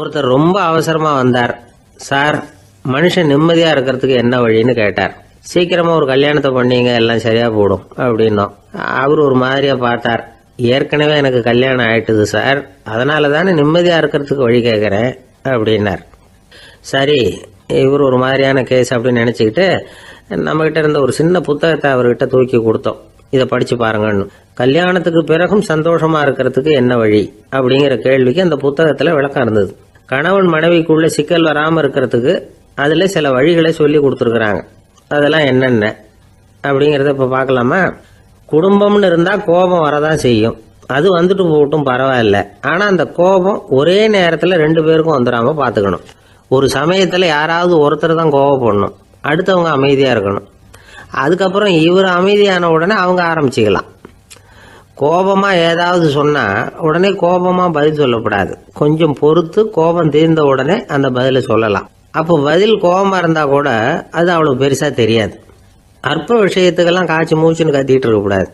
ஒருத்தர் ரொம்ப அவசரமா வந்தார். சார், மனுஷன் நிம்மதியா இருக்கிறதுக்கு என்ன வழின்னு கேட்டார். சீக்கிரமா ஒரு கல்யாணத்தை பண்ணீங்க, எல்லாம் சரியா போடும் அப்படின்னோம். அவர் ஒரு மாதிரியா பார்த்தார். ஏற்கனவே எனக்கு கல்யாணம் ஆயிட்டுது சார், அதனால தானே நிம்மதியா இருக்கிறதுக்கு வழி கேட்கறேன் அப்படின்னார். சரி, இவர் ஒரு மாதிரியான கேஸ் அப்படின்னு நினைச்சுக்கிட்டு நம்ம கிட்ட இருந்த ஒரு சின்ன புத்தகத்தை அவர்கிட்ட தூக்கி கொடுத்தோம். இதை படிச்சு பாருங்கன்னு. கல்யாணத்துக்கு பிறகும் சந்தோஷமா இருக்கிறதுக்கு என்ன வழி அப்படிங்கிற கேள்விக்கு அந்த புத்தகத்துல விளக்கம் இருந்தது. கணவன் மனைவிக்குள்ள சிக்கல் வராம இருக்கிறதுக்கு அதுல சில வழிகளை சொல்லி கொடுத்துருக்குறாங்க. அதெல்லாம் என்னென்ன அப்படிங்கறத இப்ப பார்க்கலாமா? குடும்பம்னு இருந்தா கோபம் வரதான் செய்யும். அது வந்துட்டு போகட்டும், பரவாயில்ல. ஆனா அந்த கோபம் ஒரே நேரத்துல ரெண்டு பேருக்கும் வந்துடாம பாத்துக்கணும். ஒரு சமயத்துல யாராவது ஒருத்தர் தான் கோபப்படணும், அடுத்தவங்க அமைதியா இருக்கணும். அதுக்கப்புறம் இவர் அமைதியான உடனே அவங்க ஆரம்பிச்சுக்கலாம். கோபமா ஏதாவது சொன்னா உடனே கோபமா பதில் சொல்லக்கூடாது. கொஞ்சம் பொறுத்து கோபம் தீர்ந்த உடனே அந்த பதில சொல்லலாம். அப்போ பதில் கோபமா இருந்தா கூட அது அவ்வளவு பெருசா தெரியாது. அற்ப விஷயத்துக்கெல்லாம் காய்ச்சி மூச்சுன்னு கத்திட்டு இருக்க கூடாது.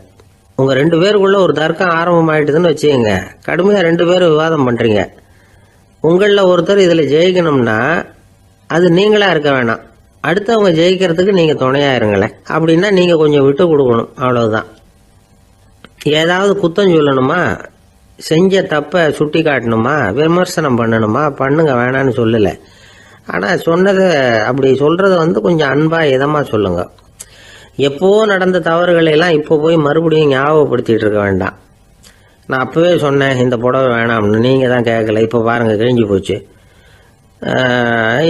உங்க ரெண்டு பேருக்குள்ள ஒரு தர்க்கம் ஆரம்பமாயிட்டுதுன்னு வச்சுக்கோங்க. கடுமையா ரெண்டு பேரும் விவாதம் பண்றீங்க. உங்கள ஒருத்தர் இதுல ஜெயிக்கணும்னா அது நீங்களா இருக்க வேணாம், அடுத்தவங்க ஜெயிக்கிறதுக்கு நீங்க துணையா இருங்களேன். அப்படின்னா நீங்க கொஞ்சம் விட்டு கொடுக்கணும், அவ்வளவுதான். ஏதாவது குத்தம் சொல்லணுமா, செஞ்ச தப்ப சுட்டி காட்டணுமா, விமர்சனம் பண்ணணுமா, பண்ணுங்க, வேணான்னு சொல்லல. ஆனா சொன்னதை அப்படி சொல்றத கொஞ்சம் அன்பா இதமா சொல்லுங்க. எப்போ நடந்த தவறுகளை எல்லாம் இப்போ போய் மறுபடியும் ஞாபகப்படுத்திட்டு இருக்க வேண்டாம். நான் அப்பவே சொன்னேன் இந்த புடவை வேணாம்னு, நீங்க தான் கேட்கல, இப்ப பாருங்க கிழிஞ்சு போச்சு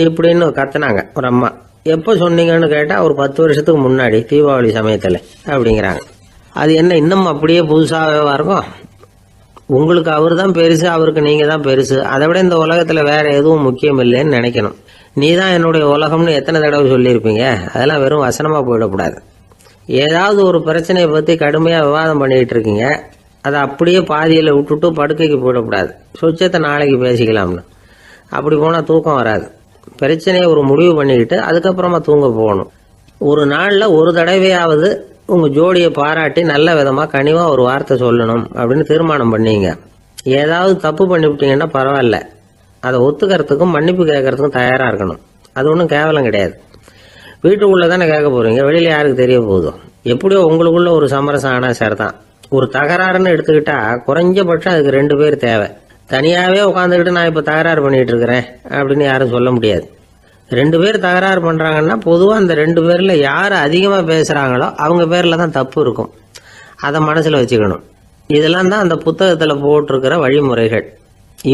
இப்படின்னு கத்துனாங்க ஒரு அம்மா. எப்போ சொன்னீங்கன்னு கேட்டா ஒரு 10 வருஷத்துக்கு முன்னாடி தீபாவளி சமயத்துல அப்படிங்கிறாங்க. அது என்ன இன்னும் அப்படியே புதுசாகவே இருக்கும்? உங்களுக்கு அவர் தான் பெருசு, அவருக்கு நீங்க தான் பெருசு. அதை விட இந்த உலகத்துல வேற எதுவும் முக்கியம் இல்லைன்னு நினைக்கணும். நீ தான் என்னுடைய உலகம்னு எத்தனை தடவை சொல்லியிருப்பீங்க? அதெல்லாம் வெறும் வசனமா போயிடக்கூடாது. ஏதாவது ஒரு பிரச்சனையை பத்தி கடுமையா விவாதம் பண்ணிட்டு இருக்கீங்க, அதை அப்படியே பாதியில விட்டுட்டு படுக்கைக்கு போயிடக்கூடாது. சொச்சத்தை நாளைக்கு பேசிக்கலாம்னு. அப்படி போனா தூக்கம் வராது. பிரச்சனையை ஒரு முடிவு பண்ணிக்கிட்டு அதுக்கப்புறமா தூங்க போகணும். ஒரு நாள்ல ஒரு தடவையாவது உங்க ஜோடியை பாராட்டி நல்ல விதமா கனிவா ஒரு வார்த்தை சொல்லணும் அப்படின்னு தீர்மானம் பண்ணீங்க. ஏதாவது தப்பு பண்ணிவிட்டீங்கன்னா பரவாயில்ல, அதை ஒத்துக்கிறதுக்கும் மன்னிப்பு கேட்கறதுக்கும் தயாரா இருக்கணும். அது ஒன்றும் கேவலம் கிடையாது. வீட்டுக்குள்ள தானே கேட்க போறீங்க, வெளியில யாருக்கு தெரிய போகுதோ? எப்படியோ உங்களுக்குள்ள ஒரு சமரசம் ஆனா சரிதான். ஒரு தகராறுன்னு எடுத்துக்கிட்டா குறைஞ்சபட்சம் அதுக்கு 2 பேர் தேவை. தனியாவே உட்காந்துக்கிட்டு நான் இப்ப தகராறு பண்ணிட்டு இருக்கிறேன் அப்படின்னு யாரும் சொல்ல முடியாது. 2 பேர் தகராறு பண்றாங்கன்னா பொதுவா அந்த 2 பேர்ல யாரு அதிகமா பேசுறாங்களோ அவங்க பேர்ல தான் தப்பு இருக்கும். அதை மனசுல வச்சுக்கணும். இதெல்லாம் தான் அந்த புத்தகத்துல போட்டிருக்கிற வழிமுறைகள்.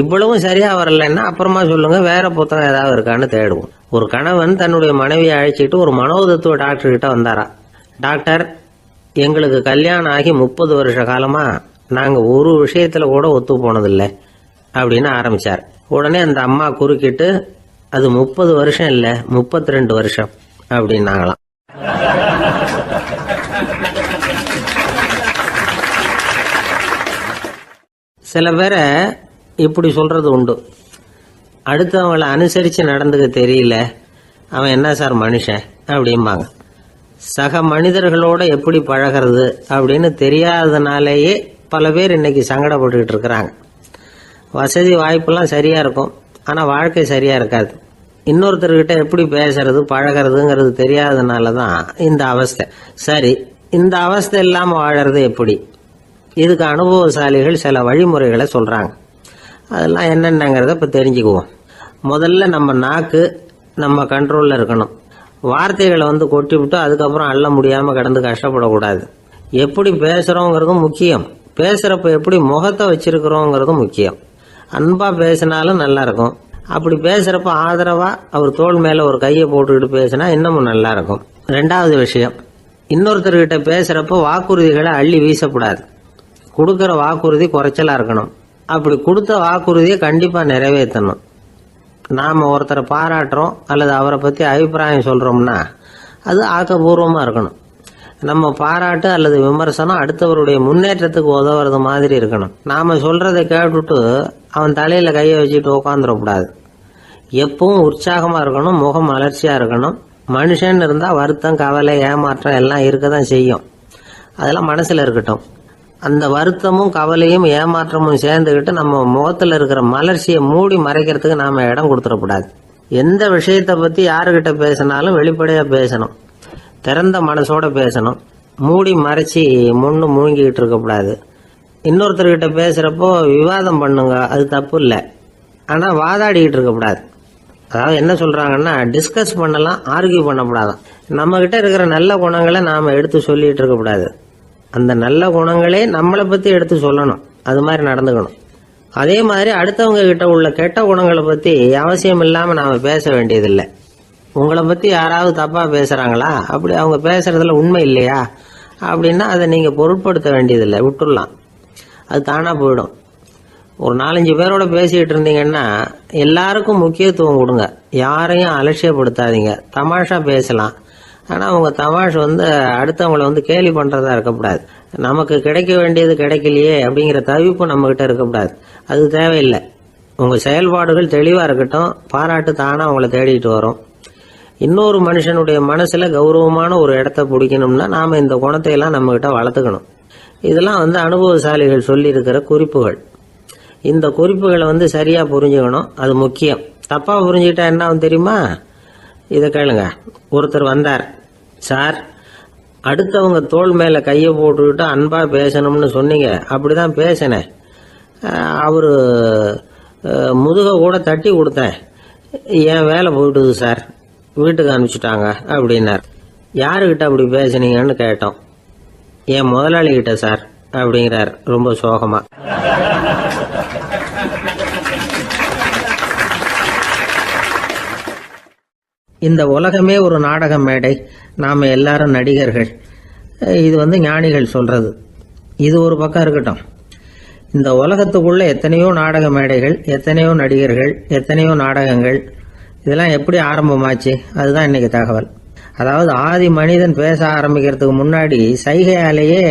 இவ்வளவும் சரியா வரலன்னா அப்புறமா சொல்லுங்க, வேற புத்தகம் ஏதாவது இருக்கான்னு தேடுவோம். ஒரு கணவன் தன்னுடைய மனைவியை அழைச்சிட்டு ஒரு மனோதத்துவ டாக்டர் கிட்ட வந்தாரா. டாக்டர், எங்களுக்கு கல்யாணம் ஆகி 30 வருஷ காலமா நாங்க ஒரு விஷயத்துல கூட ஒத்து போனதில்லை அப்படின்னு ஆரம்பிச்சார். உடனே அந்த அம்மா குறுக்கிட்டு, அது 30 வருஷம் இல்ல 32 வருஷம் அப்படின்னாங்களாம். சில பேரை இப்படி சொல்றது உண்டு. அடுத்தவங்களை அனுசரிச்சு நடந்துக்க தெரியல, அவன் என்ன சார் மனுஷன் அப்படிம்பாங்க. சக மனிதர்களோட எப்படி பழகிறது அப்படின்னு தெரியாததுனாலேயே பல பேர் இன்னைக்கு சங்கடப்பட்டுக்கிட்டு இருக்கிறாங்க. வசதி வாய்ப்பெல்லாம் சரியா இருக்கும், ஆனா வாழ்க்கை சரியா இருக்காது. இன்னொருத்தர்கிட்ட எப்படி பேசுறது பழகிறதுங்கிறது தெரியாததுனாலதான் இந்த அவஸ்தை. சரி, இந்த அவஸ்தை இல்லாம வாழறது எப்படி? இதுக்கு அனுபவசாலிகள் சில வழிமுறைகளை சொல்றாங்க. அதெல்லாம் என்னென்னங்கிறத இப்ப தெரிஞ்சுக்குவோம். முதல்ல நம்ம நாக்கு நம்ம கண்ட்ரோல்ல இருக்கணும். வார்த்தைகளை கொட்டி விட்டு அதுக்கப்புறம் அள்ள முடியாம கிடந்து கஷ்டப்படக்கூடாது. எப்படி பேசுறோங்கிறதும் முக்கியம், பேசுறப்ப எப்படி முகத்தை வச்சிருக்கிறோங்கிறதும் முக்கியம். அன்பா பேசினாலும் நல்லா இருக்கும். அப்படி பேசுறப்ப ஆதரவா அவர் தோள் மேல ஒரு கையை போட்டுக்கிட்டு பேசினா இன்னமும் நல்லா இருக்கும். 2வது விஷயம், இன்னொருத்தர்கிட்ட பேசுறப்ப வாக்குறுதிகளை அள்ளி வீசக்கூடாது. கொடுக்கற வாக்குறுதி குறைச்சலா இருக்கணும். அப்படி கொடுத்த வாக்குறுதியை கண்டிப்பா நிறைவேற்றணும். நாம ஒருத்தரை பாராட்டுறோம் அல்லது அவரை பத்தி அபிப்பிராயம் சொல்றோம்னா அது ஆக்கப்பூர்வமா இருக்கணும். நம்ம பாராட்டு அல்லது விமர்சனம் அடுத்தவருடைய முன்னேற்றத்துக்கு உதவுறது மாதிரி இருக்கணும். நாம சொல்றதை கேட்டுட்டு அவன் தலையில கையை வச்சுட்டு உட்காந்துடக்கூடாது. எப்பவும் உற்சாகமா இருக்கணும், முகம் மலர்ச்சியா இருக்கணும். மனுஷன் இருந்தா வருத்தம், கவலை, ஏமாற்றம் எல்லாம் இருக்கதான் செய்யும். அதெல்லாம் மனசுல இருக்கட்டும். அந்த வருத்தமும் கவலையும் ஏமாற்றமும் சேர்ந்துக்கிட்டு நம்ம முகத்துல இருக்கிற மலர்ச்சியை மூடி மறைக்கிறதுக்கு நாம இடம் கொடுத்துடக்கூடாது. எந்த விஷயத்தை பத்தி யாருக்கிட்ட பேசினாலும் வெளிப்படையா பேசணும், திறந்த மனசோட பேசணும். மூடி மறைச்சி முன்னு மூழ்கிக்கிட்டு இருக்கக்கூடாது. இன்னொருத்தர்கிட்ட பேசுறப்போ விவாதம் பண்ணுங்க, அது தப்பு இல்லை. ஆனா வாதாடிக்கிட்டு இருக்கக்கூடாது. அதாவது என்ன சொல்றாங்கன்னா, டிஸ்கஸ் பண்ணலாம், ஆர்கியூ பண்ணக்கூடாதான். நம்ம கிட்ட இருக்கிற நல்ல குணங்களை நாம எடுத்து சொல்லிட்டு இருக்கக்கூடாது. அந்த நல்ல குணங்களே நம்மளை பத்தி எடுத்து சொல்லணும். அது மாதிரி நடந்துக்கணும். அதே மாதிரி அடுத்தவங்க கிட்ட உள்ள கெட்ட குணங்களை பத்தி அவசியம் இல்லாம நாம பேச வேண்டியதில்லை. உங்களை பத்தி யாராவது தப்பா பேசுறாங்களா, அப்படி அவங்க பேசுறதுல உண்மை இல்லையா அப்படின்னா அதை நீங்க பொருட்படுத்த வேண்டியதில்லை, விட்டுடலாம். அது தானா போயிடும். ஒரு 4-5 பேரோட பேசிக்கிட்டு இருந்தீங்கன்னா எல்லாருக்கும் முக்கியத்துவம் கொடுங்க, யாரையும் அலட்சியப்படுத்தாதீங்க. தமாஷா பேசலாம், ஆனா உங்க தமாஷ் அடுத்தவங்களை கேலி பண்றதா இருக்கக்கூடாது. நமக்கு கிடைக்க வேண்டியது கிடைக்கலையே அப்படிங்கிற தவிப்பு நம்ம கிட்ட இருக்கக்கூடாது. அது தேவையில்லை. உங்க செயல்பாடுகள் தெளிவா இருக்கட்டும், பாராட்டு தானா உங்களை தேடிட்டு வரும். இன்னொரு மனுஷனுடைய மனசுல கௌரவமான ஒரு இடத்த பிடிக்கணும்னா நாம இந்த குணத்தை எல்லாம் நம்ம கிட்ட வளர்த்துக்கணும். இதெல்லாம் அனுபவசாலிகள் சொல்லி இருக்கிற குறிப்புகள். இந்த குறிப்புகளை சரியா புரிஞ்சுக்கணும், அது முக்கியம். தப்பா புரிஞ்சுக்கிட்டா என்ன ஆகும் தெரியுமா? இதை கேளுங்க. ஒருத்தர் வந்தார், சார் அடுத்தவங்க தோள் மேல கையை போட்டுக்கிட்டு அன்பா பேசணும்னு சொன்னீங்க, அப்படிதான் பேசினேன். அவரு முதுக கூட தட்டி கொடுத்தேன், என் வேலை போயிட்டுது சார், வீட்டுக்கு அனுப்பிச்சுட்டாங்க அப்படின்னார். யாருக்கிட்ட அப்படி பேசுனீங்கன்னு கேட்டோம். என் முதலாளி கிட்ட சார் அப்படிங்கிறார் ரொம்ப சோகமா. இந்த உலகமே ஒரு நாடக மேடை, நாம எல்லாரும் நடிகர்கள். இது ஞானிகள் சொல்றது. இது ஒரு பக்கம் இருக்கட்டும். இந்த உலகத்துக்குள்ள எத்தனையோ நாடக மேடைகள், எத்தனையோ நடிகர்கள், எத்தனையோ நாடகங்கள், இதெல்லாம் எப்படி ஆரம்பமாச்சு? அதுதான் இன்னைக்கு தகவல். அதாவது ஆதி மனிதன் பேச ஆரம்பிக்கிறதுக்கு முன்னாடி சைகையாலேயே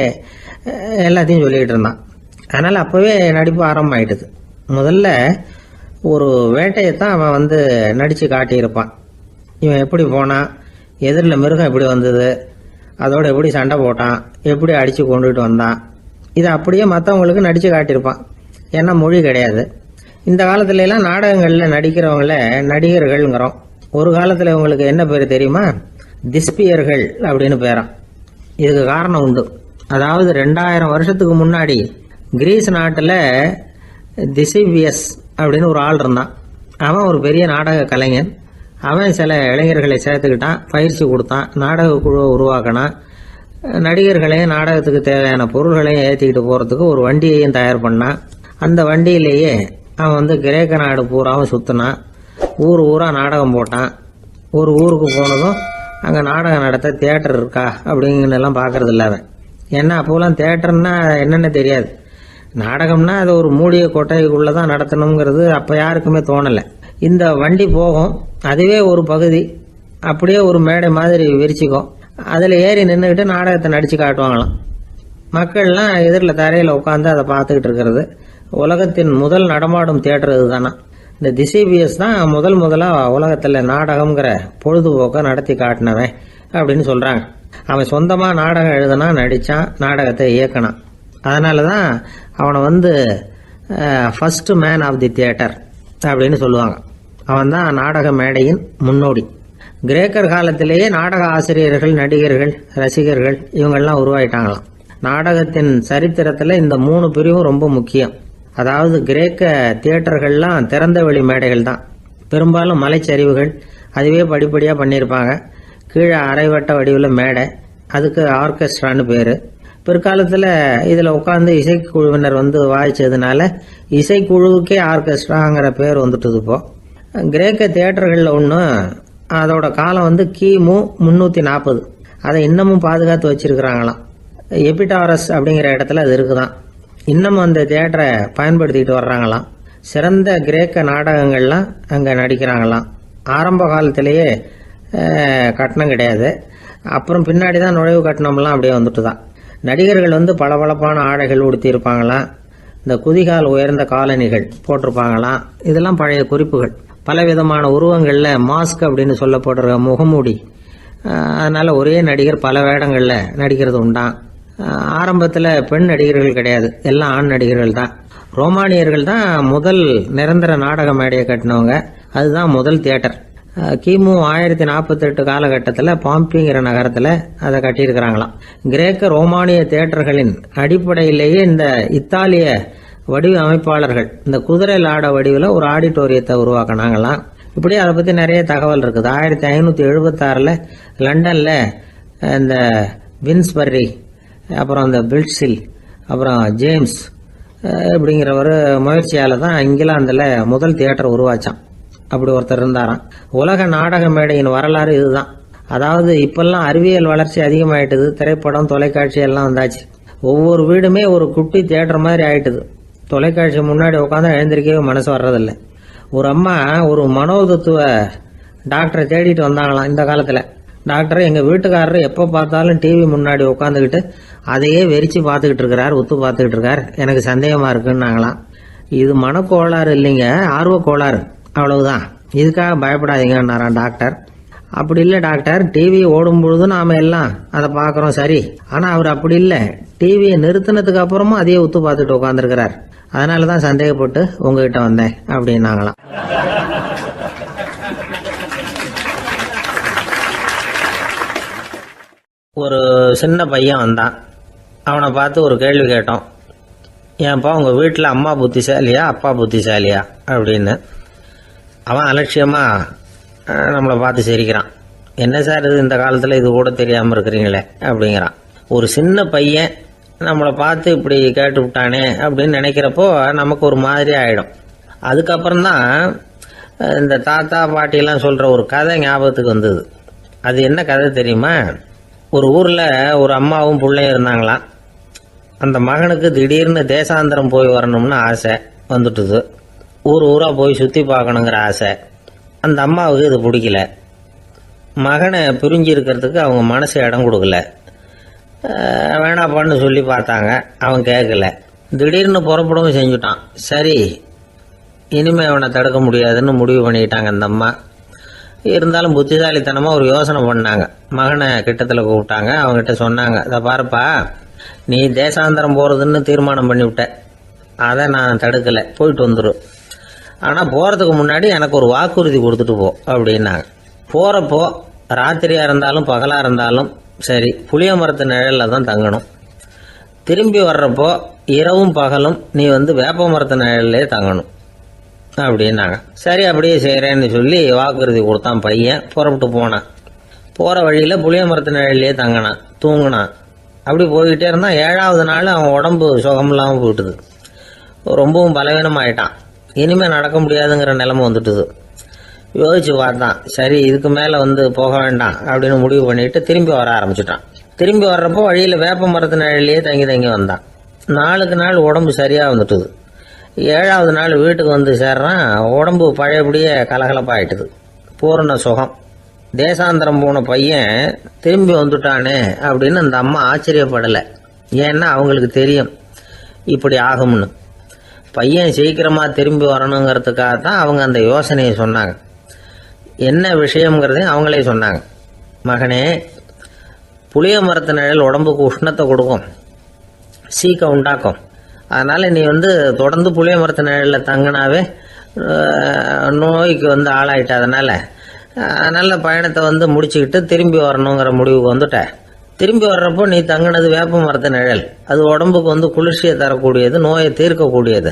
எல்லாத்தையும் சொல்லிட்டு இருந்தான். அதனால அப்பவே நடிப்பு ஆரம்பமாயிட்டுது. முதல்ல ஒரு வேட்டையத்தான் அவன் நடிச்சு காட்டியிருப்பான். இவன் எப்படி போனான், எதிரில் மிருகம் எப்படி வந்தது, அதோட எப்படி சண்டை போட்டான், எப்படி அடிச்சு கொண்டுட்டு வந்தான், இதை அப்படியே மற்றவங்களுக்கு நடிச்சு காட்டியிருப்பான். ஏன்னா மொழி கிடையாது. இந்த காலத்துல எல்லாம் நாடகங்கள்ல நடிக்கிறவங்கள நடிகர்கள்ங்கிறோம். ஒரு காலத்துல இவங்களுக்கு என்ன பேரு தெரியுமா? திஸ்பியர்கள் அப்படின்னு பேராம். இதுக்கு காரணம் உண்டு. அதாவது 2000 வருஷத்துக்கு முன்னாடி கிரீஸ் நாட்டுல திசிபியஸ் அப்படின்னு ஒரு ஆள் இருந்தான். அவன் ஒரு பெரிய நாடக கலைஞன். அவன் சில இளைஞர்களை சேர்த்துக்கிட்டான், பயிற்சி கொடுத்தான், நாடக குழுவை உருவாக்கினான். நடிகர்களையும் நாடகத்துக்கு தேவையான பொருள்களையும் ஏற்றிக்கிட்டு போறதுக்கு ஒரு வண்டியையும் தயார் பண்ணான். அந்த வண்டியிலேயே அவன் கிரேக்க நாடு பூராவும் சுத்தினான். ஊர் ஊரா நாடகம் போட்டான். ஒரு ஊருக்கு போனதும் அங்கே நாடகம் நடத்த தியேட்டர் இருக்கா அப்படிங்கலாம் பார்க்கறது இல்லை அவன். ஏன்னா அப்போலாம் தியேட்டர்னா என்னென்ன தெரியாது. நாடகம்னா அது ஒரு மூடிய கொட்டைக்குள்ளதான் நடத்தணுங்கிறது அப்போ யாருக்குமே தோணலை. இந்த வண்டி போகும், அதுவே ஒரு பகுதி அப்படியே ஒரு மேடை மாதிரி விரிச்சிக்கும். அதில் ஏறி நின்றுக்கிட்டு நாடகத்தை நடிச்சு காட்டுவாங்களாம். மக்கள்லாம் எதிரில் தரையில் உட்காந்து அதை பார்த்துக்கிட்டு இருக்கிறது. உலகத்தின் முதல் நடமாடும் தியேட்டர் இதுதானா. இந்த திசிபியஸ் தான் முதலா உலகத்தில் நாடகம்ங்கிற பொழுதுபோக்கை நடத்தி காட்டினவன் அப்படின்னு சொல்றாங்க. அவன் சொந்தமா நாடகம் எழுதுனா, நடிச்சான், நாடகத்தை இயக்கினான். அதனாலதான் அவனை first man of the theatre அப்படின்னு சொல்லுவாங்க. அவன் தான் நாடக மேடையின் முன்னோடி. கிரேக்கர் காலத்திலேயே நாடக ஆசிரியர்கள், நடிகர்கள், ரசிகர்கள் இவங்கெல்லாம் உருவாயிட்டாங்களாம். நாடகத்தின் சரித்திரத்துல இந்த 3 பிரிவும் ரொம்ப முக்கியம். அதாவது கிரேக்க தியேட்டர்கள்லாம் திறந்த வெளி மேடைகள் தான். பெரும்பாலும் மலைச்சரிவுகள், அதுவே படிப்படியா பண்ணியிருப்பாங்க. கீழே அரைவட்ட வடிவில் மேடை, அதுக்கு ஆர்கெஸ்ட்ரான்னு பேரு. பிற்காலத்துல இதுல உட்கார்ந்து இசைக்குழுவினர் வாய்ச்சதுனால இசைக்குழுவுக்கே ஆர்கெஸ்ட்ராங்கிற பேர் வந்துட்டுது. இப்போ கிரேக்க தியேட்டர்கள்ல ஒண்ணு, அதோட காலம் கிமு 340. அதை இன்னமும் பாதுகாத்து வச்சிருக்கிறாங்களாம். எபிடாரஸ் அப்படிங்கிற இடத்துல அது இருக்குதான். இன்னமும் அந்த தியேட்டரை பயன்படுத்திட்டு வர்றாங்களாம். சிறந்த கிரேக்க நாடகங்கள்லாம் அங்க நடிக்கிறாங்களாம். ஆரம்ப காலத்திலேயே கட்டணம் கிடையாது. அப்புறம் பின்னாடி தான் நுழைவு கட்டணம்லாம் அப்படியே வந்துட்டு தான். நடிகர்கள் பளபளப்பான ஆடைகள் உடுத்தி இருப்பாங்களாம். இந்த குதிகால் உயர்ந்த காலணிகள் போட்டிருப்பாங்களாம். இதெல்லாம் பழைய குறிப்புகள். பலவிதமான உருவங்கள்ல மாஸ்க் அப்படின்னு சொல்லப்படுற முகமூடி. அதனால ஒரே நடிகர் பல வேடங்கள்ல நடிக்கிறது உண்டான். ஆரம்பத்தில் பெண் நடிகர்கள் கிடையாது, எல்லாம் ஆண் நடிகர்கள் தான். ரோமானியர்கள் தான் முதல் நிரந்தர நாடக மேடையை கட்டினவங்க. அதுதான் முதல் தியேட்டர். கிமு 1048 காலகட்டத்தில் பாம்பிங்கிற நகரத்தில் அதை கட்டியிருக்கிறாங்களாம். கிரேக்க ரோமானிய தியேட்டர்களின் அடிப்படையிலேயே இந்த இத்தாலிய வடிவ அமைப்பாளர்கள் இந்த குதிரை லாட வடிவில் ஒரு ஆடிட்டோரியத்தை உருவாக்கினாங்களாம். இப்படி அதை பற்றி நிறைய தகவல் இருக்குது. 1576 லண்டனில் இந்த வின்ஸ்பர்ரி, அப்புறம் இந்த பில்ட்ஸில், அப்புறம் ஜேம்ஸ் இப்படிங்கிற ஒரு முயற்சியால் தான் இங்கிலாந்தில் முதல் தியேட்டர் உருவாச்சான். அப்படி ஒருத்தர் இருந்தாராம். உலக நாடக மேடையின் வரலாறு இதுதான். அதாவது இப்பெல்லாம் அறிவியல் வளர்ச்சி அதிகமாயிட்டுது, திரைப்படம் தொலைக்காட்சி எல்லாம் வந்தாச்சு. ஒவ்வொரு வீடுமே ஒரு குட்டி தியேட்டர் மாதிரி ஆயிட்டுது. தொலைக்காட்சி முன்னாடி உட்காந்து எழுந்திருக்கவே மனசு வர்றதில்லை. ஒரு அம்மா ஒரு மனோதத்துவ டாக்டரை தேடிட்டு வந்தாங்களாம் இந்த காலத்தில். டாக்டர், எங்கள் வீட்டுக்காரர் எப்போ பார்த்தாலும் டிவி முன்னாடி உட்காந்துக்கிட்டு அதையே வெறிச்சு பார்த்துக்கிட்டு இருக்கிறார், உத்து பார்த்துக்கிட்டு இருக்கார், எனக்கு சந்தேகமாக இருக்குன்னாங்களாம். இது மனக்கோளாறு இல்லைங்க, ஆர்வ கோளாறு, அவ்வளவுதான், இதுக்காக பயப்படாதீங்கன்னாராம் டாக்டர். அப்படி இல்லை டாக்டர், டிவி ஓடும் பொழுது நாம எல்லாம் அதை பார்க்குறோம் சரி, ஆனால் அவர் அப்படி இல்லை, டிவியை நிறுத்தினதுக்கு அப்புறமும் அதையே உத்து பார்த்துட்டு உட்காந்துருக்கிறார், அதனால தான் சந்தேகப்பட்டு உங்ககிட்ட வந்தேன் அப்படின்னாங்களாம். ஒரு சின்ன பையன் வந்தான். அவனை பார்த்து ஒரு கேள்வி கேட்டோம். ஏன்ப்பா உங்கள் வீட்டில் அம்மா புத்திசாலியா அப்பா புத்திசாலியா அப்படின்னு. அவன் அலட்சியமாக நம்மளை பார்த்து சிரிக்கிறான். என்ன சார் இது, இந்த காலத்தில் இது கூட தெரியாமல் இருக்கிறீங்களே அப்படிங்கிறான். ஒரு சின்ன பையன் நம்மளை பார்த்து இப்படி கேட்டு விட்டானே அப்படின்னு நினைக்கிறப்போ நமக்கு ஒரு மாதிரி ஆகிடும். அதுக்கப்புறம்தான் இந்த தாத்தா பாட்டிலாம் சொல்கிற ஒரு கதை ஞாபகத்துக்கு வந்தது. அது என்ன கதை தெரியுமா? ஒரு ஊரில் ஒரு அம்மாவும் பிள்ளையும் இருந்தாங்களாம். அந்த மகனுக்கு திடீர்னு தேசாந்திரம் போய் வரணும்னு ஆசை வந்துட்டுது. ஊராக போய் சுற்றி பார்க்கணுங்கிற ஆசை. அந்த அம்மாவுக்கு இது பிடிக்கல. மகனை பிரிஞ்சு இருக்கிறதுக்கு அவங்க மனசு இடம் கொடுக்கல. வேணாப்பான்னு சொல்லி பார்த்தாங்க, அவன் கேட்கல. திடீர்னு புறப்படவும் செஞ்சுட்டான். சரி, இனிமே அவனை தடுக்க முடியாதுன்னு முடிவு பண்ணிக்கிட்டாங்க அந்த அம்மா. இருந்தாலும் புத்திசாலித்தனமாக ஒரு யோசனை பண்ணாங்க. மகனை கிட்டத்தில் கூப்பிட்டாங்க. அவங்ககிட்ட சொன்னாங்க, இதை பாருப்பா, நீ தேசாந்திரம் போகிறதுன்னு தீர்மானம் பண்ணிவிட்ட, அதை நான் தடுக்கலை, போயிட்டு வந்துடும். ஆனால் போகிறதுக்கு முன்னாடி எனக்கு ஒரு வாக்குறுதி கொடுத்துட்டு போ அப்படின்னாங்க. போகிறப்போ ராத்திரியாக இருந்தாலும் பகலாக இருந்தாலும் சரி, புளிய மரத்து நிழலில் தான் தங்கணும். திரும்பி வர்றப்போ இரவும் பகலும் நீ வேப்ப மரத்து நிழல்லே தங்கணும் அப்படின்னாங்க. சரி, அப்படியே செய்கிறேன்னு சொல்லி வாக்குறுதி கொடுத்தான் பையன். புறப்பட்டு போனான். போகிற வழியில் புளிய மரத்து நிழல்லே தங்கினான், தூங்கினான். அப்படி போய்கிட்டே இருந்தான். 7வது நாள் அவன் உடம்பு சுகமில்லாமல் போயிட்டுது. ரொம்பவும் பலவீனமாயிட்டான். இனிமேல் நடக்க முடியாதுங்கிற நிலைமை வந்துட்டுது. யோசிச்சு பார்த்தான். சரி, இதுக்கு மேலே போக வேண்டாம் அப்படின்னு முடிவு பண்ணிட்டு திரும்பி வர ஆரம்பிச்சிட்டான். திரும்பி வர்றப்போ வழியில் வேப்ப மரத்து நிழல்லையே தங்கி வந்தான். நாளுக்கு நாள் உடம்பு சரியாக வந்துட்டுது. 7வது நாள் வீட்டுக்கு சேர்றான். உடம்பு பழையபடியே கலகலப்பாயிட்டுது. பூரண சுகம். தேசாந்திரம் போன பையன் திரும்பி வந்துட்டானே அப்படின்னு அந்த அம்மா ஆச்சரியப்படலை. ஏன்னா அவங்களுக்கு தெரியும் இப்படி ஆகும்னு. பையன் சீக்கிரமாக திரும்பி வரணுங்கிறதுக்காக தான் அவங்க அந்த யோசனையை சொன்னாங்க. என்ன விஷயங்கிறதையும் அவங்களே சொன்னாங்க. மகனே, புளிய மரத்து நிழல் உடம்புக்கு உஷ்ணத்தை கொடுக்கும், சீக்க உண்டாக்கும். அதனால் நீ தொடர்ந்து புளிய மரத்து நிழலில் தங்கினாவே நோய்க்கு ஆளாயிட்ட. அதனால் நல்ல பயணத்தை முடிச்சுக்கிட்டு திரும்பி வரணுங்கிற முடிவுக்கு வந்துட்ட. திரும்பி வர்றப்போ நீ தங்கினது வேப்ப மரத்து நிழல். அது உடம்புக்கு குளிர்ச்சியை தரக்கூடியது, நோயை தீர்க்கக்கூடியது.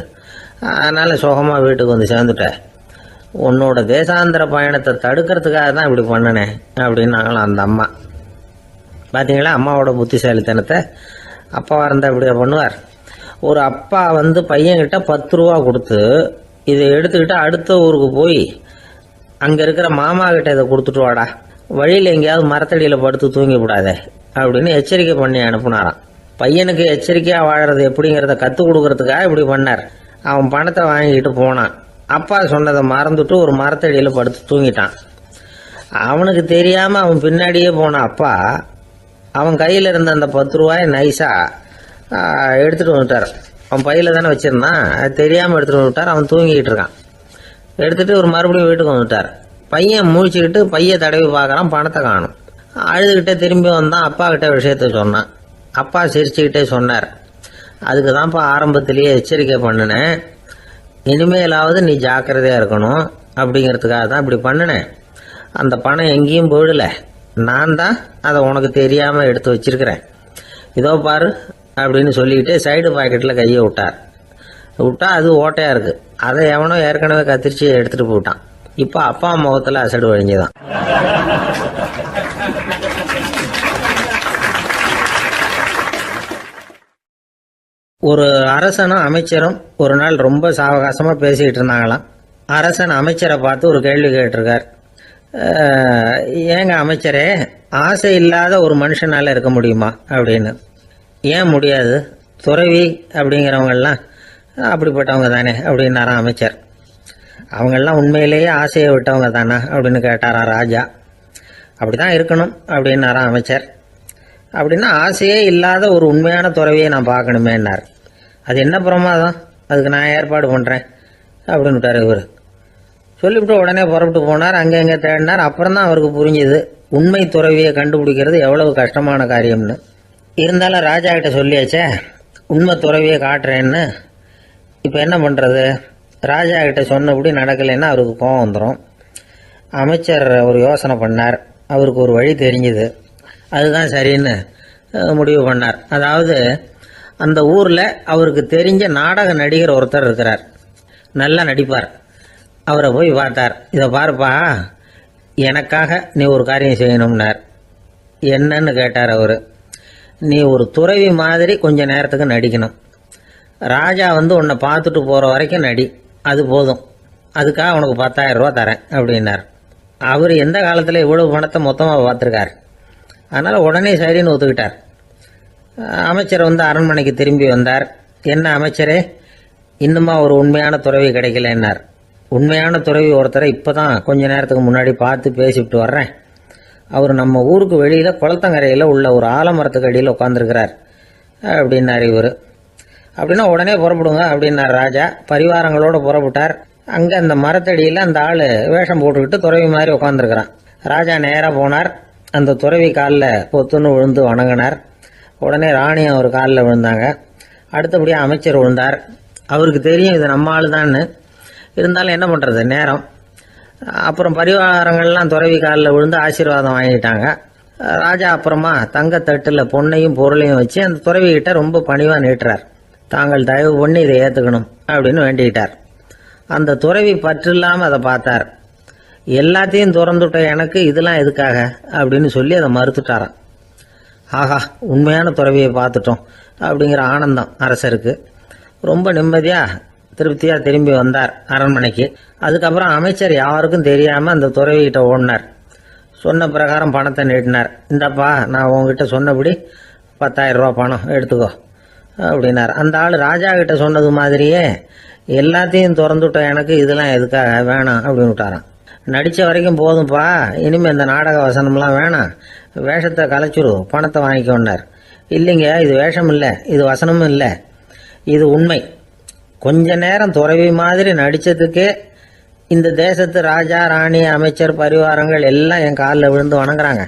அதனால் சுகமாக வீட்டுக்கு சேர்ந்துட்ட. உன்னோட தேசாந்திர பயணத்தை தடுக்கிறதுக்காக தான் இப்படி பண்ணினேன் அப்படின்னாங்களாம் அந்த அம்மா. பார்த்தீங்களா அம்மாவோட புத்திசாலித்தனத்தை? அப்பாவாக இருந்தால் இப்படியா பண்ணுவார்? ஒரு அப்பா பையன்கிட்ட 10 ரூபா கொடுத்து இதை எடுத்துக்கிட்டு அடுத்த ஊருக்கு போய் அங்கே இருக்கிற மாமா கிட்ட இதை கொடுத்துட்டு வாடா, வழியில் எங்கேயாவது மரத்தடியில் படுத்து தூங்கி விடாதே அப்படின்னு எச்சரிக்கை பண்ணி அனுப்புனாராம். பையனுக்கு எச்சரிக்கையாக வாழறது எப்படிங்கிறத கற்றுக் கொடுக்கறதுக்காக இப்படி பண்ணார். அவன் பணத்தை வாங்கிட்டு போனான். அப்பா சொன்னதை மறந்துட்டு ஒரு மரத்தடியில் படுத்து தூங்கிட்டான். அவனுக்கு தெரியாமல் அவன் பின்னாடியே போன அப்பா அவன் கையில் இருந்த அந்த 10 ரூபாயை நைஸாக எடுத்துகிட்டு வந்துட்டார். அவன் பையில் தானே வச்சுருந்தான், அது தெரியாமல் எடுத்துகிட்டு வந்துட்டார். அவன் தூங்கிக்கிட்டு இருக்கான். எடுத்துகிட்டு ஒரு மறுபடியும் வீட்டுக்கு வந்துட்டார். பையன் முழிச்சுக்கிட்டு பையை தடவி பார்க்குறான், பணத்தை காணும். அழுதுகிட்டே திரும்பி வந்தான். அப்பா கிட்ட விஷயத்த சொன்னான். அப்பா சிரிச்சுக்கிட்டே சொன்னார், அதுக்கு தான்ப்பா ஆரம்பத்திலேயே எச்சரிக்கை பண்ணினேன், இனிமேலாவது நீ ஜாக்கிரதையாக இருக்கணும் அப்படிங்கிறதுக்காக தான் இப்படி பண்ணினேன். அந்த பணம் எங்கேயும் போயிடல, நான் தான் அதை உனக்கு தெரியாமல் எடுத்து வச்சிருக்கிறேன். இதோ பாரு அப்படின்னு சொல்லிக்கிட்டு சைடு பாக்கெட்டில் கையை விட்டா அது ஓட்டையாக இருக்குது. அதை எவனோ ஏற்கனவே கத்திரிச்சு எடுத்துகிட்டு போட்டான். இப்போ அப்பா முகத்தில் அசடு வழிஞ்சுதான். ஒரு அரசனும் அமைச்சரும் ஒரு நாள் ரொம்ப சாவகாசமாக பேசிக்கிட்டு இருந்தாங்களாம். அரசன் அமைச்சரை பார்த்து ஒரு கேள்வி கேட்டிருக்கார். ஏங்க அமைச்சரே, ஆசை இல்லாத ஒரு மனுஷனால இருக்க முடியுமா அப்படின்னு. ஏன் முடியாது, துறவி அப்படிங்கிறவங்கெல்லாம் அப்படிப்பட்டவங்க தானே அப்படின்னாராம் அமைச்சர். அவங்கெல்லாம் உண்மையிலேயே ஆசையை விட்டவங்க தானா அப்படின்னு கேட்டாராம் ராஜா. அப்படிதான் இருக்கணும் அப்படின்னாராம் அமைச்சர். அப்படின்னா ஆசையே இல்லாத ஒரு உண்மையான துறவியை நான் பார்க்கணுமேன்னார். அது என்ன பிரமாதம், அதுக்கு நான் ஏற்பாடு பண்ணுறேன் அப்படின்னு விட்டார் இவர். சொல்லிவிட்டு உடனே புறப்பட்டு போனார். அங்கே எங்கே தேடினார். அப்புறம் தான் அவருக்கு புரிஞ்சுது உண்மை துறவியை கண்டுபிடிக்கிறது எவ்வளவு கஷ்டமான காரியம்னு. இருந்தாலும் ராஜா கிட்ட சொல்லியாச்சே உண்மை துறவியை காட்டுறேன்னு. இப்போ என்ன பண்ணுறது, ராஜா கிட்ட சொன்னபடி நடக்கலைன்னா அவருக்கு கோபம் வந்துடும். அமைச்சர் ஒரு யோசனை பண்ணார். அவருக்கு ஒரு வழி தெரிஞ்சுது. அதுதான் சரின்னு முடிவு பண்ணார். அதாவது அந்த ஊரில் அவருக்கு தெரிஞ்ச நாடக நடிகர் ஒருத்தர் இருக்கிறார், நல்லா நடிப்பார். அவரை போய் பார்த்தார். இதை பாருப்பா, எனக்காக நீ ஒரு காரியம் செய்யணும்னார். என்னன்னு கேட்டார் அவர். நீ ஒரு துறவி மாதிரி கொஞ்ச நேரத்துக்கு நடிக்கணும். ராஜா உன்னை பார்த்துட்டு போகிற வரைக்கும் நடி, அது போதும். அதுக்காக உனக்கு 10,000 ரூபா தரேன் அப்படின்னார். அவர் எந்த காலத்தில் இவ்வளவு பணத்தை மொத்தமாக பார்த்துருக்கார். அதனால் உடனே சரின்னு ஒத்துக்கிட்டார். அமைச்சர் அரண்மனைக்கு திரும்பி வந்தார். என்ன அமைச்சரே, இன்னுமா ஒரு உண்மையான துறவி கிடைக்கலன்னார். உண்மையான துறவி ஒருத்தரை இப்போ தான் கொஞ்ச நேரத்துக்கு முன்னாடி பார்த்து பேசிவிட்டு வர்றேன். அவர் நம்ம ஊருக்கு வெளியில் குளத்தங்கரையில் உள்ள ஒரு ஆலமரத்துக்கு அடியில் உட்காந்துருக்கிறார் அப்படின்னார் இவர். அப்படின்னா உடனே புறப்படுங்க அப்படின்னார் ராஜா. பரிவாரங்களோடு புறப்பட்டார். அங்கே அந்த மரத்தடியில் அந்த ஆள் வேஷம் போட்டுக்கிட்டு துறவி மாதிரி உட்காந்துருக்கிறான். ராஜா நேராக போனார். அந்த துறவி காலில் பொத்துன்னு விழுந்து வணங்கினார். உடனே ராணியும் அவர் காலில் விழுந்தாங்க. அடுத்தபடியாக அமைச்சர் விழுந்தார். அவருக்கு தெரியும் இது நம்ம ஆள் தான்னு. இருந்தாலும் என்ன பண்ணுறது, நேரம். அப்புறம் பரிவாரங்கள்லாம் துறவி காலில் விழுந்து ஆசீர்வாதம் வாங்கிட்டாங்க. ராஜா அப்புறமா தங்கத்தட்டில் பொண்ணையும் பொருளையும் வச்சு அந்த துறவிகிட்ட ரொம்ப பணிவாக நீட்டுறார். தாங்கள் தயவு பண்ணி இதை ஏற்றுக்கணும் அப்படின்னு வேண்டிக்கிட்டார். அந்த துறவி பற்று இல்லாமல் அதை பார்த்தார். எல்லாத்தையும் திறந்துட்ட எனக்கு இதெல்லாம் எதுக்காக அப்படின்னு சொல்லி அதை மறுத்துட்டாராம். ஆஹா, உண்மையான துறவியை பார்த்துட்டோம் அப்படிங்கிற ஆனந்தம் அரசருக்கு. ரொம்ப நிம்மதியாக திருப்தியாக திரும்பி வந்தார் அரண்மனைக்கு. அதுக்கப்புறம் அமைச்சர் யாருக்கும் தெரியாமல் அந்த துறவிகிட்ட ஓடினார். சொன்ன பிரகாரம் பணத்தை நீட்டினார். இந்தப்பா, நான் உங்ககிட்ட சொன்னபடி 10,000 ரூபா பணம் எடுத்துக்கோ அப்படின்னார். அந்த ஆள் ராஜா கிட்ட சொன்னது மாதிரியே எல்லாத்தையும் திறந்துட்ட எனக்கு இதெல்லாம் எதுக்காக வேணாம் அப்படின்னு விட்டாரான். நடித்த வரைக்கும் போதும்ப்பா, இனிமேல் இந்த நாடக வசனம்லாம் வேணாம், வேஷத்தை கலைச்சிரு, பணத்தை வாங்கிக்கோன்னார். இல்லைங்க, இது வேஷம் இல்லை, இது வசனமும் இல்லை, இது உண்மை. கொஞ்ச நேரம் துறவி மாதிரி நடித்ததுக்கே இந்த தேசத்து ராஜா, ராணி, அமைச்சர், பரிவாரங்கள் எல்லாம் என் காலில் விழுந்து வணங்குறாங்க.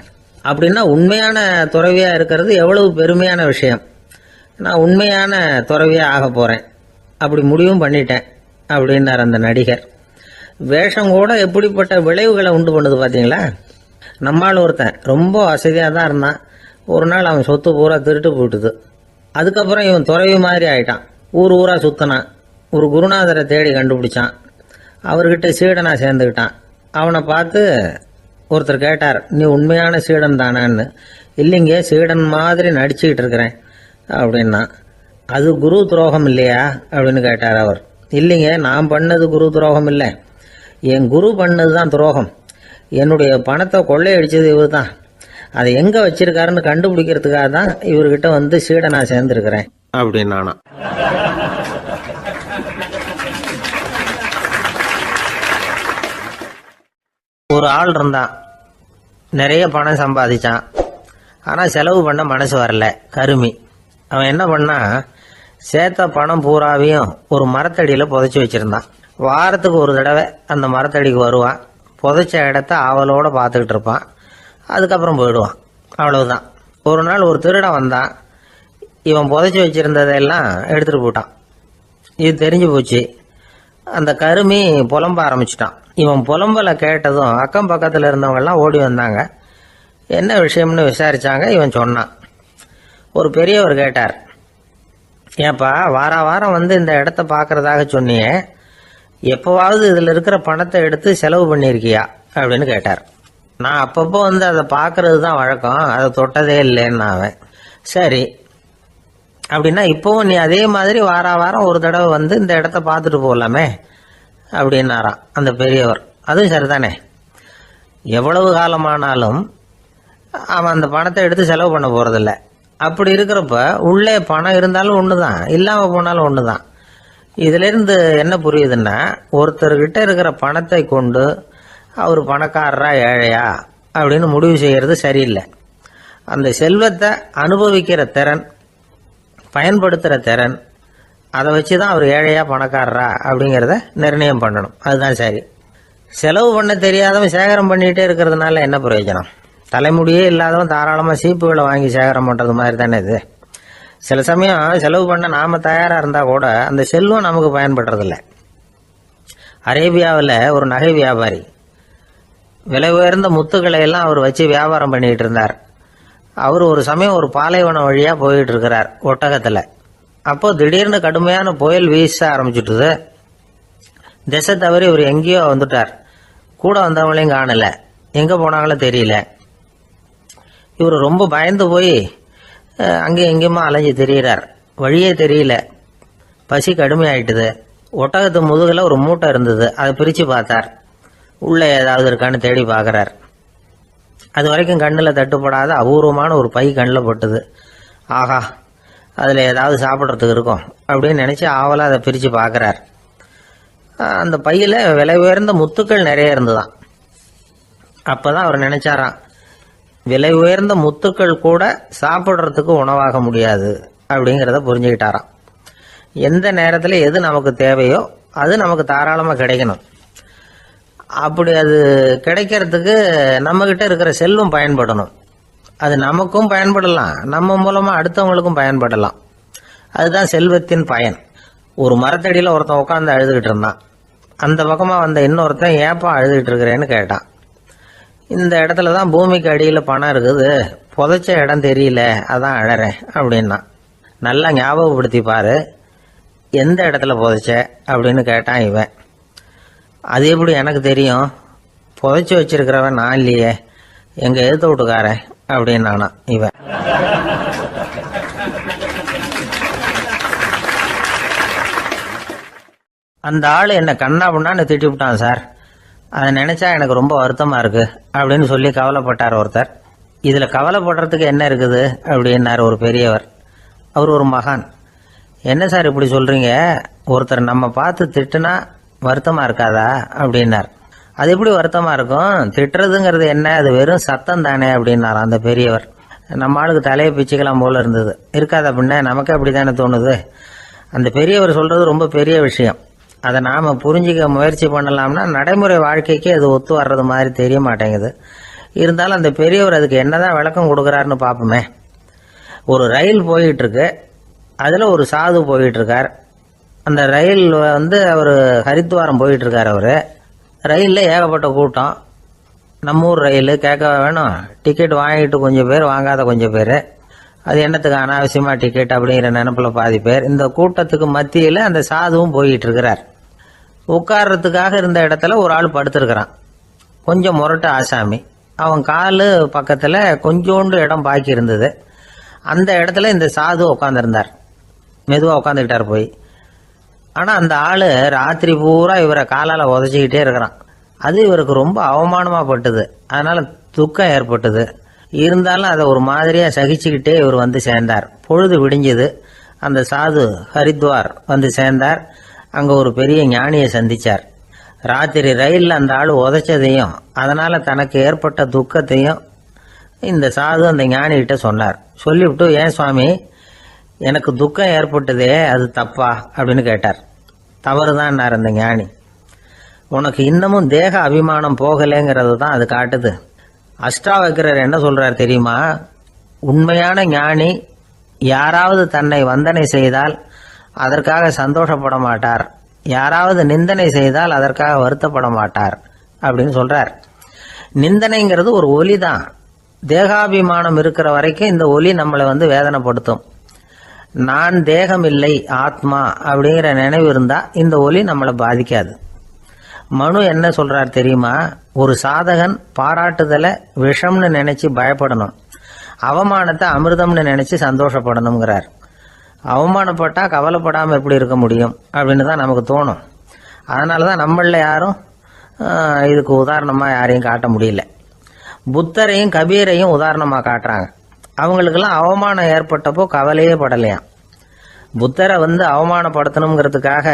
அப்படின்னா உண்மையான துறவியாக இருக்கிறது எவ்வளவு பெருமையான விஷயம். நான் உண்மையான துறவியாக ஆக போகிறேன், அப்படி முடிவும் பண்ணிட்டேன் அப்படின்னார் அந்த நடிகர். வேஷம் கூட எப்படிப்பட்ட விளைவுகளை உண்டு பண்ணுது பார்த்தீங்களா. நம்மால் ஒருத்தன் ரொம்ப வசதியாக தான் இருந்தான். ஒரு நாள் அவன் சொத்து பூரா திருட்டு போயிட்டுது. அதுக்கப்புறம் இவன் துறவி மாதிரி ஆயிட்டான். ஊர் ஊராக சுற்றினான். ஒரு குருநாதரை தேடி கண்டுபிடிச்சான். அவர்கிட்ட சீடனாக சேர்ந்துக்கிட்டான். அவனை பார்த்து ஒருத்தர் கேட்டார், நீ உண்மையான சீடன் தானான்னு. இல்லைங்க, சீடன் மாதிரி நடிச்சுக்கிட்டு இருக்கிறேன் அப்படின்னா. அது குரு துரோகம் இல்லையா அப்படின்னு கேட்டார் அவர். இல்லைங்க, நான் பண்ணது குரு துரோகம் இல்லை, என் குரு பண்ணது தான் துரோகம். என்னுடைய பணத்தை கொள்ளையடிச்சது இவர் தான். அதை எங்கே வச்சிருக்காருன்னு கண்டுபிடிக்கிறதுக்காக தான் இவர்கிட்ட சீடனாக சேர்ந்துருக்கிறேன் அப்படின்னானா. ஒரு ஆள் இருந்தான், நிறைய பணம் சம்பாதிச்சான். ஆனால் செலவு பண்ண மனசு வரல, கருமி. அவன் என்ன பண்ணா, சேர்த்த பணம் பூராவையும் ஒரு மரத்தடியில் புதைச்சி வச்சிருந்தான். வாரத்துக்கு ஒரு தடவை அந்த மரத்தடிக்கு வருவான். புதைச்ச இடத்த ஆவலோடு பார்த்துக்கிட்டு இருப்பான். அதுக்கப்புறம் போயிடுவான். அவ்வளவுதான். ஒரு நாள் ஒரு திருடன் வந்தான். இவன் புதைச்சி வச்சிருந்ததெல்லாம் எடுத்துட்டு போட்டான். இது தெரிஞ்சு போச்சு. அந்த கருமி புலம்ப ஆரம்பிச்சிட்டான். இவன் புலம்பலை கேட்டதும் அக்கம் பக்கத்தில் இருந்தவங்க எல்லாம் ஓடி வந்தாங்க. என்ன விஷயம்னு விசாரிச்சாங்க. இவன் சொன்னான். ஒரு பெரியவர் கேட்டார், ஏப்பா வாரம் வந்து இந்த இடத்த பார்க்கறதாக சொன்னியே, எப்போவாவது இதில் இருக்கிற பணத்தை எடுத்து செலவு பண்ணியிருக்கியா அப்படின்னு கேட்டார். நான் அப்பப்போ வந்து அதை பார்க்கறது தான் வழக்கம், அதை தொட்டதே இல்லைன்னு அவன். சரி, அப்படின்னா இப்போவும் நீ அதே மாதிரி வாரம் ஒரு தடவை வந்து இந்த இடத்த பார்த்துட்டு போகலாமே அப்படின்னாராம் அந்த பெரியவர். அதுவும் சரிதானே, எவ்வளவு காலமானாலும் அவன் அந்த பணத்தை எடுத்து செலவு பண்ண போறதில்ல. அப்படி இருக்கிறப்ப உள்ளே பணம் இருந்தாலும் ஒன்று தான், இல்லாமல் போனாலும் ஒன்று தான். இதிலிருந்து என்ன புரியுதுன்னா, ஒருத்தர்கிட்ட இருக்கிற பணத்தை கொண்டு அவர் பணக்காரரா ஏழையா அப்படின்னு முடிவு செய்கிறது சரியில்லை. அந்த செல்வத்தை அனுபவிக்கிற திறன், பயன்படுத்துகிற திறன், அதை வச்சு தான் அவர் ஏழையா பணக்காரரா அப்படிங்கிறத நிர்ணயம் பண்ணணும். அதுதான் சரி. செலவு பண்ண தெரியாதவன் சேகரம் பண்ணிகிட்டே இருக்கிறதுனால என்ன பிரயோஜனம்? தலைமுடியே இல்லாதவன் தாராளமாக சீப்புகளை வாங்கி சேகரம் பண்ணுறது மாதிரி தானே இது. சில சமயம் செலவு பண்ண நாம் தயாராக இருந்தால் கூட அந்த செல்வம் நமக்கு பயன்படுறதில்ல. அரேபியாவில் ஒரு நகை வியாபாரி விலை உயர்ந்த முத்துக்களை எல்லாம் அவர் வச்சு வியாபாரம் பண்ணிகிட்டு இருந்தார். அவர் ஒரு சமயம் ஒரு பாலைவனம் வழியாக போயிட்டு இருக்கிறார் ஒட்டகத்தில். அப்போ திடீர்னு கடுமையான புயல் வீச ஆரம்பிச்சுட்டுது. திசை தவறி இவர் எங்கேயோ வந்துட்டார். கூட வந்தவங்களையும் காணல, எங்கே போனாங்களோ தெரியல. இவர் ரொம்ப பயந்து போய் அங்கேயும் எங்கேயுமா அலைஞ்சு தெரிகிறார். வழியே தெரியல. பசி கடுமையாயிட்டுது. ஒட்டகத்து முதுகில் ஒரு மூட்டை இருந்தது. அதை பிரித்து பார்த்தார். உள்ளே ஏதாவது இருக்கான்னு தேடி பார்க்குறார். அது வரைக்கும் கண்ணில் தட்டுப்படாத அபூர்வமான ஒரு பை கண்ணில் பட்டுது. ஆஹா, அதில் ஏதாவது சாப்பிட்றதுக்கு இருக்கும் அப்படின்னு நினச்சி ஆவலாக அதை பிரித்து பார்க்குறார். அந்த பையில் விலை உயர்ந்த முத்துக்கள் நிறைய இருந்துதான். அப்போ தான் அவர் நினச்சாராம், விலை உயர்ந்த முத்துக்கள் கூட சாப்பிட்றதுக்கு உணவாக முடியாது அப்படிங்கிறத புரிஞ்சுக்கிட்டாராம். எந்த நேரத்தில் எது நமக்கு தேவையோ அது நமக்கு தாராளமாக கிடைக்கணும். அப்படி அது கிடைக்கிறதுக்கு நம்மக்கிட்ட இருக்கிற செல்வம் பயன்படணும். அது நமக்கும் பயன்படலாம், நம்ம மூலமாக அடுத்தவங்களுக்கும் பயன்படலாம். அதுதான் செல்வத்தின் பயன். ஒரு மரத்தடியில் ஒருத்தன் உட்காந்து அழுதுகிட்டு இருந்தான். அந்த பக்கமாக வந்த இன்னொருத்தன் ஏப்பா அழுதுகிட்டு இருக்கிறேன்னு கேட்டான். இந்த இடத்துல தான் பூமிக்கு அடியில் பணம் இருக்குது, புதைச்ச இடம் தெரியல, அதான் அழறேன் அப்படின்னா. நல்லா ஞாபகப்படுத்தி பாரு, எந்த இடத்துல புதைச்ச அப்படின்னு கேட்டான் இவன். அது எப்படி எனக்கு தெரியும், புதைச்சி வச்சிருக்கிறவன் நான் இல்லையே, எங்கள் எழுத்து வீட்டுக்காரன் அப்படின்னானா இவன். அந்த ஆள் என்னை கண்ணா பண்ணான்னு திட்டி விட்டான் சார், அதை நினைச்சா எனக்கு ரொம்ப வருத்தமா இருக்கு அப்படின்னு சொல்லி கவலைப்பட்டார் ஒருத்தர். இதுல கவலைப்படுறதுக்கு என்ன இருக்குது அப்படின்னாரு ஒரு பெரியவர். அவர் ஒரு மகான். என்ன சார் இப்படி சொல்றீங்க, ஒருத்தர் நம்ம பார்த்து திட்டுனா வருத்தமா இருக்காதா அப்படின்னார். அது எப்படி வருத்தமா இருக்கும், திட்டுறதுங்கிறது என்ன, அது வெறும் சத்தம் தானே அப்படின்னார் அந்த பெரியவர். நம்ம ஆளுக்கு தலையை பிச்சுக்கலாம் போல இருந்தது. இருக்காது அப்படின்னா நமக்கு அப்படி தானே தோணுது. அந்த பெரியவர் சொல்றது ரொம்ப பெரிய விஷயம். அதை நாம் புரிஞ்சிக்க முயற்சி பண்ணலாம்னா நடைமுறை வாழ்க்கைக்கு அது ஒத்து வர்றது மாதிரி தெரிய மாட்டேங்குது. இருந்தாலும் அந்த பெரியவர் அதுக்கு என்னதான் விளக்கம் கொடுக்குறாருன்னு பார்ப்போமே. ஒரு ரயில் போயிட்டு இருக்கு, அதில் ஒரு சாது போயிட்டு இருக்கார். அந்த ரயில் வந்து அவர் ஹரித்வாரம் போயிட்டு இருக்கார். அவர் ரயிலில் ஏகப்பட்ட கூட்டம். நம்ம ஊர் ரயில் கேட்க வேணும், டிக்கெட் வாங்கிட்டு கொஞ்சம் பேர், வாங்காத கொஞ்சம் பேர். அது என்னத்துக்கு அனாவசியமா டிக்கெட் அப்படிங்கிற நினைப்புல பாதி பேர். இந்த கூட்டத்துக்கு மத்தியில் அந்த சாதுவும் போயிட்டு இருக்கிறார். உட்கார்றதுக்காக இருந்த இடத்துல ஒரு ஆள் படுத்திருக்கிறான், கொஞ்சம் முரட்டு ஆசாமி. அவன் காலு பக்கத்தில் கொஞ்சோண்டு இடம் பாக்கி இருந்தது. அந்த இடத்துல இந்த சாது உட்காந்துருந்தார். மெதுவாக உட்காந்துக்கிட்டார் போய். ஆனால் அந்த ஆள் ராத்திரி பூரா இவரை காலால் உதச்சிக்கிட்டே இருக்கிறான். அது இவருக்கு ரொம்ப அவமானமாக பட்டுது. அதனால துக்கம் ஏற்பட்டது. இருந்தாலும் அதை ஒரு மாதிரியாக சகிச்சுக்கிட்டே இவர் வந்து சேர்ந்தார். பொழுது விடிஞ்சது. அந்த சாது ஹரித்வார் வந்து சேர்ந்தார். அங்கே ஒரு பெரிய ஞானியை சந்திச்சார். ராத்திரி ரயிலில் அந்த ஆள் உதைச்சதையும் அதனால் தனக்கு ஏற்பட்ட துக்கத்தையும் இந்த சாது அந்த ஞானிகிட்ட சொன்னார். சொல்லிவிட்டு, ஏன் சுவாமி, எனக்கு துக்கம் ஏற்பட்டதே அது தப்பா அப்படின்னு கேட்டார். தவறுதான்னார் அந்த ஞானி. உனக்கு இன்னமும் தேக அபிமானம் போகலைங்கிறது தான் அது காட்டுது. அஷ்டாவக்கிரர் என்ன சொல்றார் தெரியுமா, உண்மையான ஞானி யாராவது தன்னை வந்தனை செய்தால் அதற்காக சந்தோஷப்பட மாட்டார், யாராவது நிந்தனை செய்தால் அதற்காக வருத்தப்பட மாட்டார் அப்படின்னு சொல்றார். நிந்தனைங்கிறது ஒரு ஒலி தான். தேகாபிமானம் இருக்கிற வரைக்கும் இந்த ஒலி நம்மளை வேதனைப்படுத்தும். நான் தேகம் இல்லை, ஆத்மா அப்படிங்கிற நினைவு இருந்தா இந்த ஒலி நம்மளை பாதிக்காது. மனு என்ன சொல்றார் தெரியுமா? ஒரு சாதகன் பாராட்டுதலை விஷம்னு நினைச்சு பயப்படணும், அவமானத்தை அமிர்தம்னு நினைச்சு சந்தோஷப்படணுங்கிறார். அவமானப்பட்டா கவலைப்படாம எப்படி இருக்க முடியும் அப்படின்னு தான் நமக்கு தோணும். அதனாலதான் நம்மள யாரும் இதுக்கு உதாரணமா யாரையும் காட்ட முடியல. புத்தரையும் கபீரையும் உதாரணமா காட்டுறாங்க. அவங்களுக்கெல்லாம் அவமானம் ஏற்பட்டப்போ கவலையே படலையாம். புத்தரை அவமானப்படுத்தணுங்கிறதுக்காக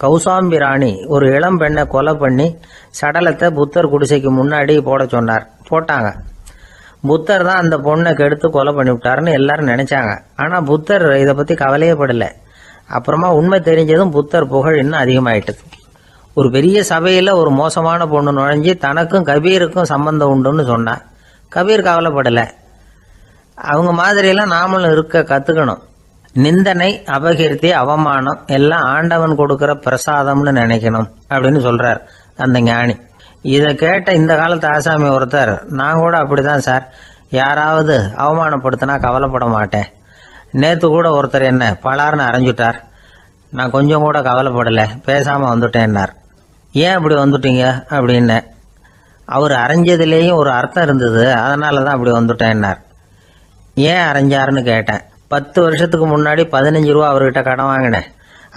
கௌசாம்பி ராணி ஒரு இளம் பெண்ணை கொலை பண்ணி சடலத்தை புத்தர் குடிசைக்கு முன்னாடி போட சொன்னார். போட்டாங்க. புத்தர் தான் அந்த பொண்ணை கெடுத்து கொலை பண்ணி விட்டாருன்னு எல்லாரும் நினைச்சாங்க. ஆனா புத்தர் இதை பத்தி கவலையே படல. அப்புறமா உண்மை தெரிஞ்சதும் புத்தர் புகழ் இன்னும் அதிகமாயிட்டது. ஒரு பெரிய சபையில ஒரு மோசமான பொண்ணு நுழைஞ்சு தனக்கும் கபீருக்கும் சம்பந்தம் உண்டுன்னு சொன்னா கபீர் கவலைப்படல. அவங்க மாதிரியெல்லாம் நாமளும் இருக்க கத்துக்கணும். நிந்தனை, அபகீர்த்தி, அவமானம் எல்லாம் ஆண்டவன் கொடுக்கிற பிரசாதம்னு நினைக்கணும் அப்படின்னு சொல்றார் அந்த ஞானி. இதை கேட்ட இந்த காலத்து ஆசாமி ஒருத்தர், நான் கூட அப்படிதான் சார், யாராவது அவமானப்படுத்தினா கவலைப்பட மாட்டேன். நேத்து கூட ஒருத்தர் என்ன பலார்னு அரைஞ்சுட்டார், நான் கொஞ்சம் கூட கவலைப்படல, பேசாம வந்துட்டேன்னார். ஏன் அப்படி வந்துட்டீங்க அப்படின்னு. அவர் அரைஞ்சதுலேயும் ஒரு அர்த்தம் இருந்தது, அதனாலதான் அப்படி வந்துட்டேன்னார். ஏன் அரைஞ்சாருன்னு கேட்டேன். 10 வருஷத்துக்கு முன்னாடி 15 ரூபா அவர்கிட்ட கடன் வாங்கினேன்,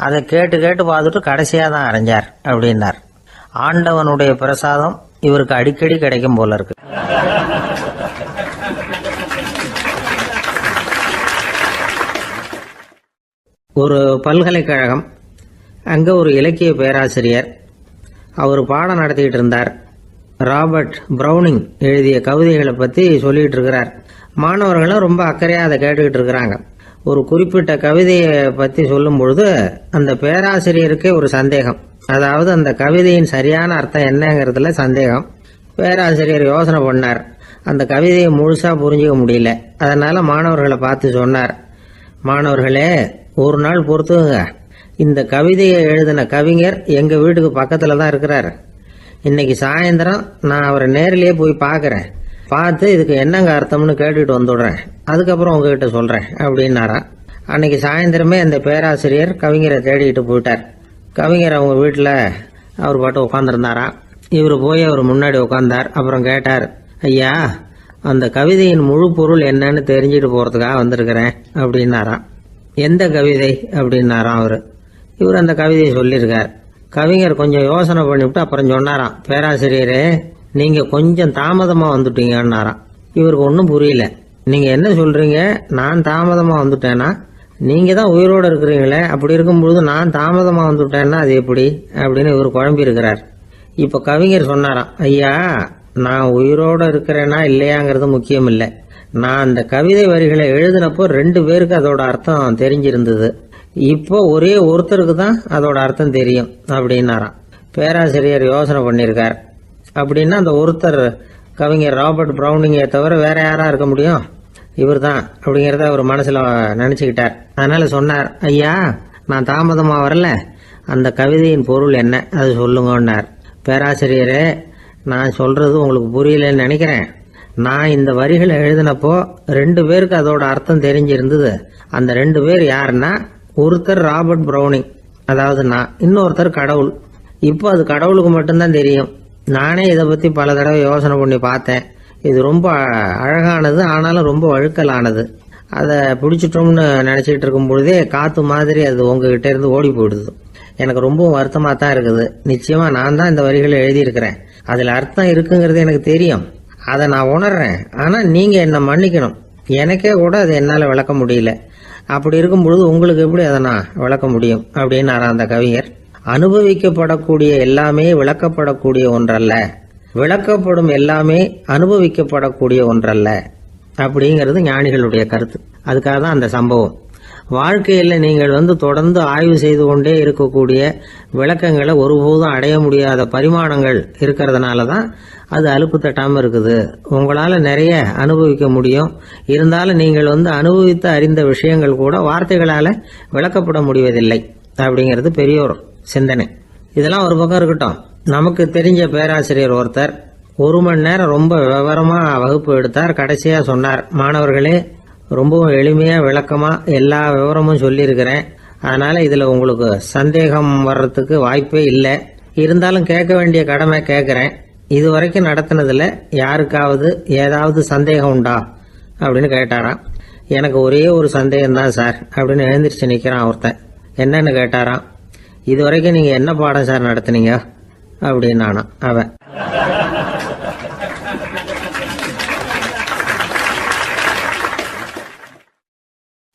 அதை கேட்டு கேட்டு பார்த்துட்டு கடைசியா தான் அரைஞ்சார் அப்படின்னார். ஆண்டவனுடைய பிரசாதம் இவருக்கு அடிக்கடி கிடைக்கும் போல இருக்கு. ஒரு பல்கலைக்கழகம், அங்க ஒரு இலக்கிய பேராசிரியர், அவர் பாடம் நடத்திட்டு இருந்தார். ராபர்ட் பிரவுனிங் எழுதிய கவிதைகளை பத்தி சொல்லிட்டு இருக்கிறார். மாணவர்களும் ரொம்ப அக்கறையா அதை கேட்டுக்கிட்டு இருக்கிறாங்க. ஒரு குறிப்பிட்ட கவிதையை பத்தி சொல்லும் பொழுது அந்த பேராசிரியருக்கே ஒரு சந்தேகம். அதாவது அந்த கவிதையின் சரியான அர்த்தம் என்னங்கிறதுல சந்தேகம். பேராசிரியர் யோசனை பண்ணார். அந்த கவிதையை முழுசா புரிஞ்சுக்க முடியல. அதனால மாணவர்களை பார்த்து சொன்னார், மாணவர்களே, ஒரு நாள் பொறுத்துங்க, இந்த கவிதையை எழுதின கவிஞர் எங்க வீட்டுக்கு பக்கத்துல தான் இருக்கிறாரு. இன்னைக்கு சாயந்தரம் நான் அவரை நேரிலேயே போய் பார்க்கறேன், பார்த்து இதுக்கு என்னங்க அர்த்தம்னு கேட்டுட்டு வந்துடுறேன், அதுக்கப்புறம் உங்ககிட்ட சொல்றேன் அப்படின்னாராம். அன்னைக்கு சாயந்தரமே அந்த பேராசிரியர் கவிஞரை தேடிட்டு போயிட்டார். கவிஞர் அவங்க வீட்டுல அவர் பாட்டு உட்காந்துருந்தாராம். இவர் போய் அவர் முன்னாடி உட்கார்ந்தார். அப்புறம் கேட்டார், ஐயா, அந்த கவிதையின் முழு பொருள் என்னன்னு தெரிஞ்சுட்டு போறதுக்காக வந்திருக்கிறேன் அப்படின்னாராம். எந்த கவிதை அப்படின்னாராம் அவரு. இவர் அந்த கவிதையை சொல்லியிருக்கார். கவிஞர் கொஞ்சம் யோசனை பண்ணிவிட்டு அப்புறம் சொன்னாராம், பேராசிரியரே, நீங்க கொஞ்சம் தாமதமா வந்துட்டீங்கன்னாராம். இவருக்கு ஒன்றும் புரியல. நீங்க என்ன சொல்றீங்க? நான் தாமதமா வந்துட்டேன்னா? நீங்க தான் உயிரோடு இருக்கிறீங்களே, அப்படி இருக்கும்பொழுது நான் தாமதமா வந்துட்டேன்னா அது எப்படி அப்படின்னு இவர் குழம்பி இருக்கிறார். இப்ப கவிஞர் சொன்னாராம், ஐயா, நான் உயிரோட இருக்கிறேனா இல்லையாங்கிறது முக்கியம் இல்லை. நான் அந்த கவிதை வரிகளை எழுதினப்போ 2 பேருக்கு அதோட அர்த்தம் தெரிஞ்சிருந்தது. இப்போ ஒரே ஒருத்தருக்கு தான் அதோட அர்த்தம் தெரியும் அப்படின்னாராம். பேராசிரியர் யோசனை பண்ணியிருக்கார். அப்படின்னா அந்த ஒருத்தர் கவிஞர் ராபர்ட் பிரவுனிங்கை தவிர வேற யாரா இருக்க முடியும்? இவர் தான் அப்படிங்கிறத அவர் மனசுல நினைச்சுக்கிட்டார். அதனால சொன்னார், ஐயா, நான் தாமதமா வரல, அந்த கவிதையின் பொருள் என்ன அது சொல்லுங்கன்னார். பேராசிரியரே, நான் சொல்றது உங்களுக்கு புரியலன்னு நினைக்கிறேன். நான் இந்த வரிகளை எழுதினப்போ 2 பேருக்கு அதோட அர்த்தம் தெரிஞ்சிருந்தது. அந்த 2 பேர் யாருன்னா, ஒருத்தர் ராபர்ட் பிரவுனிங், அதாவது நான், இன்னொருத்தர் கடவுள். இப்போ அது கடவுளுக்கு மட்டும்தான் தெரியும். நானே இதை பத்தி பல தடவை யோசனை பண்ணி பார்த்தேன். இது ரொம்ப அழகானது, ஆனாலும் ரொம்ப வழுக்கலானது. அதை பிடிச்சிட்டோம்னு நினைச்சிட்டு இருக்கும் பொழுதே காத்து மாதிரி அது உங்ககிட்ட இருந்து ஓடி போயிடுது. எனக்கு ரொம்பவும் வருத்தமா தான் இருக்குது. நிச்சயமா நான் தான் இந்த வரிகளை எழுதியிருக்கிறேன், அதுல அர்த்தம் இருக்குங்கிறது எனக்கு தெரியும், அதை நான் உணர்றேன். ஆனா நீங்க என்ன மன்னிக்கணும், எனக்கே கூட அதை என்னால விளக்க முடியல. அப்படி இருக்கும் பொழுது உங்களுக்கு எப்படி அதை நான் விளக்க முடியும் அப்படின்னு அந்த கவிஞர். அனுபவிக்கப்படக்கூடிய எல்லாமே விளக்கப்படக்கூடிய ஒன்றல்ல, விளக்கப்படும் எல்லாமே அனுபவிக்கப்படக்கூடிய ஒன்றல்ல அப்படிங்கிறது ஞானிகளுடைய கருத்து. அதுக்காக தான் அந்த சம்பவம். வாழ்க்கையில் நீங்கள் தொடர்ந்து ஆய்வு செய்து கொண்டே இருக்கக்கூடிய விளக்கங்களை ஒருபோதும் அடைய முடியாத பரிமாணங்கள் இருக்கிறதுனால தான் அது அலுப்பு தட்டாமல் இருக்குது. உங்களால் நிறைய அனுபவிக்க முடியும். இருந்தாலும் நீங்கள் அனுபவித்து அறிந்த விஷயங்கள் கூட வார்த்தைகளால் விளக்கப்பட முடிவதில்லை அப்படிங்கிறது பெரியோர் சிந்தனை. இதெல்லாம் ஒரு பக்கம் இருக்கட்டும். நமக்கு தெரிஞ்ச பேராசிரியர் ஒருத்தர் 1 மணி நேரம் ரொம்ப விவரமாக வகுப்பு எடுத்தார். கடைசியாக சொன்னார், மாணவர்களே, ரொம்பவும் எளிமையாக விளக்கமாக எல்லா விவரமும் சொல்லியிருக்கிறேன். அதனால் இதில் உங்களுக்கு சந்தேகம் வர்றதுக்கு வாய்ப்பே இல்லை. இருந்தாலும் கேட்க வேண்டிய கடமை கேட்குறேன். இது வரைக்கும் நடத்தினதில் யாருக்காவது ஏதாவது சந்தேகம் உண்டா அப்படின்னு கேட்டாராம். எனக்கு ஒரே ஒரு சந்தேகம்தான் சார் அப்படின்னு எழுந்திரிச்சு நிற்கிறான் ஒருத்தன். என்னன்னு கேட்டாராம். இது வரைக்கும் நீங்கள் என்ன பாடம் சார் நடத்துனீங்க அப்படின்னானா அவன்.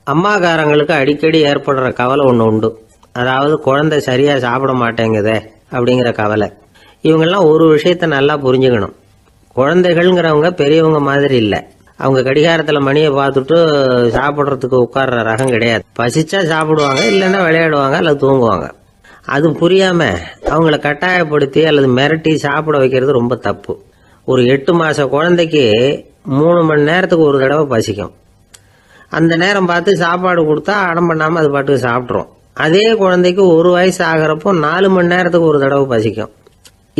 அம்மாக்காரங்களுக்கு அடிக்கடி ஏற்படுற கவலை ஒன்று உண்டு. அதாவது குழந்தை சரியாக சாப்பிட மாட்டேங்குதே அப்படிங்கிற கவலை. இவங்கெல்லாம் ஒரு விஷயத்த நல்லா புரிஞ்சுக்கணும். குழந்தைகள்ங்கிறவங்க பெரியவங்க மாதிரி இல்லை. அவங்க கடிகாரத்தில் மணியை பார்த்துட்டு சாப்பிட்றதுக்கு உட்கார்ற ரகம் கிடையாது. பசிச்சா சாப்பிடுவாங்க, இல்லைன்னா விளையாடுவாங்க அல்லது தூங்குவாங்க. அது புரியாமல் அவங்கள கட்டாயப்படுத்தி அல்லது மிரட்டி சாப்பிட வைக்கிறது ரொம்ப தப்பு. ஒரு 8 மாத குழந்தைக்கு 3 மணி நேரத்துக்கு ஒரு தடவை பசிக்கும். அந்த நேரம் பார்த்து சாப்பாடு கொடுத்தா அடம் பண்ணாமல் அது பாட்டுக்கு சாப்பிட்றோம். அதே குழந்தைக்கு 1 வயசு ஆகிறப்போ 4 மணி நேரத்துக்கு ஒரு தடவை பசிக்கும்.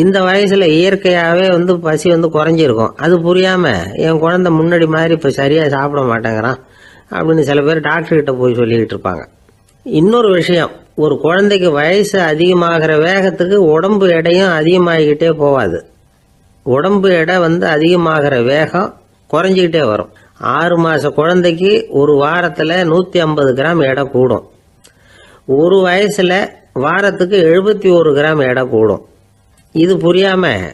இந்த வயசுல இயற்கையாகவே பசி குறைஞ்சிருக்கும். அது புரியாமல் என் குழந்தை முன்னாடி மாதிரி இப்போ சரியாக சாப்பிட மாட்டேங்கிறான் அப்படின்னு சில பேர் டாக்டர்கிட்ட போய் சொல்லிக்கிட்டு இருப்பாங்க. இன்னொரு விஷயம், ஒரு குழந்தைக்கு வயசு அதிகமாகிற வேகத்துக்கு உடம்பு எடையும் அதிகமாகிக்கிட்டே போகாது. உடம்பு எடை அதிகமாகிற வேகம் குறைஞ்சிக்கிட்டே வரும். 6 மாத குழந்தைக்கு ஒரு வாரத்தில் 150 கிராம் எடை கூடும். ஒரு வயசுல வாரத்துக்கு 71 கிராம் எடை கூடும். இது புரியாமல்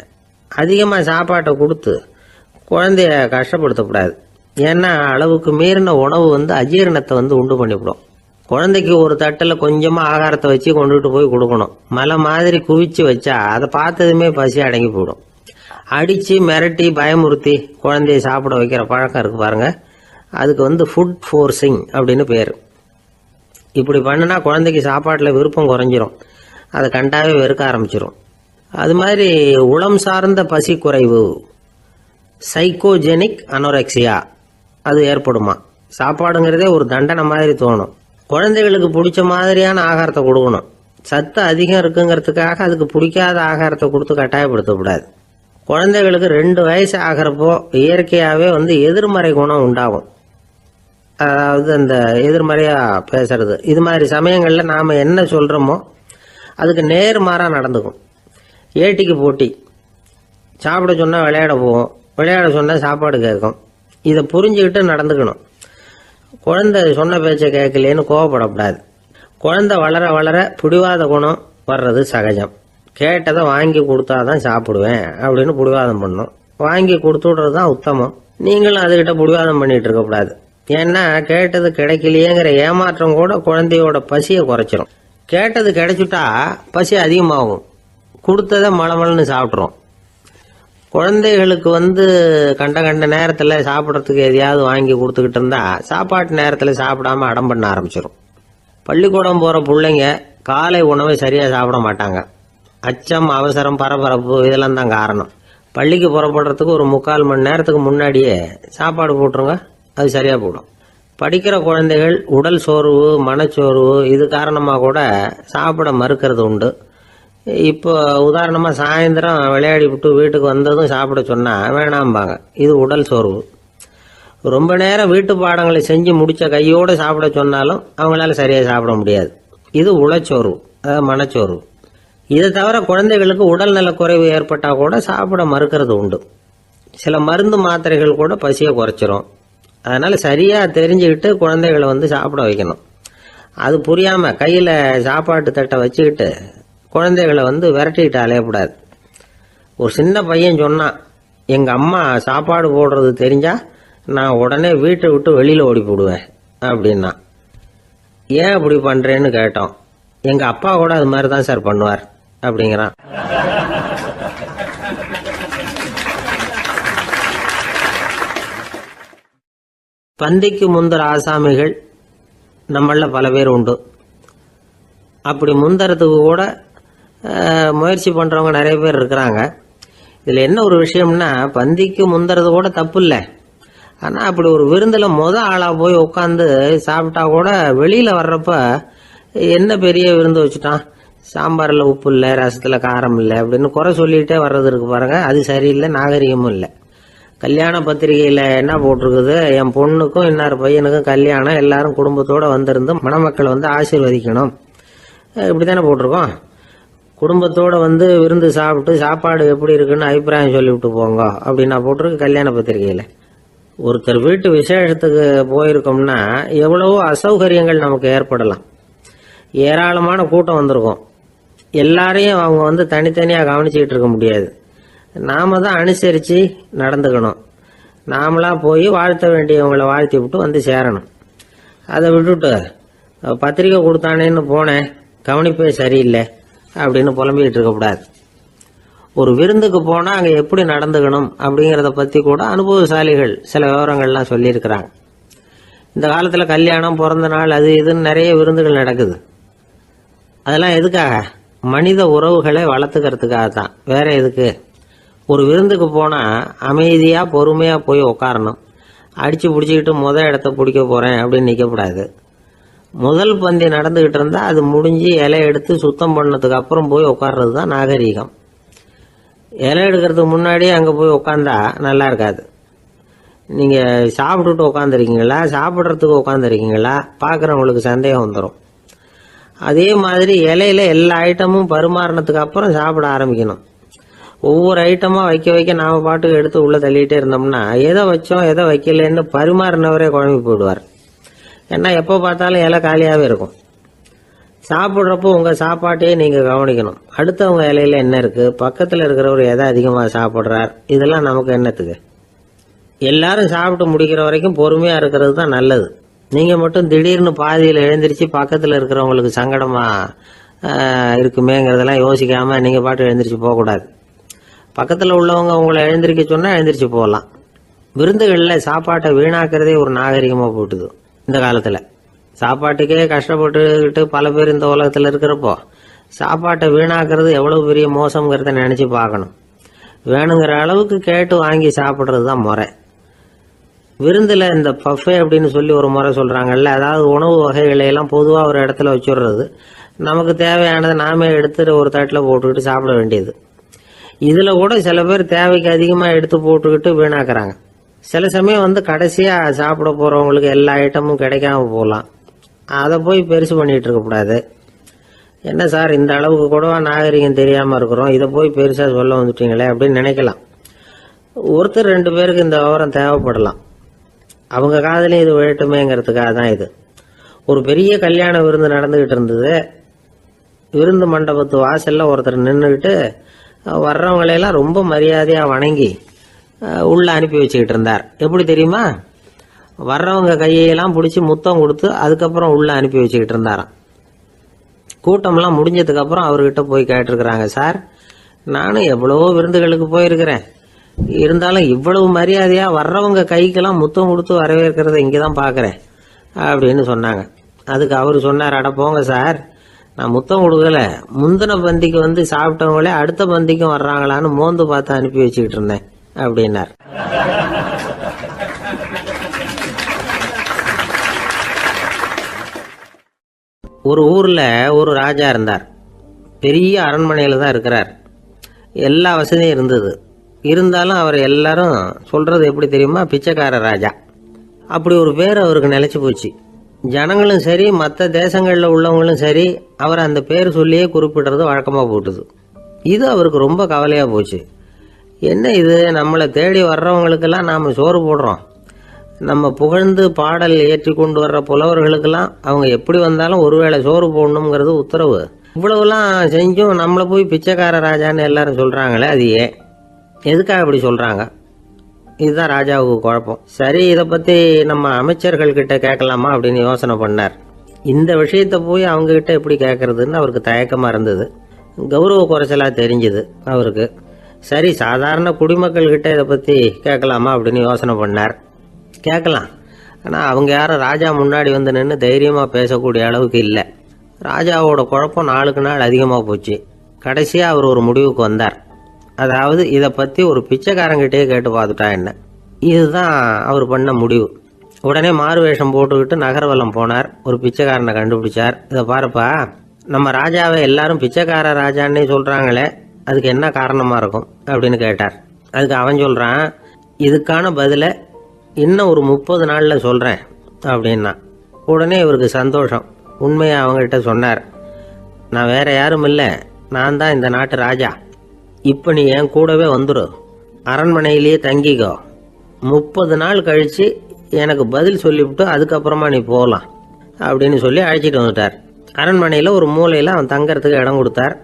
அதிகமாக சாப்பாட்டை கொடுத்து குழந்தைய கஷ்டப்படுத்தக்கூடாது. ஏன்னா அளவுக்கு மீறின உணவு அஜீரணத்தை உண்டு பண்ணிவிடும். குழந்தைக்கு ஒரு தட்டில் கொஞ்சமாக ஆகாரத்தை வச்சு கொண்டுகிட்டு போய் கொடுக்கணும். மலை மாதிரி குவிச்சு வச்சா அதை பார்த்ததுமே பசி அடங்கி போயிடும். அடித்து மிரட்டி பயமுறுத்தி குழந்தைய சாப்பிட வைக்கிற பழக்கம் இருக்கு பாருங்க. அதுக்கு ஃபுட் ஃபோர்ஸிங் அப்படின்னு பேர். இப்படி பண்ணினா குழந்தைக்கு சாப்பாட்டில் விருப்பம் குறைஞ்சிரும். அதை கண்டாவே வெறுக்க ஆரம்பிச்சிடும். அது மாதிரி உளம் சார்ந்த பசி குறைவு, சைக்கோஜெனிக் அனோரெக்சியா, அது ஏற்படுமா. சாப்பாடுங்கிறதே ஒரு தண்டனை மாதிரி தோணும். குழந்தைகளுக்கு பிடிச்ச மாதிரியான ஆகாரத்தை கொடுக்கணும். சத்து அதிகம் இருக்குங்கிறதுக்காக அதுக்கு பிடிக்காத ஆகாரத்தை கொடுத்து கட்டாயப்படுத்தக்கூடாது. குழந்தைகளுக்கு 2 வயசு ஆகிறப்போ இயற்கையாகவே எதிர்மறை குணம் உண்டாகும். அதாவது அந்த எதிர்மறையாக பேசுறது. இது மாதிரி சமயங்களில் நாம் என்ன சொல்கிறோமோ அதுக்கு நேர்மாறாக நடந்துக்கும். ஏட்டிக்கு போட்டி. சாப்பிட சொன்னால் விளையாட போவோம், விளையாட சொன்னால் சாப்பாடு கேட்கும். இதை புரிஞ்சுக்கிட்டு நடந்துக்கணும். குழந்தை சொன்ன பேச்சை கேட்கலேன்னு கோவப்படக்கூடாது. குழந்தை வளர வளர பிடிவாத குணம் வர்றது சகஜம். கேட்டதை வாங்கி கொடுத்தாதான் சாப்பிடுவேன் அப்படின்னு பிடிவாதம் பண்ணும். வாங்கி கொடுத்து விடுறது தான் உத்தமம். நீங்களும் அதுகிட்ட பிடிவாதம் பண்ணிட்டு இருக்கக்கூடாது. ஏன்னா கேட்டது கிடைக்கலையேங்கிற ஏமாற்றம் கூட குழந்தையோட பசியை குறைச்சிரும். கேட்டது கிடைச்சிட்டா பசி அதிகமாகும். கொடுத்ததை மளமளன்னு சாப்பிட்றோம். குழந்தைகளுக்கு கண்ட கண்ட நேரத்தில் சாப்பிட்றதுக்கு எதையாவது வாங்கி கொடுத்துக்கிட்டு இருந்தா சாப்பாட்டு நேரத்தில் சாப்பிடாம அடம் பண்ண ஆரம்பிச்சிடும். பள்ளிக்கூடம் போகிற பிள்ளைங்க காலை உணவை சரியாக சாப்பிட மாட்டாங்க. அச்சம், அவசரம், பரபரப்பு இதெல்லாம் தான் காரணம். பள்ளிக்கு புறப்படுறதுக்கு ஒரு 3/4 மணி நேரத்துக்கு முன்னாடியே சாப்பாடு போட்டுருங்க, அது சரியாக போடும். படிக்கிற குழந்தைகள் உடல் சோர்வு, மனச்சோர்வு இது காரணமாக கூட சாப்பிட மறுக்கிறது உண்டு. இப்போ உதாரணமாக சாயந்தரம் விளையாடி விட்டு வீட்டுக்கு வந்ததும் சாப்பிட சொன்னால் வேணாம்பாங்க. இது உடல் சோர்வு. ரொம்ப நேரம் வீட்டு பாடங்களை செஞ்சு முடித்த கையோடு சாப்பிட சொன்னாலும் அவங்களால சரியாக சாப்பிட முடியாது. இது உளச்சோர்வு, அதாவது மனச்சோர்வு. இதை தவிர குழந்தைகளுக்கு உடல் நலக்குறைவு ஏற்பட்டால் கூட சாப்பிட மறுக்கிறது உண்டு. சில மருந்து மாத்திரைகள் கூட பசியை குறைச்சிரும். அதனால் சரியாக தெரிஞ்சுக்கிட்டு குழந்தைகளை சாப்பிட வைக்கணும். அது புரியாமல் கையில் சாப்பாட்டு தட்டை வச்சுக்கிட்டு குழந்தைகளை விரட்டிக்கிட்டு அலையக்கூடாது. ஒரு சின்ன பையன் சொன்னான், எங்கள் அம்மா சாப்பாடு போடுறது தெரிஞ்சா நான் உடனே வீட்டை விட்டு வெளியில் ஓடி போடுவேன் அப்படின்னா. ஏன் அப்படி பண்ணுறேன்னு கேட்டோம். எங்கள் அப்பா கூட அது மாதிரி தான் சார் பண்ணுவார் அப்படிங்கிறான். பந்திக்கு முந்தர ஆசாமிகள் நம்மள பல பேர் உண்டு. அப்படி முந்தறதுக்கு கூட முயற்சி பண்ணுறவங்க நிறைய பேர் இருக்கிறாங்க. இதில் என்ன ஒரு விஷயம்னா, பந்திக்கு முந்துறது கூட தப்பு இல்லை. ஆனால் அப்படி ஒரு விருந்தில் ஆளாக போய் உட்காந்து சாப்பிட்டா கூட வெளியில் வர்றப்ப என்ன பெரிய விருந்து வச்சுட்டான், சாம்பாரில் உப்பு இல்லை, ரசத்தில் காரம் இல்லை அப்படின்னு குறை சொல்லிகிட்டே வர்றது இருக்கு பாருங்க, அது சரியில்லை, நாகரிகமும் இல்லை. கல்யாண பத்திரிகையில் என்ன போட்டிருக்குது, என் பொண்ணுக்கும் இன்னார் பையனுக்கும் கல்யாணம், எல்லாரும் குடும்பத்தோடு வந்திருந்து மணமக்கள் வந்து ஆசீர்வதிக்கணும், இப்படி தானே போட்டிருக்கோம். குடும்பத்தோடு வந்து விருந்து சாப்பிட்டு சாப்பாடு எப்படி இருக்குன்னு அபிப்பிராயம் சொல்லிவிட்டு போங்க அப்படின்னா போட்டிருக்கு கல்யாண பத்திரிகையில். ஒருத்தர் வீட்டு விசேஷத்துக்கு போயிருக்கோம்னா எவ்வளவோ அசௌகரியங்கள் நமக்கு ஏற்படலாம். ஏராளமான கூட்டம் வந்திருக்கும். எல்லாரையும் அவங்க வந்து தனித்தனியாக கவனிச்சிக்கிட்டு இருக்க முடியாது. நாம தான் அனுசரித்து நடந்துக்கணும். நாமளாக போய் வாழ்த்த வேண்டியவங்களை வாழ்த்தி விட்டு வந்து சேரணும். அதை விட்டுட்டு பத்திரிக்கை கொடுத்தானேன்னு போனேன், கவனிப்பே சரியில்லை அப்படின்னு புலம்பிக்கிட்டு இருக்கக்கூடாது. ஒரு விருந்துக்கு போனால் அங்கே எப்படி நடந்துக்கணும் அப்படிங்கிறத பற்றி கூட அனுபவசாலிகள் சில விவரங்கள்லாம் சொல்லியிருக்கிறாங்க. இந்த காலத்தில் கல்யாணம், பிறந்த நாள், அது இதுன்னு நிறைய விருந்துகள் நடக்குது. அதெல்லாம் எதுக்காக? மனித உறவுகளை வளர்த்துக்கிறதுக்காக தான், வேற எதுக்கு? ஒரு விருந்துக்கு போனால் அமைதியாக பொறுமையாக போய் உட்காரணும். அடித்து பிடிச்சிக்கிட்டு இடத்த பிடிக்க போகிறேன் அப்படின்னு நிற்கக்கூடாது. முதல் பந்தி நடந்துக்கிட்டு இருந்தால் அது முடிஞ்சு இலை எடுத்து சுத்தம் பண்ணதுக்கு அப்புறம் போய் உட்கார்றது தான் நாகரீகம். இலை எடுக்கிறதுக்கு முன்னாடியே அங்கே போய் உட்காந்தா நல்லா இருக்காது. நீங்கள் சாப்பிட்டுட்டு உட்காந்துருக்கீங்களா, சாப்பிட்றதுக்கு உட்காந்துருக்கீங்களா, பார்க்குறவங்களுக்கு சந்தேகம் வந்துடும். அதே மாதிரி இலையில எல்லா ஐட்டமும் பரிமாறினதுக்கு அப்புறம் சாப்பிட ஆரம்பிக்கணும். ஒவ்வொரு ஐட்டமாக வைக்க வைக்க நாம் பாட்டுக்கு எடுத்து உள்ளே தள்ளிகிட்டே இருந்தோம்னா எதை வச்சோம் எதை வைக்கலன்னு பரிமாறினவரே குழம்பி போயிடுவார். ஏன்னா எப்போ பார்த்தாலும் இலை காலியாகவே இருக்கும். சாப்பிட்றப்போ உங்கள் சாப்பாட்டையே நீங்கள் கவனிக்கணும். அடுத்தவங்க இலையில என்ன இருக்குது, பக்கத்தில் இருக்கிறவர் எதை அதிகமாக சாப்பிட்றார், இதெல்லாம் நமக்கு என்னத்துக்கு? எல்லாரும் சாப்பிட்டு முடிக்கிற வரைக்கும் பொறுமையாக இருக்கிறது தான் நல்லது. நீங்கள் மட்டும் திடீர்னு பாதியில் எழுந்திரிச்சு பக்கத்தில் இருக்கிறவங்களுக்கு சங்கடமாக இருக்குமேங்கிறதெல்லாம் யோசிக்காமல் நீங்கள் பாட்டு எழுந்திரிச்சு போகக்கூடாது. பக்கத்தில் உள்ளவங்க உங்களை எழுந்திரிக்க சொன்னால் எழுந்திரிச்சு போகலாம். விருந்துகளில் சாப்பாட்டை வீணாக்கிறதே ஒரு நாகரிகமாக போட்டுது. இந்த காலத்தில் சாப்பாட்டுக்கே கஷ்டப்பட்டுக்கிட்டு பல பேர் இந்த உலகத்தில் இருக்கிறப்போ சாப்பாட்டை வீணாக்கிறது எவ்வளோ பெரிய மோசங்கிறத நினச்சி பார்க்கணும். வேணுங்கிற அளவுக்கு கேட்டு வாங்கி சாப்பிட்றது தான் முறை. விருந்தில் இந்த பஃபே அப்படின்னு சொல்லி ஒரு முறை சொல்கிறாங்கல்ல, அதாவது உணவு வகைகளையெல்லாம் பொதுவாக ஒரு இடத்துல வச்சுடுறது, நமக்கு தேவையானதை நாமே எடுத்துட்டு ஒரு தட்டில் போட்டுக்கிட்டு சாப்பிட வேண்டியது. இதில் கூட சில பேர் தேவைக்கு அதிகமாக எடுத்து போட்டுக்கிட்டு வீணாக்குறாங்க. சில சமயம் வந்து கடைசியாக சாப்பிட போகிறவங்களுக்கு எல்லா ஐட்டமும் கிடைக்காம போகலாம். அதை போய் பெருசு பண்ணிகிட்டு இருக்கக்கூடாது. என்ன சார் இந்த அளவுக்கு கூடவா நாகரிகம் தெரியாமல் இருக்கிறோம், இதை போய் பெருசாக சொல்ல வந்துட்டீங்களே அப்படின்னு நினைக்கலாம். ஒருத்தர் 2 பேருக்கு இந்த விவரம் தேவைப்படலாம். அவங்க காதலையும் இது விழட்டுமேங்கிறதுக்காக தான் இது. ஒரு பெரிய கல்யாண விருந்து நடந்துக்கிட்டு இருந்தது. விருந்து மண்டபத்து வாசலில் ஒருத்தர் நின்றுக்கிட்டு வர்றவங்களையெல்லாம் ரொம்ப மரியாதையாக வணங்கி உள்ளே அனுப்பி வச்சுக்கிட்டு இருந்தார். எப்படி தெரியுமா? வர்றவங்க கையெல்லாம் பிடிச்சி முத்தம் கொடுத்து அதுக்கப்புறம் உள்ளே அனுப்பி வச்சுக்கிட்டு இருந்தாராம். கூட்டம்லாம் முடிஞ்சதுக்கப்புறம் அவர்கிட்ட போய் கேட்டிருக்கிறாங்க, சார் நானும் எவ்வளவோ விருந்துகளுக்கு போயிருக்கிறேன், இருந்தாலும் இவ்வளவு மரியாதையாக வர்றவங்க கைக்கெல்லாம் முத்தம் கொடுத்து வரவேற்கிறத இங்கே தான் பார்க்குறேன் அப்படின்னு சொன்னாங்க. அதுக்கு அவர் சொன்னார், அட போங்க சார், நான் முத்தம் கொடுக்கல, முந்தின பந்திக்கு வந்து சாப்பிட்டவங்களே அடுத்த பந்திக்கும் வர்றாங்களான்னு மோந்து பார்த்து அனுப்பி வச்சுக்கிட்டு இருந்தேன் அப்படின்னார். ஒரு ஊரில் ஒரு ராஜா இருந்தார். பெரிய அரண்மனையில் தான் இருக்கிறார். எல்லா வசதியும் இருந்தது. இருந்தாலும் அவர் எல்லாரும் சொல்கிறது எப்படி தெரியுமா? பிச்சைக்கார ராஜா. அப்படி ஒரு பேர் அவருக்கு நிலைச்சி போச்சு. ஜனங்களும் சரி மற்ற தேசங்களில் உள்ளவங்களும் சரி அவர் அந்த பேர் சொல்லியே குறிப்பிடுறது வழக்கமாக போட்டுது. இது அவருக்கு ரொம்ப கவலையாக போச்சு. என்ன இது, நம்மளை தேடி வர்றவங்களுக்கெல்லாம் நாம் சோறு போடுறோம், நம்ம புகழ்ந்து பாடல் ஏற்றி கொண்டு வர்ற புலவர்களுக்கெல்லாம் அவங்க எப்படி வந்தாலும் ஒருவேளை சோறு போடணுங்கிறது உத்தரவு. இவ்வளவுலாம் செஞ்சும் நம்மளை போய் பிச்சைக்கார ராஜான்னு எல்லாரும் சொல்கிறாங்களே, அது ஏன், எதுக்காக இப்படி சொல்கிறாங்க? இதுதான் ராஜாவுக்கு குழப்பம். சரி, இதை பற்றி நம்ம அமைச்சர்கள் கிட்ட கேட்கலாமா அப்படின்னு யோசனை பண்ணார். இந்த விஷயத்தை போய் அவங்ககிட்ட எப்படி கேட்கறதுன்னு அவருக்கு தயக்கமாக இருந்தது. கௌரவ குறைச்சலாக தெரிஞ்சுது அவருக்கு. சரி, சாதாரண குடிமக்கள் கிட்ட இதை பற்றி கேட்கலாமா அப்படின்னு யோசனை பண்ணார். கேட்கலாம், ஆனால் அவங்க யாரும் ராஜா முன்னாடி வந்து நின்று தைரியமாக பேசக்கூடிய அளவுக்கு இல்லை. ராஜாவோட குழப்பம் நாளுக்கு நாள் அதிகமாக போச்சு. கடைசியாக அவர் ஒரு முடிவுக்கு வந்தார். அதாவது இதை பற்றி ஒரு பிச்சைக்காரங்கிட்டே கேட்டு பார்த்துட்டா என்ன. இதுதான் அவர் பண்ண முடிவு. உடனே மாறு வேஷம் போட்டுக்கிட்டு நகர்வலம் போனார். ஒரு பிச்சைக்காரனை கண்டுபிடிச்சார். இதை பாருப்பா, நம்ம ராஜாவை எல்லாரும் பிச்சைக்கார ராஜான்னே சொல்கிறாங்களே, அதுக்கு என்ன காரணமாக இருக்கும் அப்படின்னு கேட்டார். அதுக்கு அவன் சொல்கிறான், இதுக்கான பதிலை இன்னும் ஒரு 30 நாளில் சொல்கிறேன் அப்படின்னா. உடனே இவருக்கு சந்தோஷம். உண்மையை அவங்ககிட்ட சொன்னார். நான் வேற யாரும் இல்லை, நான் தான் இந்த நாட்டு ராஜா. இப்போ நீ என் கூடவே வந்துடு, அரண்மனையிலேயே தங்கிக்கோ. 30 நாள் கழித்து எனக்கு பதில் சொல்லிவிட்டு அதுக்கப்புறமா நீ போகலாம் அப்படின்னு சொல்லி அழைச்சிட்டு வந்துட்டார். அரண்மனையில் ஒரு மூலையில் அவன் தங்கறதுக்கு இடம் கொடுத்தார்.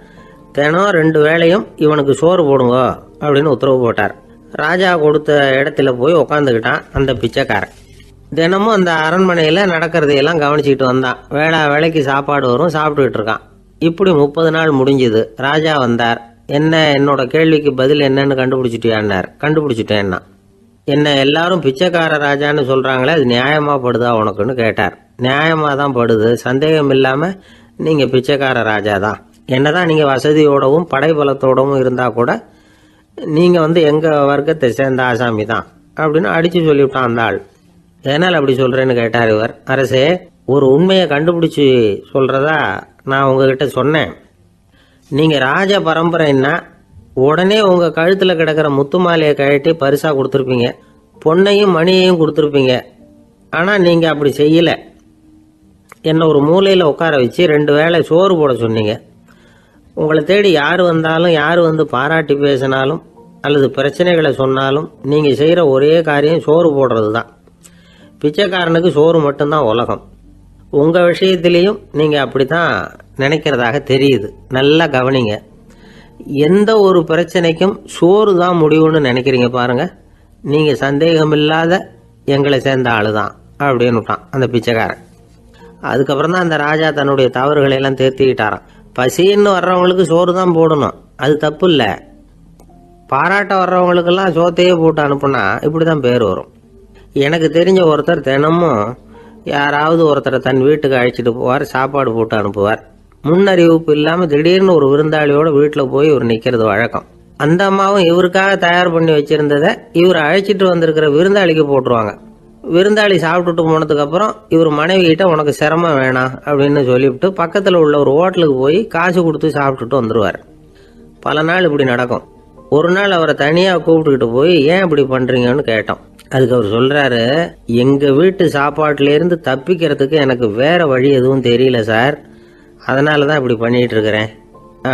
தினம் 2 வேளையும் இவனுக்கு சோறு போடுங்க அப்படின்னு உத்தரவு போட்டார். ராஜா கொடுத்த இடத்துல போய் உக்காந்துக்கிட்டான் அந்த பிச்சைக்காரன். தினமும் அந்த அரண்மனையில் நடக்கிறதையெல்லாம் கவனிச்சுக்கிட்டு வந்தான். வேளைக்கு சாப்பாடு வரும், சாப்பிட்டுக்கிட்டு இருக்கான். இப்படி 30 நாள் முடிஞ்சுது. ராஜா வந்தார். என்ன, என்னோட கேள்விக்கு பதில் என்னன்னு கண்டுபிடிச்சிட்டியான்னார். கண்டுபிடிச்சிட்டேன்னா. என்ன எல்லாரும் பிச்சைக்கார ராஜான்னு சொல்கிறாங்களே, அது நியாயமாக படுதா உனக்குன்னு கேட்டார். நியாயமாக தான் படுது, சந்தேகம் இல்லாமல் நீங்கள் பிச்சைக்கார ராஜா தான். என்னதான் நீங்கள் வசதியோடவும் படைபலத்தோடவும் இருந்தால் கூட நீங்கள் எங்கள் வர்க்கத்தை சேர்ந்த ஆசாமி தான் அப்படின்னு அடித்து சொல்லிவிட்டான் அந்த ஆள். ஏனால் அப்படி சொல்கிறேன்னு கேட்டார் இவர். அரசே, ஒரு உண்மையை கண்டுபிடிச்சி சொல்கிறதா நான் உங்ககிட்ட சொன்னேன். நீங்கள் ராஜ பரம்பரைன்னா உடனே உங்கள் கழுத்தில் கிடக்கிற முத்து மாலையை கழட்டி பரிசாக கொடுத்துருப்பீங்க, பொண்ணையும் மணியையும் கொடுத்துருப்பீங்க. ஆனால் நீங்கள் அப்படி செய்யலை. என்னை ஒரு மூலையில் உட்கார வச்சு 2 வேளை சோறு போட சொன்னீங்க. உங்களை தேடி யார் வந்தாலும், யார் வந்து பாராட்டி பேசினாலும் அல்லது பிரச்சனைகளை சொன்னாலும் நீங்கள் செய்கிற ஒரே காரியம் சோறு போடுறது தான். பிச்சைக்காரனுக்கு சோறு மட்டும்தான் உலகம். உங்கள் விஷயத்திலையும் நீங்கள் அப்படி தான் நினைக்கிறதாக தெரியுது. நல்லா கவனிங்க. எந்த ஒரு பிரச்சனைக்கும் சோறு தான் முடிவுன்னு நினைக்கிறீங்க பாருங்க. நீங்கள் சந்தேகமில்லாத எங்களை சேர்ந்த ஆளு தான் அப்படின்னுட்டான் அந்த பிச்சைக்காரன். அதுக்கப்புறம் தான் அந்த ராஜா தன்னுடைய தவறுகளை எல்லாம் தேர்த்திக்கிட்டாராம். பசின்னு வர்றவங்களுக்கு சோறு தான் போடணும், அது தப்பு இல்லை. பாராட்ட வர்றவங்களுக்கெல்லாம் சோத்தையே போட்டு அனுப்புனா இப்படி தான் பேர் வரும். எனக்கு தெரிஞ்ச ஒருத்தர் தினமும் யாராவது ஒருத்தரை தன் வீட்டுக்கு அழைச்சிட்டு போவார், சாப்பாடு போட்டு அனுப்புவார். முன்னறிவிப்பு இல்லாமல் திடீர்னு ஒரு விருந்தாளியோட வீட்டில் போய் இவர் நிற்கிறது வழக்கம். அந்த அம்மாவும் இவருக்காக தயார் பண்ணி வச்சிருந்ததை இவர் அழைச்சிட்டு வந்திருக்கிற விருந்தாளிக்கு போட்டுருவாங்க. விருந்தாளி சாப்பிட்டுட்டு போனதுக்கப்புறம் இவர் மனைவி கிட்ட உனக்கு சிரமம் வேணாம் அப்படின்னு சொல்லிவிட்டு பக்கத்தில் உள்ள ஒரு ஹோட்டலுக்கு போய் காசு கொடுத்து சாப்பிட்டுட்டு வந்துடுவார். பல நாள் இப்படி நடக்கும். ஒரு நாள் அவரை தனியாக கூப்பிட்டுக்கிட்டு போய் ஏன் இப்படி பண்ணுறீங்கன்னு கேட்டோம். அதுக்கு அவர் சொல்கிறாரு, எங்கள் வீட்டு சாப்பாட்டிலேருந்து தப்பிக்கிறதுக்கு எனக்கு வேற வழி எதுவும் தெரியல சார், அதனால தான் இப்படி பண்ணிட்டு இருக்கிறேன்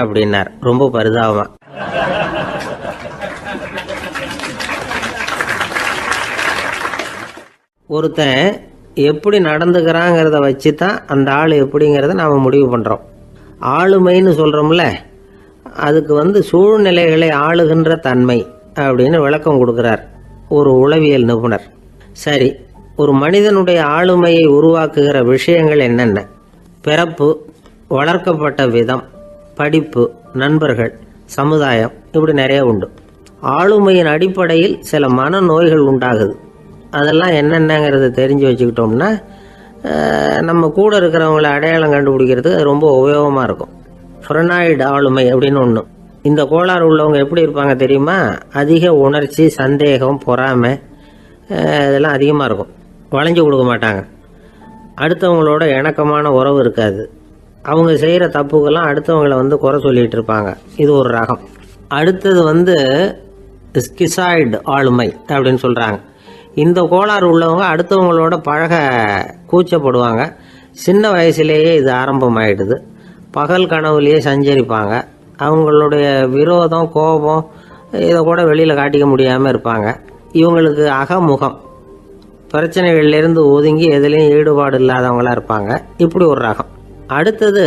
அப்படின்னார் ரொம்ப பரிதாபமா. ஒருத்தன் எப்படி நடந்துக்கிறாங்கிறத வச்சு தான் அந்த ஆள் எப்படிங்கிறத நாம் முடிவு பண்ணுறோம். ஆளுமைன்னு சொல்கிறோம்ல, அதுக்கு சூழ்நிலைகளை ஆளுகின்ற தன்மை அப்படின்னு விளக்கம் கொடுக்குறார் ஒரு உளவியல் நிபுணர். சரி, ஒரு மனிதனுடைய ஆளுமையை உருவாக்குகிற விஷயங்கள் என்னென்ன? பிறப்பு, வளர்க்கப்பட்ட விதம், படிப்பு, நண்பர்கள், சமுதாயம், இப்படி நிறைய உண்டு. ஆளுமையின் அடிப்படையில் சில மனநோய்கள் உண்டாகுது. அதெல்லாம் என்னென்னங்கிறத தெரிஞ்சு வச்சுக்கிட்டோம்னா நம்ம கூட இருக்கிறவங்கள அடையாளம் கண்டுபிடிக்கிறதுக்கு அது ரொம்ப உபயோகமாக இருக்கும். ஃப்ரெனாய்டு ஆளுமை அப்படின்னு ஒன்று. இந்த கோளாறு உள்ளவங்க எப்படி இருப்பாங்க தெரியுமா? அதிக உணர்ச்சி, சந்தேகம், பொறாமை இதெல்லாம் அதிகமாக இருக்கும். வளைஞ்சு கொடுக்க மாட்டாங்க. அடுத்தவங்களோட இணக்கமான உறவு இருக்காது. அவங்க செய்கிற தப்புக்கெல்லாம் அடுத்தவங்களை குறை சொல்லிகிட்டு இருப்பாங்க. இது ஒரு ரகம். அடுத்தது ஸ்கிசாய்டு ஆளுமை அப்படின்னு சொல்கிறாங்க. இந்த கோளாறு உள்ளவங்க அடுத்தவங்களோட பழக கூச்சப்படுவாங்க. சின்ன வயசுலேயே இது ஆரம்பமாயிடுது. பகல் கனவுலேயே சஞ்சரிப்பாங்க. அவங்களுடைய விரோதம், கோபம் இதை கூட வெளியில் காட்டிக்க முடியாமல் இருப்பாங்க. இவங்களுக்கு அகமுகம், பிரச்சனைகள்லேருந்து ஒதுங்கி எதுலேயும் ஈடுபாடு இல்லாதவங்களாக இருப்பாங்க. இப்படி ஒரு ரகம். அடுத்தது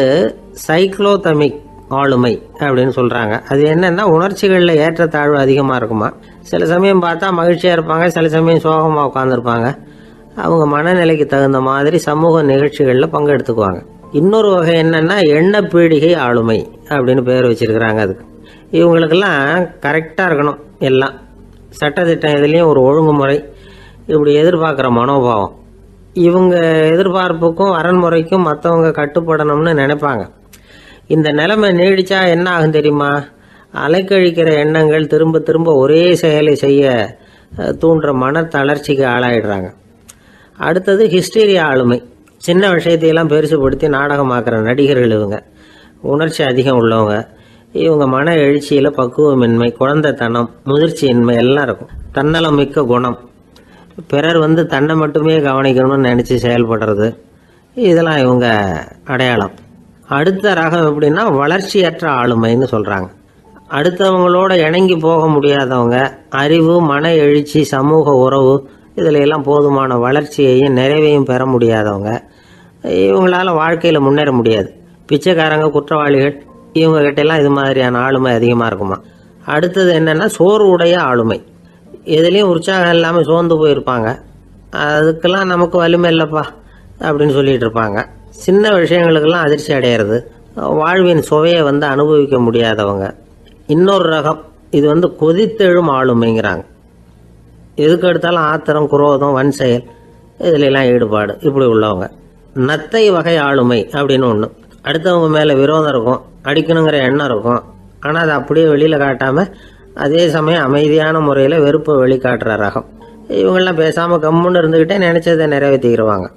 சைக்ளோதமிக் ஆளுமை அப்படின்னு சொல்கிறாங்க. அது என்னென்னா, உணர்ச்சிகளில் ஏற்றத்தாழ்வு அதிகமாக இருக்குமா. சில சமயம் பார்த்தா மகிழ்ச்சியாக இருப்பாங்க, சில சமயம் சோகமாக உட்காந்துருப்பாங்க. அவங்க மனநிலைக்கு தகுந்த மாதிரி சமூக நிகழ்ச்சிகளில் பங்கெடுத்துக்குவாங்க. இன்னொரு வகை என்னென்னா எண்ணப்பீடிகை ஆளுமை அப்படின்னு பேர் வச்சிருக்கிறாங்க. அதுக்கு இவங்களுக்கெல்லாம் கரெக்டாக இருக்கணும், எல்லாம் சட்டத்திட்டம், இதுலேயும் ஒரு ஒழுங்குமுறை, இப்படி எதிர்பார்க்குற மனோபாவம். இவங்க எதிர்பார்ப்புக்கும் வரன்முறைக்கும் மற்றவங்க கட்டுப்படணும்னு நினைப்பாங்க. இந்த நிலைமை நீடிச்சா என்ன ஆகும் தெரியுமா? அலைக்கழிக்கிற எண்ணங்கள் திரும்ப திரும்ப ஒரே செயலை செய்ய தூண்டுற மன தளர்ச்சிக்கு ஆளாயிடுறாங்க. அடுத்தது ஹிஸ்டீரியா ஆளுமை. சின்ன விஷயத்தையெல்லாம் பெருசுபடுத்தி நாடகமாக்குற நடிகர்கள் இவங்க. உணர்ச்சி அதிகம் உள்ளவங்க. இவங்க மன எழுச்சியில் பக்குவமின்மை, குழந்தைத்தனம், முதிர்ச்சியின்மை எல்லாம் இருக்கும். தன்னலம் மிக்க குணம். பிறர் தன்னை மட்டுமே கவனிக்கணும்னு நினச்சி செயல்படுறது, இதெல்லாம் இவங்க அடையாளம். அடுத்த ரகம் எப்படின்னா வளர்ச்சியற்ற ஆளுமைன்னு சொல்கிறாங்க. அடுத்தவங்களோட இணங்கி போக முடியாதவங்க, அறிவு, மன எழுச்சி, சமூக உறவு இதில் எல்லாம் போதுமான வளர்ச்சியையும் நிறைவையும் பெற முடியாதவங்க. இவங்களால வாழ்க்கையில் முன்னேற முடியாது. பிச்சைக்காரங்க, குற்றவாளிகள் இவங்ககிட்டெல்லாம் இது மாதிரியான ஆளுமை அதிகமாக இருக்குமா. அடுத்தது என்னென்னா சோர்வுடைய ஆளுமை. எதுலேயும் உற்சாகம் இல்லாமல் சோர்ந்து போயிருப்பாங்க. அதுக்கெல்லாம் நமக்கு வலிமை இல்லைப்பா அப்படின்னு சொல்லிட்டு இருப்பாங்க. சின்ன விஷயங்களுக்கெல்லாம் அதிர்ச்சி அடையிறது, வாழ்வின் சுவையை அனுபவிக்க முடியாதவங்க. இன்னொரு ரகம் இது கொதித்தெழும் ஆளுமைங்கிறாங்க. எதுக்கு எடுத்தாலும் ஆத்திரம், குரோதம், வன் செயல் இதிலெல்லாம் ஈடுபாடு இப்படி உள்ளவங்க. நத்தை வகை ஆளுமை அப்படின்னு ஒன்று. அடுத்தவங்க மேலே விரோதம் இருக்கும், அடிக்கணுங்கிற எண்ணம் இருக்கும். ஆனால் அதை அப்படியே வெளியில் காட்டாமல் அதே சமயம் அமைதியான முறையில் வெறுப்பை வெளிக்காட்டுற ரகம். இவங்கெல்லாம் பேசாமல் கம்முன்னு இருந்துக்கிட்டே நினைச்சதை நிறைவேற்றிக்கிடுவாங்க.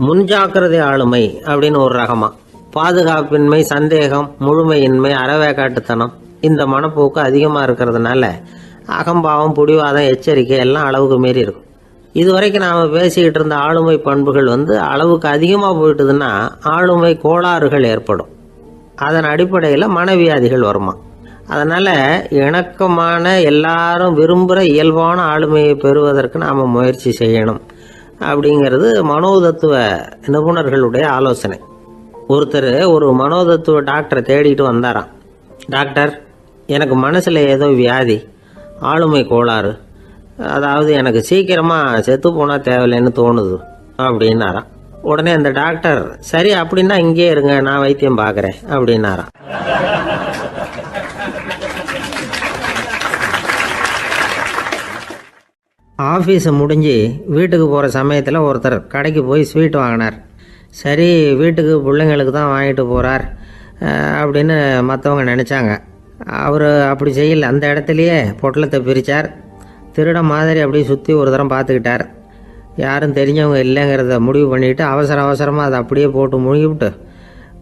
முன்ஜாக்கிரதை ஆளுமை அப்படின்னு ஒரு ரகமா. பாதுகாப்பின்மை, சந்தேகம், முழுமையின்மை, அறவேக்காட்டுத்தனம் இந்த மனப்போக்கு அதிகமாக இருக்கிறதுனால அகம்பாவம், புடிவாதம், எச்சரிக்கை எல்லாம் அளவுக்கு மீறி இருக்கும். இதுவரைக்கும் நாம் பேசிக்கிட்டு இருந்த ஆளுமை பண்புகள் அளவுக்கு அதிகமாக போயிட்டுதுன்னா ஆளுமை கோளாறுகள் ஏற்படும். அதன் அடிப்படையில் மனவியாதிகள் வருமா. அதனால் இணக்கமான, எல்லாரும் விரும்புகிற இயல்பான ஆளுமையை பெறுவதற்கு நாம் முயற்சி செய்யணும் அப்படிங்கிறது மனோதத்துவ நிபுணர்களுடைய ஆலோசனை. ஒருத்தர் ஒரு மனோதத்துவ டாக்டரை தேடிட்டு வந்தாராம். டாக்டர், எனக்கு மனசில் ஏதோ வியாதி, ஆளுமை கோளாறு, அதாவது எனக்கு சீக்கிரமாக செத்து போனால் தேவையில்லைன்னு தோணுது அப்படின்னாராம். உடனே அந்த டாக்டர், சரி அப்படின்னா இங்கே இருங்க, நான் வைத்தியம் பார்க்குறேன் அப்படின்னாராம். ஆஃபீஸை முடிஞ்சு வீட்டுக்கு போகிற சமயத்தில் ஒருத்தர் கடைக்கு போய் ஸ்வீட் வாங்கினார். சரி, வீட்டுக்கு பிள்ளைங்களுக்கு தான் வாங்கிட்டு போகிறார் அப்படின்னு மற்றவங்க நினச்சாங்க. அவர் அப்படி செய்யல. அந்த இடத்துலையே பொட்டலத்தை பிரித்தார். திருட மாதிரி அப்படியே சுற்றி ஒரு தரம் பார்த்துக்கிட்டார். யாரும் தெரிஞ்சவங்க இல்லைங்கிறத முடிவு பண்ணிவிட்டு அவசரமாக அதை அப்படியே போட்டு முழுகிவிட்டு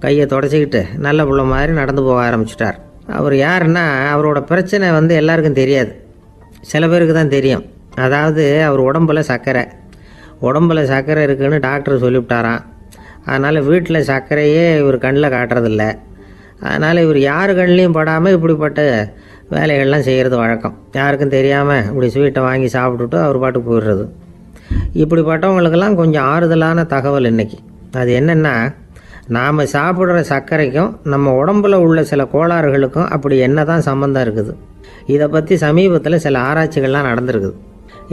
கையை தொடச்சிக்கிட்டு நல்ல பிள்ளை மாதிரி நடந்து போக ஆரம்பிச்சிட்டார். அவர் யாருன்னா, அவரோட பிரச்சனை எல்லாருக்கும் தெரியாது, சில பேருக்கு தான் தெரியும். அதாவது அவர் உடம்பில் சர்க்கரை இருக்குதுன்னு டாக்டர் சொல்லிவிட்டாராம். அதனால் வீட்டில் சர்க்கரையே இவர் கண்ணில் காட்டுறதில்ல. அதனால் இவர் யார் கண்ணிலையும் படாமல் இப்படிப்பட்ட வேலைகள்லாம் செய்கிறது வழக்கம். யாருக்கும் தெரியாமல் இப்படி ஸ்வீட்டை வாங்கி சாப்பிட்டுட்டு அவர் பாட்டுக்கு போயிடுறது. இப்படிப்பட்டவங்களுக்கெல்லாம் கொஞ்சம் ஆறுதலான தகவல் இன்றைக்கி. அது என்னென்னா, நாம் சாப்பிட்ற சர்க்கரைக்கும் நம்ம உடம்பில் உள்ள சில கோளாறுகளுக்கும் அப்படி என்ன தான் சம்மந்தம் இருக்குது. இதை பற்றி சமீபத்தில் சில ஆராய்ச்சிகள்லாம் நடந்திருக்குது.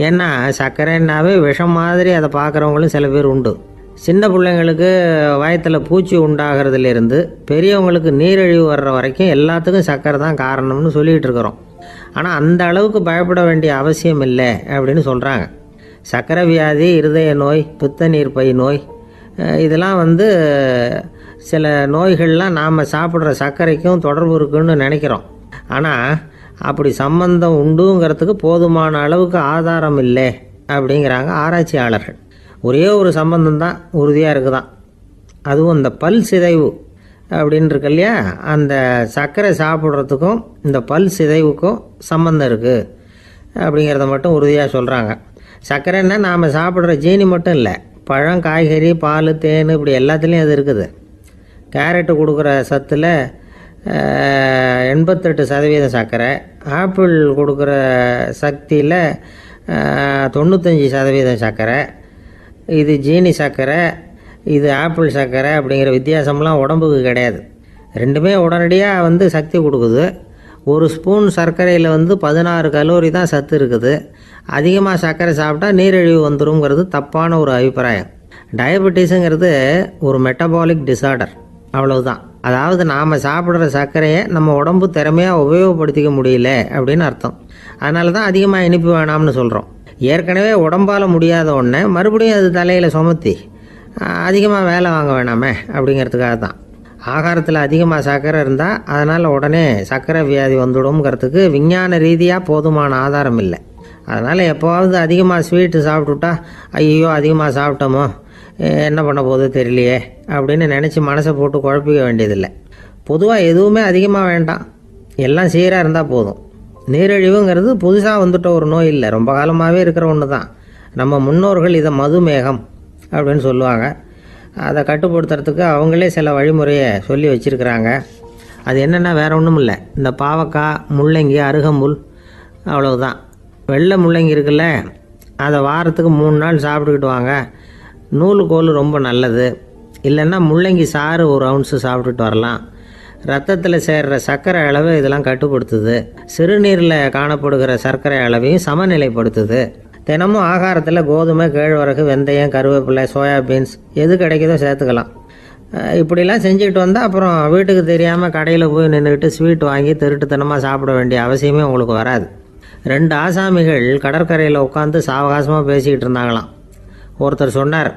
ஏன்னா சர்க்கரைன்னாவே விஷம் மாதிரி அதை பார்க்குறவங்களும் சில பேர் உண்டு. சின்ன பிள்ளைங்களுக்கு வயத்தில் பூச்சி உண்டாகிறதுலேருந்து பெரியவங்களுக்கு நீரிழிவு வர்ற வரைக்கும் எல்லாத்துக்கும் சர்க்கரை தான் காரணம்னு சொல்லிகிட்டு இருக்கிறோம். ஆனால் அந்த அளவுக்கு பயப்பட வேண்டிய அவசியம் இல்லை அப்படின்னு சொல்கிறாங்க. சர்க்கரை வியாதி, இருதய நோய், பித்த நீர் பை நோய் இதெல்லாம் சில நோய்கள்லாம் நாம் சாப்பிட்ற சர்க்கரைக்கும் தொடர்பு இருக்குன்னு நினைக்கிறோம். ஆனால் அப்படி சம்பந்தம் உண்டுங்கிறதுக்கு போதுமான அளவுக்கு ஆதாரம் இல்லை அப்படிங்கிறாங்க ஆராய்ச்சியாளர்கள். ஒரே ஒரு சம்பந்தம் தான் உறுதியாக இருக்குதான். அதுவும் இந்த பல் சிதைவு அப்படின்னு இருக்கு இல்லையா, அந்த சர்க்கரை சாப்பிட்றதுக்கும் இந்த பல் சிதைவுக்கும் சம்பந்தம் இருக்குது அப்படிங்கிறத மட்டும் உறுதியாக சொல்கிறாங்க. சர்க்கரைன்னா நாம் சாப்பிட்ற ஜீனி மட்டும் இல்லை, பழம், காய்கறி, பால், தேன் இப்படி எல்லாத்துலேயும் அது இருக்குது. கேரட்டு கொடுக்குற சத்தில் 88% சர்க்கரை, ஆப்பிள் கொடுக்குற சக்தியில் 95% சர்க்கரை. இது ஜீனி சர்க்கரை, இது ஆப்பிள் சர்க்கரை அப்படிங்கிற வித்தியாசம்லாம் உடம்புக்கு கிடையாது. ரெண்டுமே உடனடியாக சக்தி கொடுக்குது. ஒரு ஸ்பூன் சர்க்கரையில் 16 கலோரி தான் சத்து இருக்குது. அதிகமாக சர்க்கரை சாப்பிட்டா நீரிழிவு வந்துருங்கிறது தப்பான ஒரு அபிப்பிராயம். டயபெட்டிஸுங்கிறது ஒரு மெட்டபாலிக் டிசார்டர், அவ்வளவுதான். அதாவது நாம் சாப்பிட்ற சர்க்கரையை நம்ம உடம்பு திறமையாக உபயோகப்படுத்திக்க முடியல அப்படின்னு அர்த்தம். அதனால தான் அதிகமாக இனிப்பு வேணாம்னு சொல்கிறோம். ஏற்கனவே உடம்பால் முடியாத ஒன்றை மறுபடியும் அது தலையில் சுமத்தி அதிகமாக வேலை வாங்க வேணாமே அப்படிங்கிறதுக்காக தான். ஆகாரத்தில் அதிகமாக சர்க்கரை இருந்தால் அதனால் உடனே சர்க்கரை வியாதி வந்துடும்ங்கிறதுக்கு விஞ்ஞான ரீதியாக போதுமான ஆதாரம் இல்லை. அதனால் எப்போவாவது அதிகமாக ஸ்வீட்டு சாப்பிட்டுட்டா ஐயோ அதிகமாக சாப்பிட்டோமோ என்ன பண்ண போகுது தெரியலையே அப்படின்னு நினச்சி மனசை போட்டு குழப்பிக்க வேண்டியதில்லை. பொதுவாக எதுவுமே அதிகமாக வேண்டாம், எல்லாம் சீராக இருந்தால் போதும். நீரிழிவுங்கிறது புதுசாக வந்துட்ட ஒரு நோய் இல்லை, ரொம்ப காலமாகவே இருக்கிற ஒன்று தான். நம்ம முன்னோர்கள் இதை மதுமேகம் அப்படின்னு சொல்லுவாங்க. அதை கட்டுப்படுத்துறதுக்கு அவங்களே சில வழிமுறையை சொல்லி வச்சுருக்கிறாங்க. அது என்னென்னா வேறு ஒன்றும் இல்லை, இந்த பாவக்காய், முள்ளங்கி, அருகம்புல், அவ்வளவுதான். வெள்ளை முள்ளங்கி இருக்குல்ல, அதை வாரத்துக்கு 3 நாள் சாப்பிட்டுக்கிட்டு வாங்க. நூலுக்கோல் ரொம்ப நல்லது. இல்லைன்னா முள்ளங்கி சாறு 1 ounce சாப்பிட்டுட்டு வரலாம். ரத்தத்தில் சேர்கிற சர்க்கரை அளவு இதெல்லாம் கட்டுப்படுத்துது. சிறுநீரில் காணப்படுகிற சர்க்கரை அளவையும் சமநிலைப்படுத்துது. தினமும் ஆகாரத்தில் கோதுமை, கேழ்வரகு, வெந்தயம், கருவேப்பிலை, சோயாபீன்ஸ் எது கிடைக்குதோ சேர்த்துக்கலாம். இப்படிலாம் செஞ்சுக்கிட்டு வந்தால் அப்புறம் வீட்டுக்கு தெரியாமல் கடையில் போய் நின்றுக்கிட்டு ஸ்வீட் வாங்கி திருட்டுத்தனமாக சாப்பிட வேண்டிய அவசியமே உங்களுக்கு வராது. 2 ஆசாமிகள் கடற்கரையில் உட்காந்து சாவகாசமாக பேசிக்கிட்டு இருந்தாங்களாம். ஒருத்தர் சொன்னார்,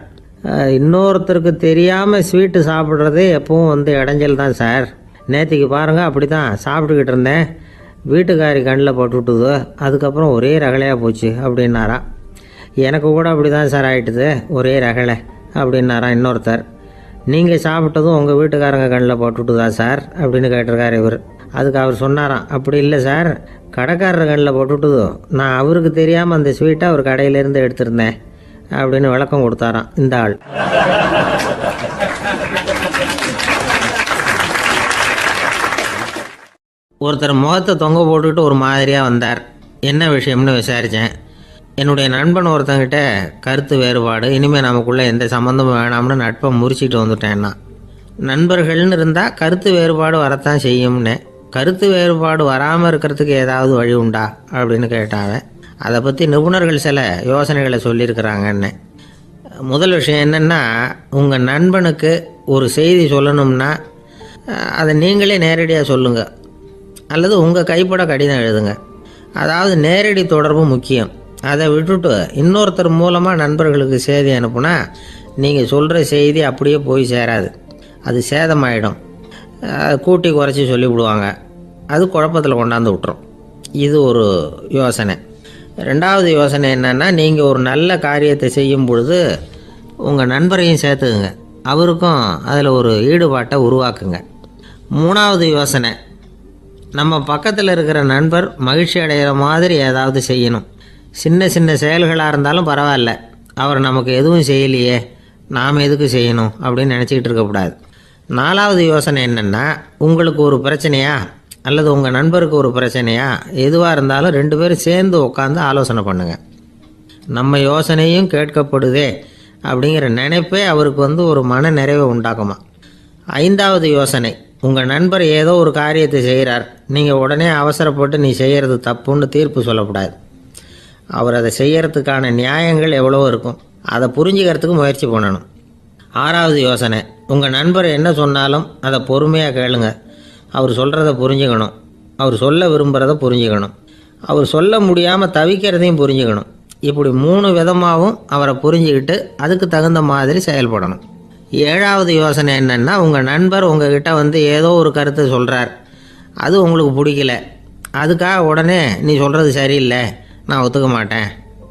இன்னொருத்தருக்கு தெரியாமல் ஸ்வீட்டு சாப்பிட்றதே எப்பவும் இடைஞ்சல் தான் சார். நேற்றுக்கு பாருங்கள் அப்படி தான் சாப்பிட்டுக்கிட்டு இருந்தேன், வீட்டுக்காரி கண்ணில் போட்டுவிட்டுது, அதுக்கப்புறம் ஒரே ரகலையாக போச்சு அப்படின்னாரா. எனக்கு கூட அப்படி தான் சார் ஆகிட்டுது, ஒரே ரகலை அப்படின்னாரா இன்னொருத்தர். நீங்கள் சாப்பிட்டதும் உங்கள் வீட்டுக்காரங்க கண்ணில் போட்டுவிட்டுதா சார் அப்படின்னு கேட்டிருக்கார் இவர். அதுக்கு அவர் சொன்னாராம், அப்படி இல்லை சார், கடைக்காரர் கண்ணில் போட்டுவிட்டுதோ, நான் அவருக்கு தெரியாமல் அந்த ஸ்வீட்டை அவர் கடையிலேருந்து எடுத்திருந்தேன் அப்படின்னு விளக்கம் கொடுத்தாராம் இந்த ஆள். ஒருத்தர் முகத்தை தொங்க போட்டுக்கிட்டு ஒரு மாதிரியாக வந்தார். என்ன விஷயம்னு விசாரித்தேன். என்னுடைய நண்பன் ஒருத்தங்கிட்ட கருத்து வேறுபாடு, இனிமேல் நமக்குள்ளே எந்த சம்மந்தமும் வேணாம்னு நட்பை முறிச்சிட்டு வந்துட்டேன்னா. நண்பர்கள்னு இருந்தால் கருத்து வேறுபாடு வரத்தான் செய்யும்னு. கருத்து வேறுபாடு வராமல் இருக்கிறதுக்கு ஏதாவது வழி உண்டா அப்படின்னு கேட்டாங்க. அதை பற்றி நிபுணர்கள் சில யோசனைகளை சொல்லியிருக்கிறாங்கன்னு. முதல் விஷயம் என்னென்னா, உங்கள் நண்பனுக்கு ஒரு செய்தி சொல்லணும்னா அதை நீங்களே நேரடியாக சொல்லுங்கள், அல்லது உங்கள் கைப்பட கடிதம் எழுதுங்க. அதாவது நேரடி தொடர்பு முக்கியம். அதை விட்டுட்டு இன்னொருத்தர் மூலமாக நண்பர்களுக்கு செய்தி அனுப்புனா நீங்கள் சொல்கிற செய்தி அப்படியே போய் சேராது, அது சேதமாயிடும். கூட்டி குறைச்சி சொல்லிவிடுவாங்க, அது குழப்பத்தில் கொண்டாந்து விட்டுரும். இது ஒரு யோசனை. 2வது யோசனை என்னென்னா, நீங்கள் ஒரு நல்ல காரியத்தை செய்யும் பொழுது உங்கள் நண்பரையும் சேர்த்துக்குங்க, அவருக்கும் அதில் ஒரு ஈடுபாட்டை உருவாக்குங்க. 3வது யோசனை, நம்ம பக்கத்தில் இருக்கிற நண்பர் மகிழ்ச்சி அடைகிற மாதிரி ஏதாவது செய்யணும். சின்ன சின்ன செயல்களாக இருந்தாலும் பரவாயில்ல, அவர் நமக்கு எதுவும் செய்யலையே, நாம் எதுக்கு செய்யணும் அப்படின்னு நினச்சிக்கிட்டு இருக்கக்கூடாது. 4வது யோசனை என்னென்னா, உங்களுக்கு ஒரு பிரச்சனையா அல்லது உங்கள் நண்பருக்கு ஒரு பிரச்சனையா, எதுவாக இருந்தாலும் 2 பேரும் சேர்ந்து உட்காந்து ஆலோசனை பண்ணுங்கள். நம்ம யோசனையும் கேட்கப்படுதே அப்படிங்கிற நினைப்பே அவருக்கு ஒரு மன நிறைவை உண்டாக்குமா. 5வது யோசனை, உங்கள் நண்பர் ஏதோ ஒரு காரியத்தை செய்கிறார், நீங்கள் உடனே அவசரப்பட்டு நீ செய்கிறது தப்புன்னு தீர்ப்பு சொல்லக்கூடாது. அவர் அதை செய்யறதுக்கான நியாயங்கள் எவ்வளோ இருக்கும், அதை புரிஞ்சுக்கிறதுக்கு முயற்சி பண்ணணும். 6வது யோசனை, உங்கள் நண்பர் என்ன சொன்னாலும் அதை பொறுமையாக கேளுங்க. அவர் சொல்கிறத புரிஞ்சுக்கணும், அவர் சொல்ல விரும்புகிறத புரிஞ்சுக்கணும், அவர் சொல்ல முடியாமல் தவிக்கிறதையும் புரிஞ்சுக்கணும். இப்படி 3 விதமாகவும் அவரை புரிஞ்சுக்கிட்டு அதுக்கு தகுந்த மாதிரி செயல்படணும். 7வது யோசனை என்னென்னா, உங்கள் நண்பர் உங்ககிட்ட ஏதோ ஒரு கருத்தை சொல்கிறார், அது உங்களுக்கு பிடிக்கல, அதுக்காக உடனே நீ சொல்கிறது சரியில்லை, நான் ஒத்துக்க மாட்டேன்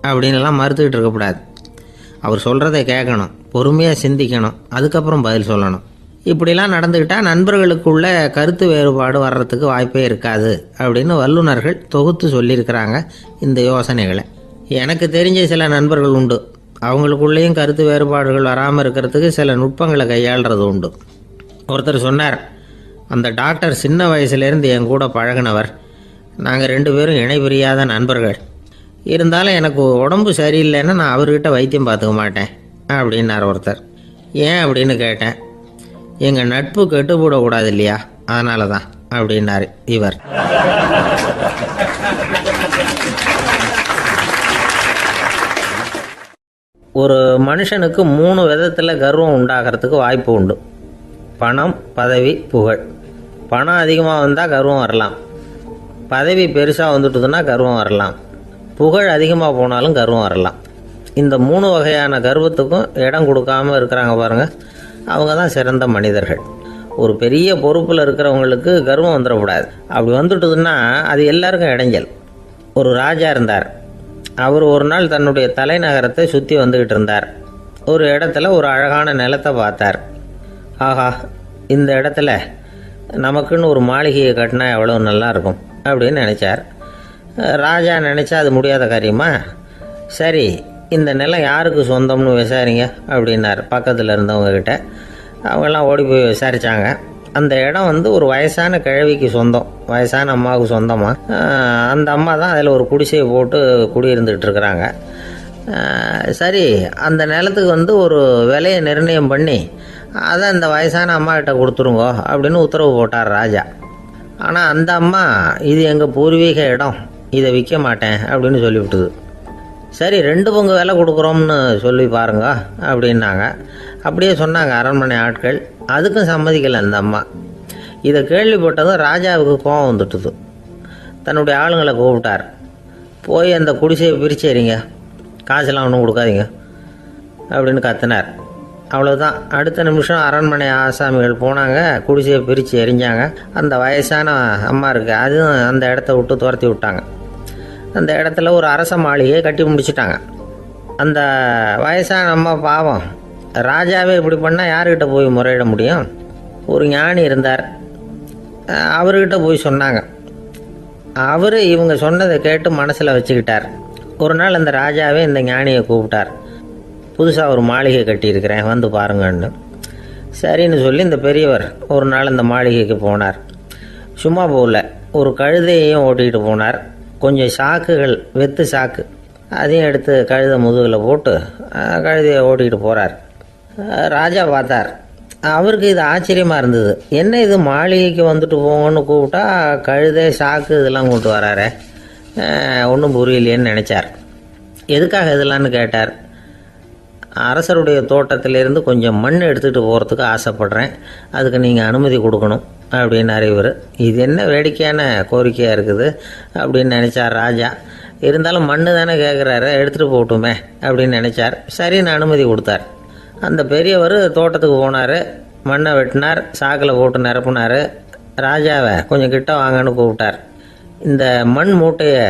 அப்படின்லாம் மறுத்துக்கிட்டு இருக்கக்கூடாது. அவர் சொல்கிறத கேட்கணும், பொறுமையாக சிந்திக்கணும், அதுக்கப்புறம் பதில் சொல்லணும். இப்படிலாம் நடந்துக்கிட்டால் நண்பர்களுக்குள்ள கருத்து வேறுபாடு வர்றதுக்கு வாய்ப்பே இருக்காது அப்படின்னு வல்லுநர்கள் தொகுத்து சொல்லியிருக்கிறாங்க இந்த யோசனைகளை. எனக்கு தெரிஞ்ச சில நண்பர்கள் உண்டு, அவங்களுக்குள்ளேயும் கருத்து வேறுபாடுகள் வராமல் இருக்கிறதுக்கு சில நுட்பங்களை கையாளுறது உண்டு. ஒருத்தர் சொன்னார், அந்த டாக்டர் சின்ன வயசுலேருந்து என் கூட பழகினவர், நாங்கள் 2 பேரும் இணை பிரியாத நண்பர்கள். இருந்தாலும் எனக்கு உடம்பு சரியில்லைன்னா நான் அவர்கிட்ட வைத்தியம் பார்த்துக்க மாட்டேன் அப்படின்னார் ஒருத்தர். ஏன் அப்படின்னு கேட்டேன். எங்கள் நட்பு கெட்டுப்படக்கூடாது இல்லையா, அதனால தான் அப்படின்னார் இவர். ஒரு மனுஷனுக்கு 3 விதத்தில் கர்வம் உண்டாகிறதுக்கு வாய்ப்பு உண்டு. பணம், பதவி, புகழ். பணம் அதிகமாக வந்தால் கர்வம் வரலாம், பதவி பெருசாக வந்துட்டுதுன்னா கர்வம் வரலாம், புகழ் அதிகமாக போனாலும் கர்வம் வரலாம். இந்த 3 வகையான கர்வத்துக்கும் இடம் கொடுக்காம இருக்கிறாங்க பாருங்க, அவங்க தான் சிறந்த மனிதர்கள். ஒரு பெரிய பொறுப்பில் இருக்கிறவங்களுக்கு கர்வம் வந்துடக்கூடாது. அப்படி வந்துட்டுதுன்னா அது எல்லாருக்கும் இடைஞ்சல். ஒரு ராஜா இருந்தார். அவர் ஒரு நாள் தன்னுடைய தலைநகரத்தை சுற்றி வந்துக்கிட்டு இருந்தார். ஒரு இடத்துல ஒரு அழகான நிலத்தை பார்த்தார். ஆஹா, இந்த இடத்துல நமக்குன்னு ஒரு மாளிகையை கட்டினா எவ்வளோ நல்லா இருக்கும் அப்படின்னு நினச்சார். ராஜா நினச்சா அது முடியாத காரியமா? சரி, இந்த நிலம் யாருக்கு சொந்தம்னு விசாரிங்க அப்படின்னார் பக்கத்தில் இருந்தவங்கக்கிட்ட. அவங்கெல்லாம் ஓடி போய் விசாரித்தாங்க. அந்த இடம் ஒரு வயசான கிழவிக்கு சொந்தம், வயசான அம்மாவுக்கு சொந்தமாக. அந்த அம்மா தான் அதில் ஒரு குடிசையை போட்டு குடியிருந்துகிட்டு இருக்கிறாங்க. சரி, அந்த நிலத்துக்கு ஒரு விலையை நிர்ணயம் பண்ணி அதை அந்த வயசான அம்மாக்கிட்ட கொடுத்துருங்கோ அப்படின்னு உத்தரவு போட்டார் ராஜா. ஆனால் அந்த அம்மா, இது எங்கள் பூர்வீக இடம், இதை விற்க மாட்டேன் அப்படின்னு சொல்லிவிட்டுது. சரி, 2 பங்கு விலை கொடுக்குறோம்னு சொல்லி பாருங்க அப்படின்னாங்க. அப்படியே சொன்னாங்க அரண்மனை ஆட்கள். அதுக்கும் சம்மதிக்கலை அந்த அம்மா. இதை கேள்விப்பட்டதும் ராஜாவுக்கு கோபம் வந்துட்டுது. தன்னுடைய ஆளுங்களை கூப்பிட்டார். போய் அந்த குடிசையை பிரிச்சேரிங்க, காசெல்லாம் ஒன்றும் கொடுக்காதீங்க அப்படின்னு கத்தினார். அவ்வளோதான். அடுத்த நிமிஷம் அரண்மனை ஆசாமிகள் போனாங்க, குடிசையை பிரித்து எரிஞ்சாங்க. அந்த வயசான அம்மா இருக்கு, அதுவும் அந்த இடத்த விட்டு துரத்தி விட்டாங்க. அந்த இடத்துல ஒரு அரச மாளிகையை கட்டி முடிச்சிட்டாங்க. அந்த வயசான அம்மா பாவம், ராஜாவே இப்படி பண்ணால் யாருக்கிட்ட போய் முறையிட முடியும்? ஒரு ஞானி இருந்தார், அவர்கிட்ட போய் சொன்னாங்க. அவர் இவங்க சொன்னதை கேட்டு மனசில் வச்சுக்கிட்டார். ஒரு நாள் அந்த ராஜாவே இந்த ஞானியை கூப்பிட்டார். புதுசாக ஒரு மாளிகை கட்டியிருக்கிறேன், வந்து பாருங்கன்னு. சரின்னு சொல்லி இந்த பெரியவர் ஒரு நாள் இந்த மாளிகைக்கு போனார். சும்மா போகல, ஒரு கழுதையையும் ஓட்டிகிட்டு போனார். கொஞ்சம் சாக்குகள், வெத்து சாக்கு, அதையும் எடுத்து கழுதை முதுகில் போட்டு கழுதையை ஓட்டிகிட்டு போகிறார். ராஜா பார்த்தார். அவருக்கு இது ஆச்சரியமாக இருந்தது. என்ன இது, மாளிகைக்கு வந்துட்டு போங்கன்னு கூப்பிட்டா கழுதை சாக்கு இதெல்லாம் கொண்டு வராரே, ஒன்றும் புரியலையேன்னு நினச்சார். எதுக்காக இதெல்லாம்னு கேட்டார். அரசருடைய தோட்டத்திலேருந்து கொஞ்சம் மண் எடுத்துகிட்டு போகிறதுக்கு ஆசைப்பட்றேன், அதுக்கு நீங்கள் அனுமதி கொடுக்கணும் அப்படின்னாரு இவர். இது என்ன வேடிக்கையான கோரிக்கையாக இருக்குது அப்படின்னு நினச்சார் ராஜா. இருந்தாலும் மண் தானே கேட்குறாரு, எடுத்துகிட்டு போகட்டுமே அப்படின்னு நினச்சார். சரின்னு அனுமதி கொடுத்தார். அந்த பெரியவர் தோட்டத்துக்கு போனார், மண்ணை வெட்டினார், சாக்கில் போட்டு நிரப்புனார். ராஜாவை கொஞ்சம் கிட்ட வாங்கன்னு கூப்பிட்டார். இந்த மண் மூட்டையை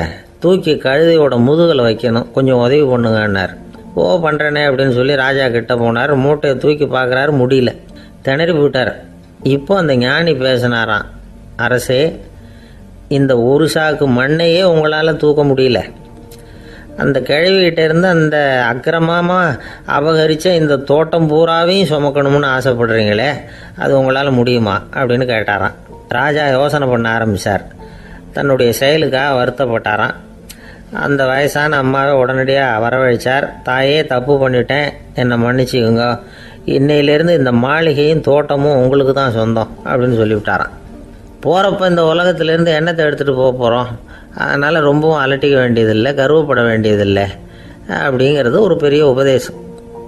தூக்கி கழுதையோட முதுகில் வைக்கணும், கொஞ்சம் உதவி பண்ணுங்கன்னார். ஓ, பண்ணுறேனே அப்படின்னு சொல்லி ராஜா கிட்ட போனார். மூட்டையை தூக்கி பார்க்குறாரு, முடியல, திணறி போயிட்டார். இப்போ அந்த ஞானி பேசினாராம். அரசே, இந்த ஒரு சாக்கு மண்ணையே உங்களால் தூக்க முடியல, அந்த கிழவிகிட்ட இருந்து அந்த அக்கிரமமாக அபகரித்த இந்த தோட்டம் பூராவையும் சுமக்கணும்னு ஆசைப்படுறீங்களே, அது உங்களால் முடியுமா அப்படின்னு கேட்டாராம். ராஜா யோசனை பண்ண ஆரம்பித்தார். தன்னுடைய செயலுக்காக வருத்தப்பட்டாராம். அந்த வயசான அம்மாவை உடனடியாக வரவழைச்சார். தாயே, தப்பு பண்ணிட்டேன், என்னை மன்னிச்சுக்குங்க, இன்னையிலேருந்து இந்த மாளிகையும் தோட்டமும் உங்களுக்கு தான் சொந்தம் அப்படின்னு சொல்லிவிட்டாராம். போகிறப்ப இந்த உலகத்திலேருந்து எண்ணத்தை எடுத்துகிட்டு போக போகிறோம், அதனால் ரொம்பவும் அலட்டிக்க வேண்டியதில்லை, கர்வப்பட வேண்டியதில்லை அப்படிங்கிறது ஒரு பெரிய உபதேசம்.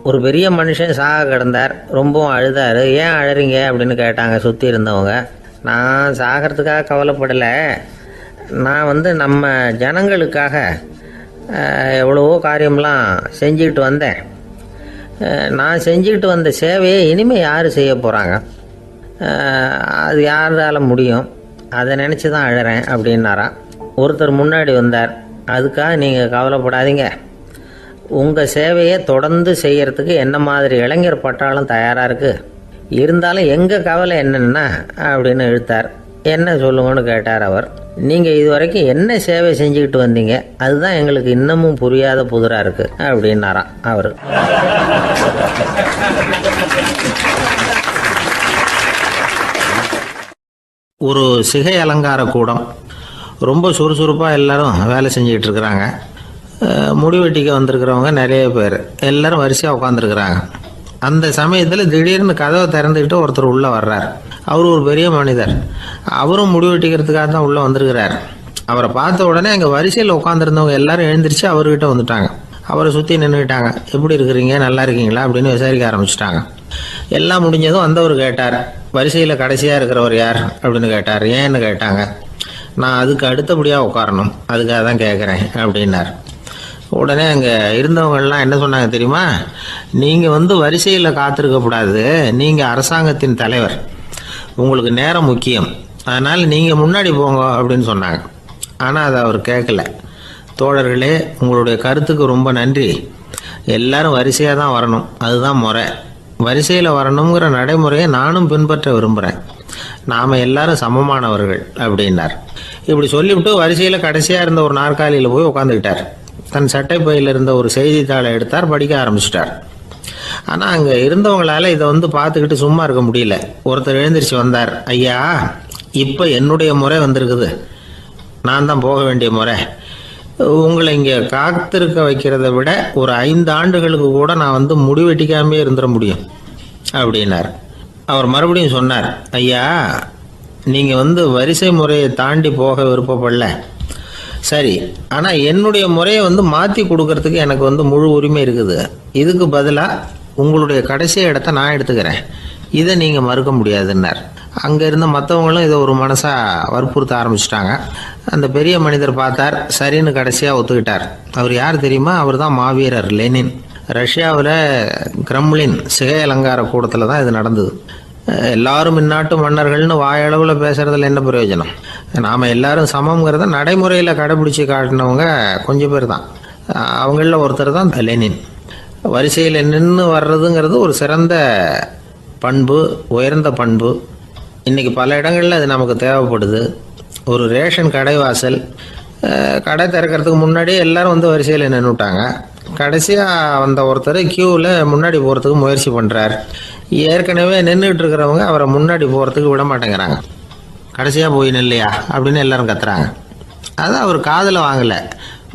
ஒரு பெரிய மனுஷன் சாக கிடந்தார், ரொம்பவும் அழுதார். ஏன் அழறீங்க அப்படின்னு கேட்டாங்க சுற்றி இருந்தவங்க. நான் சாகிறதுக்காக கவலைப்படலை, நான் நம்ம ஜனங்களுக்காக எவ்வளவோ காரியம்லாம் செஞ்சுக்கிட்டு வந்தேன். நான் செஞ்சுக்கிட்டு வந்த சேவையை இனிமேல் யார் செய்ய போகிறாங்க, அது யாரால முடியும், அதை நினச்சி தான் அழறேன் அப்படின்னாராம். ஒருத்தர் முன்னாடி வந்தார். அதுக்காக நீங்கள் கவலைப்படாதீங்க, உங்கள் சேவையை தொடர்ந்து செய்கிறதுக்கு என்ன மாதிரி இளைஞர் பட்டாலும் தயாராக இருக்குது, இருந்தாலும் எங்கள் கவலை என்னென்னா அப்படின்னு இழுத்தார். என்ன சொல்லுங்கன்னு கேட்டார் அவர். நீங்கள் இது வரைக்கும் என்ன சேவை செஞ்சுக்கிட்டு வந்தீங்க, அதுதான் எங்களுக்கு இன்னமும் புரியாத புதிராக இருக்குது அப்படின்னாராம் அவர். ஒரு சிகை அலங்கார கூடம், ரொம்ப சுறுசுறுப்பாக எல்லாரும் வேலை செஞ்சுக்கிட்டு இருக்கிறாங்க. முடிவெட்டிக்க வந்திருக்கிறவங்க நிறைய பேர், எல்லாரும் வரிசையாக உட்காந்துருக்குறாங்க. அந்த சமயத்தில் திடீர்னு கதவை திறந்துக்கிட்டு ஒருத்தர் உள்ளே வர்றார். அவர் ஒரு பெரிய மனிதர், அவரும் முடிவெட்டிக்கிறதுக்காக தான் உள்ளே வந்திருக்கிறார். அவரை பார்த்த உடனே அங்கே வரிசையில் உட்காந்துருந்தவங்க எல்லாரும் எழுந்திரிச்சு அவர்கிட்ட வந்துட்டாங்க. அவரை சுற்றி நின்றுக்கிட்டாங்க. எப்படி இருக்கிறீங்க, நல்லா இருக்கீங்களா அப்படின்னு விசாரிக்க ஆரம்பிச்சிட்டாங்க. எல்லாம் முடிஞ்சதும் வந்தவர் கேட்டார், வரிசையில் கடைசியாக இருக்கிறவர் யார் அப்படின்னு கேட்டார். ஏன்னு கேட்டாங்க. நான் அதுக்கு அடுத்தபடியாக உட்காரணும், அதுக்காக தான் கேட்குறேன் அப்படின்னார். உடனே அங்கே இருந்தவங்கெல்லாம் என்ன சொன்னாங்க தெரியுமா? நீங்கள் வரிசையில் காத்திருக்கக்கூடாது, நீங்கள் அரசாங்கத்தின் தலைவர், உங்களுக்கு நேரம் முக்கியம், அதனால் நீங்கள் முன்னாடி போங்க அப்படின்னு சொன்னாங்க. ஆனால் அதை அவர் கேட்கல. தோழர்களே, உங்களுடைய கருத்துக்கு ரொம்ப நன்றி. எல்லாரும் வரிசையாக தான் வரணும், அதுதான் முறை. வரிசையில் வரணுங்கிற நடைமுறையை நானும் பின்பற்ற விரும்புகிறேன். நாம் எல்லாரும் சமமானவர்கள் அப்படின்னார். இப்படி சொல்லிவிட்டு வரிசையில் கடைசியாக இருந்த ஒரு நாற்காலியில் போய் உட்காந்துக்கிட்டார். தன் சட்டை பையில் இருந்த ஒரு செய்தித்தாளை எடுத்தார், படிக்க ஆரம்பிச்சிட்டார். ஆனால் அங்கே இருந்தவங்களால இதை பார்த்துக்கிட்டு சும்மா இருக்க முடியல. ஒருத்தர் எழுந்திரிச்சு வந்தார். ஐயா, இப்போ என்னுடைய முறை வந்திருக்குது, நான் தான் போக வேண்டிய முறை. உங்களை இங்கே காத்திருக்க வைக்கிறத விட ஒரு 5 ஆண்டுகளுக்கு கூட நான் முடிவெட்டிக்காமே இருந்துட முடியும் அப்படின்னார். அவர் மறுபடியும் சொன்னார், ஐயா, நீங்கள் வரிசை முறையை தாண்டி போக விருப்பப்படல, சரி, ஆனால் என்னுடைய முறையை மாற்றி கொடுக்கறதுக்கு எனக்கு முழு உரிமை இருக்குது. இதுக்கு பதிலாக உங்களுடைய கடைசி இடத்த நான் எடுத்துக்கிறேன், இதை நீங்கள் மறுக்க முடியாதுன்னார். அங்கே இருந்த மற்றவங்களும் இதை ஒரு மனசாக வற்புறுத்த ஆரம்பிச்சிட்டாங்க. அந்த பெரிய மனிதர் பார்த்தார், சரின்னு கடைசியாக ஒத்துக்கிட்டார். அவர் யார் தெரியுமா? அவர் தான் மாவீரர் லெனின். ரஷ்யாவில் கிரெம்ளின் சிகை அலங்கார கூடத்தில் தான் இது நடந்தது. எல்லாரும் இந்நாட்டு மன்னர்கள்னு வாயளவில் பேசுகிறதுல என்ன பிரயோஜனம்? நாம் எல்லாரும் சமங்கிறத நடைமுறையில் கடைபிடிச்சி காட்டினவங்க கொஞ்சம் பேர் தான். அவங்களில் ஒருத்தர் தான் லெனின். வரிசையில் நின்று வர்றதுங்கிறது ஒரு சிறந்த பண்பு, உயர்ந்த பண்பு. இன்றைக்கி பல இடங்களில் அது நமக்கு தேவைப்படுது. ஒரு ரேஷன் கடைவாசல், கடை திறக்கிறதுக்கு முன்னாடியே எல்லாரும் வரிசையில் நின்றுட்டாங்க. கடைசியாக வந்த ஒருத்தர் க்யூவில் முன்னாடி போகிறதுக்கு முயற்சி பண்ணுறார். ஏற்கனவே நின்றுட்டு இருக்கிறவங்க அவரை முன்னாடி போகிறதுக்கு விட மாட்டேங்கிறாங்க. கடைசியாக போய் நில்லையா அப்படின்னு எல்லாரும் கத்துறாங்க. அதான் அவர் காதில் வாங்கலை,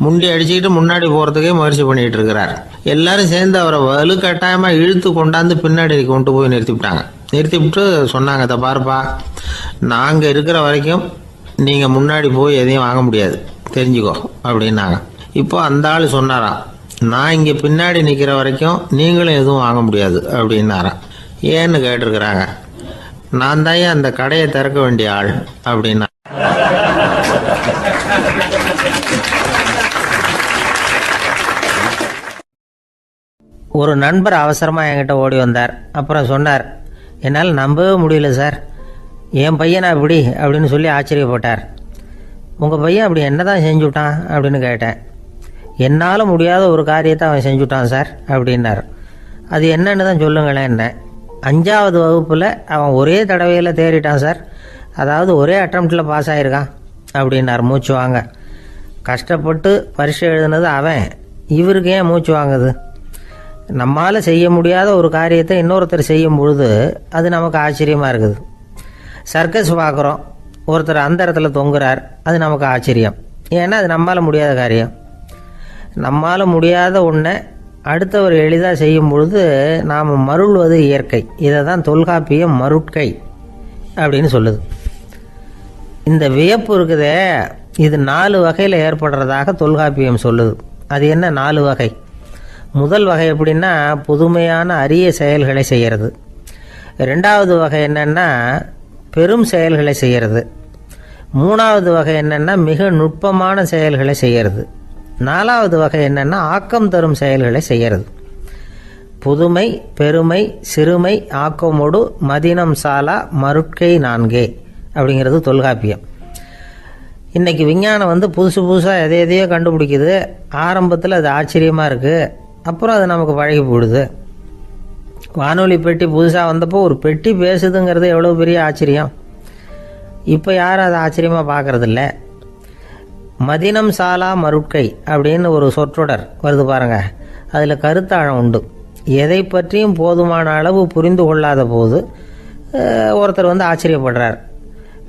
முண்டி அடிச்சுக்கிட்டு முன்னாடி போகிறதுக்கே முயற்சி பண்ணிகிட்டு இருக்கிறார். எல்லாரும் சேர்ந்து அவரை வலுக்கட்டாயமாக இழுத்து கொண்டாந்து பின்னாடி கொண்டு போய் நிறுத்திவிட்டு சொன்னாங்க, இதை பாருப்பா, நாங்கள் இருக்கிற வரைக்கும் நீங்கள் முன்னாடி போய் எதையும் வாங்க முடியாது, தெரிஞ்சுக்கோ அப்படின்னாங்க. இப்போ அந்த ஆள் சொன்னாராம், நான் இங்கே பின்னாடி நிற்கிற வரைக்கும் நீங்களும் எதுவும் வாங்க முடியாது அப்படின்னாராம். ஏன்னு கேட்டிருக்கிறாங்க. நான் தான் அந்த கடையை திறக்க வேண்டிய ஆள் அப்படின்னா. ஒரு நண்பர் அவசரமாக என்கிட்ட ஓடி வந்தார். அப்புறம் சொன்னார், என்னால் நம்பவே முடியல சார், என் பையனா இப்படி அப்படின்னு சொல்லி ஆச்சரியப்பட்டார். உங்கள் பையன் அப்படி என்ன தான் செஞ்சுட்டான் அப்படின்னு கேட்டேன். என்னால் முடியாத ஒரு காரியத்தை அவன் செஞ்சுட்டான் சார் அப்படின்னார். அது என்னன்னு தான் சொல்லுங்களேன். என்ன, 5ஆவது வகுப்பில் அவன் ஒரே தடவையில் தேறிட்டான் சார், அதாவது ஒரே அட்டம்ப்டில் பாஸ் ஆகிருக்கான் அப்படின்னார் மூச்சு வாங்க. கஷ்டப்பட்டு பரீட்சை எழுதுனது அவன், இவருக்கு ஏன் மூச்சு வாங்குது? நம்மால் செய்ய முடியாத ஒரு காரியத்தை இன்னொருத்தர் செய்யும் பொழுது அது நமக்கு ஆச்சரியமாக இருக்குது. சர்க்கஸ் பார்க்குறோம், ஒருத்தர் அந்த இடத்துல தொங்குறார், அது நமக்கு ஆச்சரியம். ஏன்னா அது நம்மால் முடியாத காரியம். நம்மால் முடியாத ஒன்றை அடுத்தவர் எளிதாக செய்யும் பொழுது நாம் மருள்வது இயற்கை. இதை தான் தொல்காப்பியம் மருட்கை அப்படின்னு சொல்லுது. இந்த வியப்பு இருக்குதே, இது 4 வகையில் ஏற்படுறதாக தொல்காப்பியம் சொல்லுது. அது என்ன 4 வகை? முதல் வகை எப்படின்னா, புதுமையான அரிய செயல்களை செய்கிறது. 2வது வகை என்னென்னா பெரும் செயல்களை செய்கிறது. 3வது வகை என்னென்னா மிக நுட்பமான செயல்களை செய்கிறது. 4வது வகை என்னென்னா ஆக்கம் தரும் செயல்களை செய்கிறது. புதுமை, பெருமை, சிறுமை, ஆக்கமோடு மதினம் சாலா மருட்கை 4 அப்படிங்கிறது தொல்காப்பியம். இன்றைக்கி விஞ்ஞானம் புதுசு புதுசாக எதையோ கண்டுபிடிக்குது. ஆரம்பத்தில் அது ஆச்சரியமாக இருக்குது, அப்புறம் அது நமக்கு பழகி போடுது. வானொலி பெட்டி புதுசாக வந்தப்போ ஒரு பெட்டி பேசுதுங்கிறது எவ்வளோ பெரிய ஆச்சரியம். இப்போ யாரும் அதை ஆச்சரியமாக பார்க்குறதில்ல. மதினம் சாலா மருட்கை அப்படின்னு ஒரு சொற்றொடர் வருது பாருங்க, அதில் கருத்தாழம் உண்டு. எதை பற்றியும் போதுமான அளவு புரிந்து கொள்ளாத போது ஒருத்தர் ஆச்சரியப்படுறார்.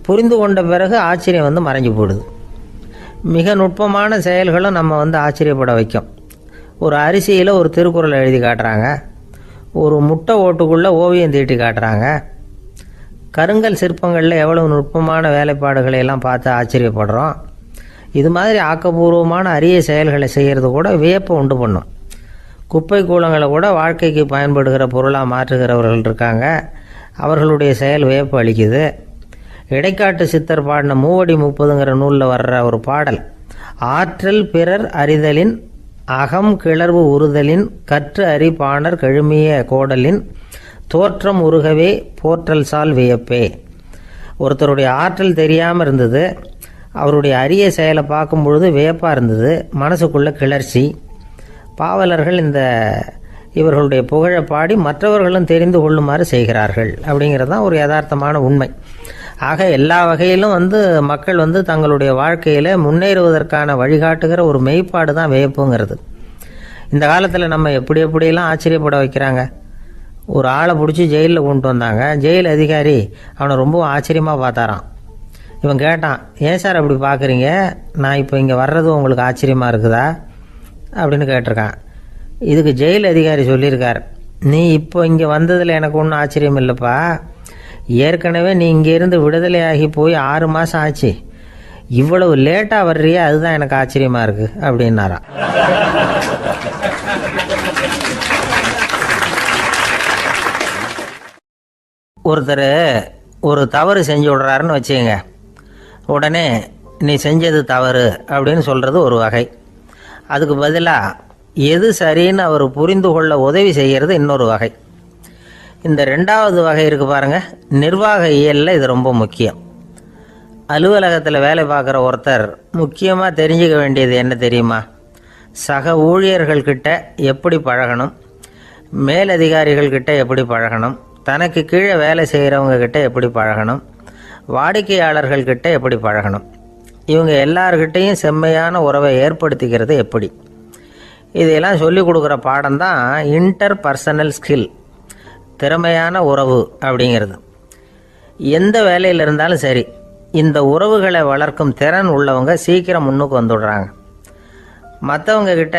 புரிந்து கொண்ட பிறகு ஆச்சரியம் மறைஞ்சு போடுது. மிக நுட்பமான செயல்களும் நம்ம ஆச்சரியப்பட வைக்கும். ஒரு அரிசியில் ஒரு திருக்குறள் எழுதி காட்டுறாங்க, ஒரு முட்டை ஓட்டுக்குள்ளே ஓவியம் தீட்டி காட்டுறாங்க. கருங்கல் சிற்பங்களில் எவ்வளவு நுட்பமான வேலைப்பாடுகளை எல்லாம் பார்த்து ஆச்சரியப்படுறோம். இது மாதிரி ஆக்கப்பூர்வமான அரிய செயல்களை செய்கிறது கூட வியப்பை உண்டு பண்ணும். குப்பை கூலங்களை கூட வாழ்க்கைக்கு பயன்படுகிற பொருளாக மாற்றுகிறவர்கள் இருக்காங்க, அவர்களுடைய செயல் வியப்பு அளிக்குது. இடைக்காட்டு சித்தர் பாடின 30 நூலில் வர்ற ஒரு பாடல், ஆற்றல் பிறர் அறிதலின் அகம் கிளர்வு உறுதலின் கற்று அறி பாணர் கழுமிய கோடலின் தோற்றம் உருகவே போற்றல் சால் வியப்பே. ஒருத்தருடைய ஆற்றல் தெரியாமல் இருந்தது, அவருடைய அரிய செயலை பார்க்கும் பொழுது வியப்பாக இருந்தது, மனசுக்குள்ள கிளர்ச்சி. பாவலர்கள் இவர்களுடைய புகழை பாடி மற்றவர்களும் தெரிந்து கொள்ளுமாறு செய்கிறார்கள் அப்படிங்கிறது தான் ஒரு யதார்த்தமான உண்மை. ஆக எல்லா வகையிலும் மக்கள் தங்களுடைய வாழ்க்கையில் முன்னேறுவதற்கான வழிகாட்டுகிற ஒரு மெய்ப்பாடு தான் வியப்புங்கிறது. இந்த காலத்தில் நம்ம எப்படியெல்லாம் ஆச்சரியப்பட வைக்கிறாங்க. ஒரு ஆளை பிடிச்சி ஜெயிலில் கொண்டு வந்தாங்க. ஜெயில் அதிகாரி அவனை ரொம்ப ஆச்சரியமாக பார்த்தாரான். இவன் கேட்டான், ஏன் சார் அப்படி பார்க்குறீங்க, நான் இப்போ இங்கே வர்றது உங்களுக்கு ஆச்சரியமாக இருக்குதா அப்படின்னு கேட்டிருக்கான். இதுக்கு ஜெயில் அதிகாரி சொல்லியிருக்கார், நீ இப்போ இங்கே வந்ததில் எனக்கு ஒன்றும் ஆச்சரியம் இல்லைப்பா, ஏற்கனவே நீ இங்கேருந்து விடுதலையாகி போய் 6 மாதம் ஆச்சு, இவ்வளவு லேட்டாக வர்றியே அதுதான் எனக்கு ஆச்சரியமாக இருக்குது அப்படின்னாராம். ஒருத்தர் ஒரு தவறு செஞ்சு விடுறாருன்னு வச்சுக்கங்க, உடனே நீ செஞ்சது தவறு அப்படின்னு சொல்கிறது ஒரு வகை. அதுக்கு பதிலாக எது சரின்னு அவர் புரிந்து கொள்ள உதவி செய்கிறது இன்னொரு வகை. இந்த 2வது வகை இருக்குது பாருங்கள், நிர்வாக இயலில் இது ரொம்ப முக்கியம். அலுவலகத்தில் வேலை பார்க்குற ஒருத்தர் முக்கியமாக தெரிஞ்சுக்க வேண்டியது என்ன தெரியுமா? சக ஊழியர்கள்கிட்ட எப்படி பழகணும், மேலதிகாரிகள்கிட்ட எப்படி பழகணும், தனக்கு கீழே வேலை செய்கிறவங்க கிட்ட எப்படி பழகணும், வாடிக்கையாளர்கள்கிட்ட எப்படி பழகணும், இவங்க எல்லார்கிட்டையும் செம்மையான உறவை ஏற்படுத்திக்கிறது எப்படி. இதையெல்லாம் சொல்லிக் கொடுக்குற பாடம் தான் இன்டர் பர்சனல் ஸ்கில், திறமையான உறவு அப்படிங்கிறது. எந்த வேலையில் இருந்தாலும் சரி, இந்த உறவுகளை வளர்க்கும் திறன் உள்ளவங்க சீக்கிரம் முன்னுக்கு வந்துடுறாங்க. மற்றவங்க கிட்ட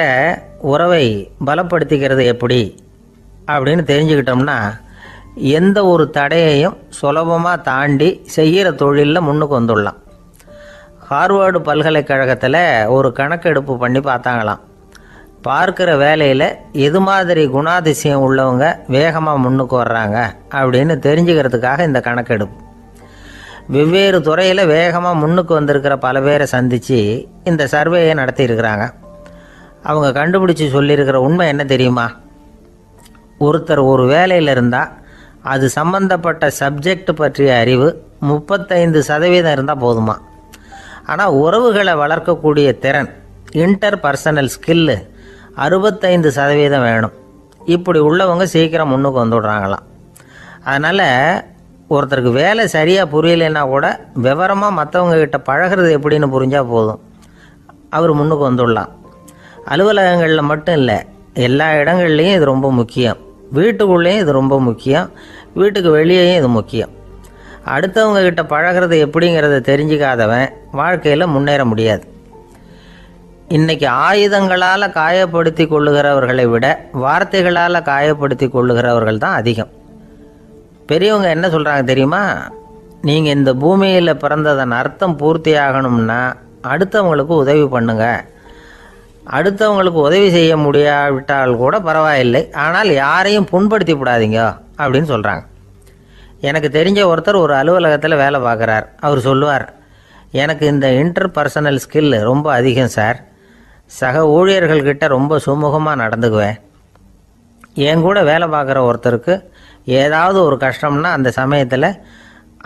உறவை பலப்படுத்திக்கிறது எப்படி அப்படின்னு தெரிஞ்சுக்கிட்டோம்னா எந்த ஒரு தடையையும் சுலபமாக தாண்டி செய்கிற தொழிலில் முன்னுக்கு வந்துடலாம். ஹார்வர்டு பல்கலைக்கழகத்தில் ஒரு கணக்கெடுப்பு பண்ணி பார்த்தாங்களாம். பார்க்குற வேலையில் எது மாதிரி குணாதிசயம் உள்ளவங்க வேகமாக முன்னுக்கு வர்றாங்க அப்படின்னு தெரிஞ்சுக்கிறதுக்காக இந்த கணக்கெடுப்பு. வெவ்வேறு துறையில் வேகமாக முன்னுக்கு வந்திருக்கிற பல பேரை சந்தித்து இந்த சர்வேயை நடத்தியிருக்கிறாங்க. அவங்க கண்டுபிடிச்சி சொல்லியிருக்கிற உண்மை என்ன தெரியுமா? ஒருத்தர் ஒரு வேலையில் இருந்தால் அது சம்பந்தப்பட்ட சப்ஜெக்ட் பற்றிய அறிவு 35% இருந்தால் போதுமா. ஆனால் உறவுகளை வளர்க்கக்கூடிய திறன், இன்டர் பர்சனல் ஸ்கில்லு 65% வேணும். இப்படி உள்ளவங்க சீக்கிரம் முன்னுக்கு வந்துவிடுறாங்களாம். அதனால் ஒருத்தருக்கு வேலை சரியாக புரியலைன்னா கூட விவரமாக மற்றவங்கக்கிட்ட பழகிறது எப்படின்னு புரிஞ்சால் போதும், அவர் முன்னுக்கு வந்துடலாம். அலுவலகங்களில் மட்டும் இல்லை, எல்லா இடங்கள்லையும் இது ரொம்ப முக்கியம். வீட்டுக்குள்ளேயும் இது ரொம்ப முக்கியம், வீட்டுக்கு வெளியேயும் இது முக்கியம். அடுத்தவங்க கிட்ட பழகிறது எப்படிங்கிறத தெரிஞ்சிக்காதவன் வாழ்க்கையில் முன்னேற முடியாது. இன்றைக்கி ஆயுதங்களால் காயப்படுத்தி கொள்ளுகிறவர்களை விட வார்த்தைகளால் காயப்படுத்தி கொள்ளுகிறவர்கள் தான் அதிகம். பெரியவங்க என்ன சொல்கிறாங்க தெரியுமா? நீங்கள் இந்த பூமியில் பிறந்ததன் அர்த்தம் பூர்த்தி ஆகணும்னா அடுத்தவங்களுக்கு உதவி பண்ணுங்க. அடுத்தவங்களுக்கு உதவி செய்ய முடியாவிட்டால் கூட பரவாயில்லை, ஆனால் யாரையும் புண்படுத்தி விடாதீங்க அப்படின்னு சொல்கிறாங்க. எனக்கு தெரிஞ்ச ஒருத்தர் ஒரு அலுவலகத்தில் வேலை பார்க்குறார். அவர் சொல்லுவார், எனக்கு இந்த இன்டர் பர்சனல் ஸ்கில் ரொம்ப அதிகம் சார், சக ஊழியர்கள்கிட்ட ரொம்ப சுமூகமாக நடந்துக்குவேன். என் கூட வேலை பார்க்குற ஒருத்தருக்கு ஏதாவது ஒரு கஷ்டம்னா அந்த சமயத்தில்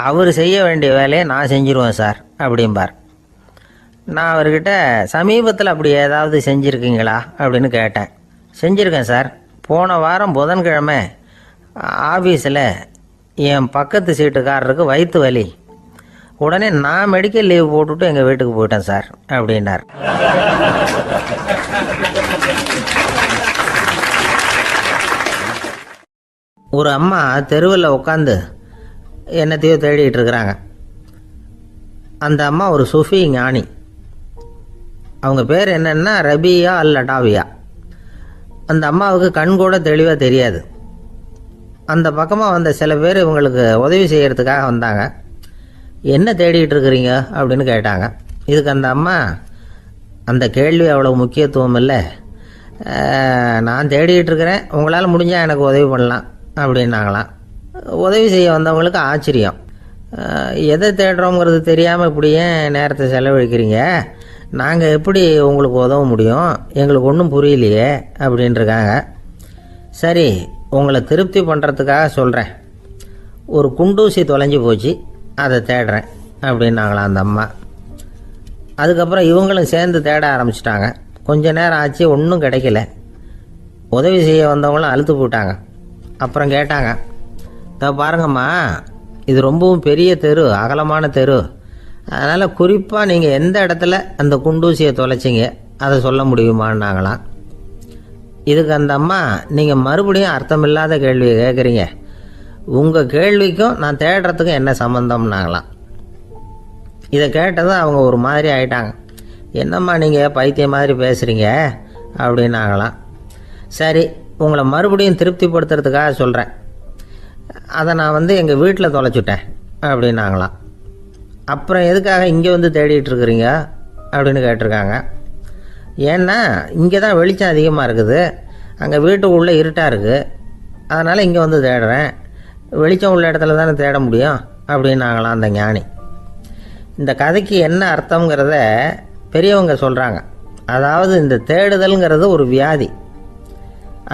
அவர் செய்ய வேண்டிய வேலையை நான் செஞ்சிருவேன் சார் அப்படிம்பார். நான் அவர்கிட்ட சமீபத்தில் அப்படி ஏதாவது செஞ்சுருக்கீங்களா அப்படின்னு கேட்டேன். செஞ்சுருக்கேன் சார். போன வாரம் புதன்கிழமை ஆஃபீஸில் என் பக்கத்து சீட்டுக்காரருக்கு வயிற்று வலி, உடனே நான் மெடிக்கல் லீவ் போட்டுவிட்டு எங்கள் வீட்டுக்கு போயிட்டேன் சார் அப்படின்னார். ஒரு அம்மா தெருவில் உட்காந்து என்னத்தையோ தேடிட்டு இருக்கிறாங்க. அந்த அம்மா ஒரு சுஃபி ஞானி. அவங்க பேர் என்னென்னா ரபியா அல் அடாவியா. அந்த அம்மாவுக்கு கண் கூட தெளிவாக தெரியாது. அந்த பக்கமாக வந்த சில பேர் இவங்களுக்கு உதவி செய்கிறதுக்காக வந்தாங்க. என்ன தேடிகிட்டு இருக்கிறீங்க அப்படின்னு கேட்டாங்க. இதுக்கு அந்த அம்மா, அந்த கேள்வி அவ்வளோ முக்கியத்துவம் இல்லை, நான் தேடிகிட்டு இருக்கிறேன், உங்களால் முடிஞ்சால் எனக்கு உதவி பண்ணலாம் அப்படின்னாங்களாம். உதவி செய்ய வந்தவங்களுக்கு ஆச்சரியம். எதை தேடுறோங்கிறது தெரியாமல் இப்படி ஏன் நேரத்தை செலவழிக்கிறீங்க, நாங்கள் எப்படி உங்களுக்கு உதவ முடியும், எங்களுக்கு ஒன்றும் புரியலையே அப்படின்ட்டுருக்காங்க. சரி, உங்களை திருப்தி பண்ணுறதுக்காக சொல்கிறேன். ஒரு குண்டூசி தொலைஞ்சி போச்சு, அதை தேடுறேன் அப்படின்னாங்களாம் அந்த அம்மா. அதுக்கப்புறம் இவங்களும் சேர்ந்து தேட ஆரம்பிச்சிட்டாங்க. கொஞ்ச நேரம் ஆச்சு, ஒன்றும் கிடைக்கல. உதவி செய்ய வந்தவங்களும் அழுத்து போட்டாங்க. அப்புறம் கேட்டாங்க, இதை பாருங்கம்மா, இது ரொம்பவும் பெரிய தெரு, அகலமான தெரு. அதனால் குறிப்பாக நீங்கள் எந்த இடத்துல அந்த குண்டூசியை தொலைச்சிங்க அதை சொல்ல முடியுமான்னாங்களாம். இதுக்கு அந்த அம்மா, நீங்கள் மறுபடியும் அர்த்தமில்லாத கேள்வியை கேட்குறீங்க, உங்கள் கேள்விக்கும் நான் தேடுறதுக்கும் என்ன சம்மந்தம்னாங்களாம். இதை கேட்டதும் அவங்க ஒரு மாதிரி ஆயிட்டாங்க. என்னம்மா நீங்கள் பைத்தியம் மாதிரி பேசுகிறீங்க அப்படின்னாங்களாம். சரி, உங்களை மறுபடியும் திருப்திப்படுத்துறதுக்காக சொல்கிறேன். அதை நான் எங்கள் வீட்டில் தொலைச்சுட்டேன் அப்படின்னாங்களாம். அப்புறம் எதுக்காக இங்கே வந்து தேடிட்டு இருக்கிறீங்க அப்படின்னு கேட்டிருக்காங்க. ஏன்னா இங்கே தான் வெளிச்சம் அதிகமாக இருக்குது, அங்கே வீட்டுக்குள்ளே இருட்டாக இருக்குது, அதனால் இங்கே வந்து தேடுறேன். வெளிச்சம் உள்ள இடத்துல தானே தேட முடியும் அப்படின்னாங்களாம் அந்த ஞானி. இந்த கதைக்கு என்ன அர்த்தங்கிறத பெரியவங்க சொல்கிறாங்க. அதாவது இந்த தேடுதல்ங்கிறது ஒரு வியாதி.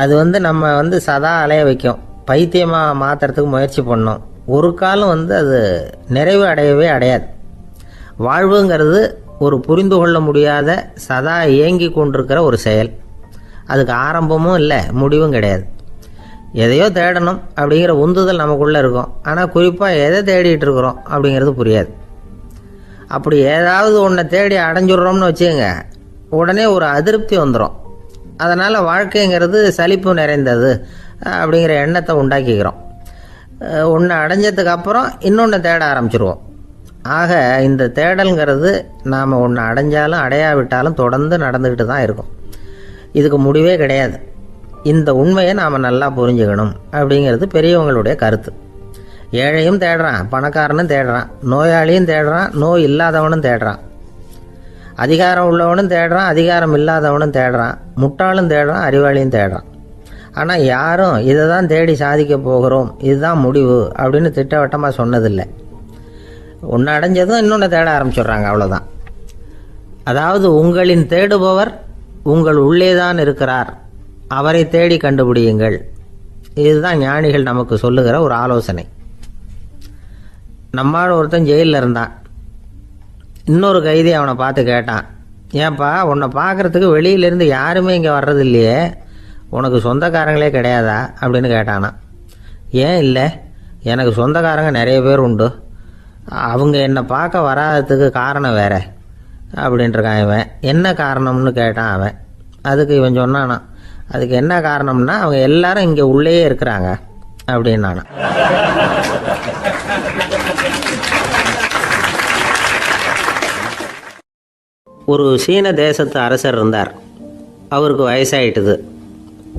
அது நம்ம சதா அலைய வைக்கும், பைத்தியமாக மாற்றுறதுக்கு முயற்சி பண்ணோம். ஒரு காலம் அது நிறைவு அடையவே அடையாது. வாழ்வுங்கிறது ஒரு புரிந்து கொள்ள முடியாத சதா இயங்கி கொண்டிருக்கிற ஒரு செயல். அதுக்கு ஆரம்பமும் இல்லை, முடிவும் கிடையாது. எதையோ தேடணும் அப்படிங்கிற உந்துதல் நமக்குள்ளே இருக்கும். ஆனால் குறிப்பாக எதை தேடிட்டு இருக்கிறோம் அப்படிங்கிறது புரியாது. அப்படி ஏதாவது ஒன்றை தேடி அடைஞ்சிடுறோம்னு வச்சுக்கோங்க, உடனே ஒரு அதிருப்தி வந்துடும். அதனால் வாழ்க்கைங்கிறது சலிப்பு நிறைந்தது அப்படிங்கிற எண்ணத்தை உண்டாக்கிக்கிறோம். ஒன்று அடைஞ்சதுக்கு அப்புறம் இன்னொன்று தேட ஆரம்பிச்சிருவோம். ஆக இந்த தேடல்ங்கிறது நாம் ஒன்று அடைஞ்சாலும் அடையாவிட்டாலும் தொடர்ந்து நடந்துக்கிட்டு தான் இருக்கும். இதுக்கு முடிவே கிடையாது. இந்த உண்மையை நாம் நல்லா புரிஞ்சுக்கணும் அப்படிங்கிறது பெரியவங்களுடைய கருத்து. ஏழையும் தேடுறான், பணக்காரனும் தேடுறான், நோயாளியும் தேடுறான், நோய் இல்லாதவனும் தேடுறான், அதிகாரம் உள்ளவனும் தேடுறான், அதிகாரம் இல்லாதவனும் தேடுறான், முட்டாளும் தேடுறான், அறிவாளியும் தேடுறான். ஆனால் யாரும் இதை தான் தேடி சாதிக்க போகிறோம், இதுதான் முடிவு அப்படின்னு திட்டவட்டமாக சொன்னதில்லை. ஒன்று அடைஞ்சதும் இன்னொன்று தேட ஆரம்பிச்சிடுறாங்க, அவ்வளோதான். அதாவது உங்களின் தேடுபவர் உங்கள் உள்ளே தான் இருக்கிறார், அவரை தேடி கண்டுபிடியுங்கள். இதுதான் ஞானிகள் நமக்கு சொல்லுகிற ஒரு ஆலோசனை. நம்மால் ஒருத்தன் ஜெயிலில் இருந்தான். இன்னொரு கைதி அவனை பார்த்து கேட்டான், ஏன்பா உன்னை பார்க்குறதுக்கு வெளியிலேருந்து யாருமே இங்கே வர்றது இல்லையே, உனக்கு சொந்தக்காரங்களே கிடையாதா அப்படின்னு கேட்டானா. ஏன் இல்லை, எனக்கு சொந்தக்காரங்க நிறைய பேர் உண்டு, அவங்க என்னை பார்க்க வராததுக்கு காரணம் வேற அப்படின்ட்டுருக்கான் இவன். என்ன காரணம்னு கேட்டான் அவன். அதுக்கு இவன் சொன்னானா, அதுக்கு என்ன காரணம்னா அவங்க எல்லாரும் இங்கே உள்ளேயே இருக்கிறாங்க அப்படின்னானா. ஒரு சீன தேசத்து அரசர் இருந்தார். அவருக்கு வயசாயிட்டுது.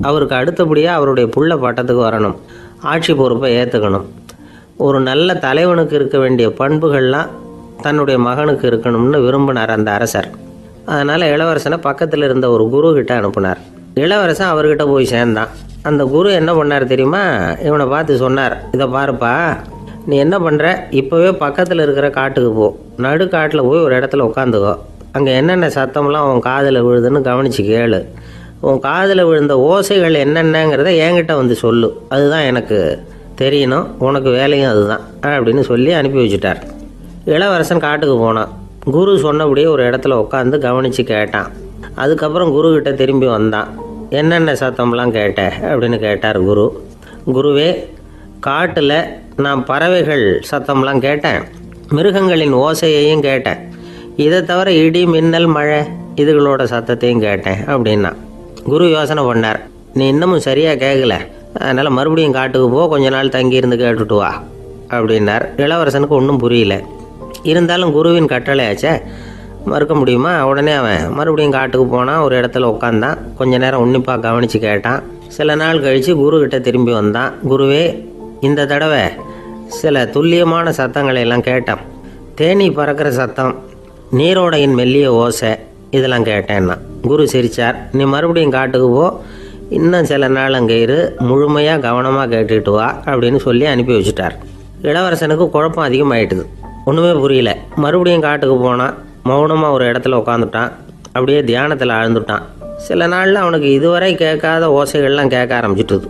அவருக்கு அடுத்தபடியாக அவருடைய புள்ள பட்டத்துக்கு வரணும், ஆட்சி பொறுப்பை ஏற்றுக்கணும். ஒரு நல்ல தலைவனுக்கு இருக்க வேண்டிய பண்புகள்லாம் தன்னுடைய மகனுக்கு இருக்கணும்னு விரும்பினார் அந்த அரசர். அதனால் இளவரசனை பக்கத்தில் இருந்த ஒரு குரு கிட்ட அனுப்புனார். இளவரசன் அவர்கிட்ட போய் சேர்ந்தான். அந்த குரு என்ன பண்ணார் தெரியுமா, இவனை பார்த்து சொன்னார், இதை பாருப்பா, நீ என்ன பண்ணுற, இப்போவே பக்கத்தில் இருக்கிற காட்டுக்கு போ, நடு காட்டில் போய் ஒரு இடத்துல உட்காந்துக்கோ, அங்கே என்னென்ன சத்தம்லாம் உன் காதில் விழுதுன்னு கவனித்து கேளு, உன் காதில் விழுந்த ஓசைகள் என்னென்னங்கிறத என்கிட்ட வந்து சொல்லு, அதுதான் எனக்கு தெரியணும், உனக்கு வேலையும் அதுதான் அப்படின்னு சொல்லி அனுப்பி வச்சுட்டார். இளவரசன் காட்டுக்கு போனான். குரு சொன்னபடியே ஒரு இடத்துல உட்காந்து கவனித்து கேட்டான். அதுக்கப்புறம் குருக்கிட்ட திரும்பி வந்தான். என்னென்ன சத்தம்லாம் கேட்ட அப்படின்னு கேட்டார் குரு. குருவே, காட்டில் நான் பறவைகள் சத்தம்லாம் கேட்டேன், மிருகங்களின் ஓசையையும் கேட்டேன், இதை தவிர இடி மின்னல் மழை இதுகளோட சத்தத்தையும் கேட்டேன் அப்படின்னா. குரு யோசனை பண்ணார், நீ இன்னமும் சரியாக கேட்கல, அதனால் மறுபடியும் காட்டுக்கு போ, கொஞ்ச நாள் தங்கியிருந்து கேட்டுட்டு வா அப்படின்னார். இளவரசனுக்கு ஒன்றும் புரியல. இருந்தாலும் குருவின் கட்டளையாச்சே, மறுக்க முடியுமா? உடனே அவன் மறுபடியும் காட்டுக்கு போனான். ஒரு இடத்துல உட்காந்தான். கொஞ்ச நேரம் உன்னிப்பாக கவனித்து கேட்டான். சில நாள் கழித்து குருக்கிட்ட திரும்பி வந்தான். குருவே, இந்த தடவை சில துல்லியமான சத்தங்களை எல்லாம் கேட்டான். தேனி பறக்கிற சத்தம், நீரோடையின் மெல்லிய ஓசை, இதெல்லாம் கேட்டேன்னா. குரு சிரித்தார். நீ மறுபடியும் காட்டுக்கு போ, இன்னும் சில நாள் அங்கே இரு, முழுமையாக கவனமாக கேட்டுட்டு வா அப்படின்னு சொல்லி அனுப்பி வச்சுட்டார். இளவரசனுக்கு குழப்பம் அதிகமாகிட்டுது. ஒன்றுமே புரியல. மறுபடியும் காட்டுக்கு போனான். மௌனமாக ஒரு இடத்துல உட்காந்துட்டான். அப்படியே தியானத்தில் ஆழ்ந்துட்டான். சில நாளில் அவனுக்கு இதுவரை கேட்காத ஓசைகள்லாம் கேட்க ஆரம்பிச்சிட்டுது.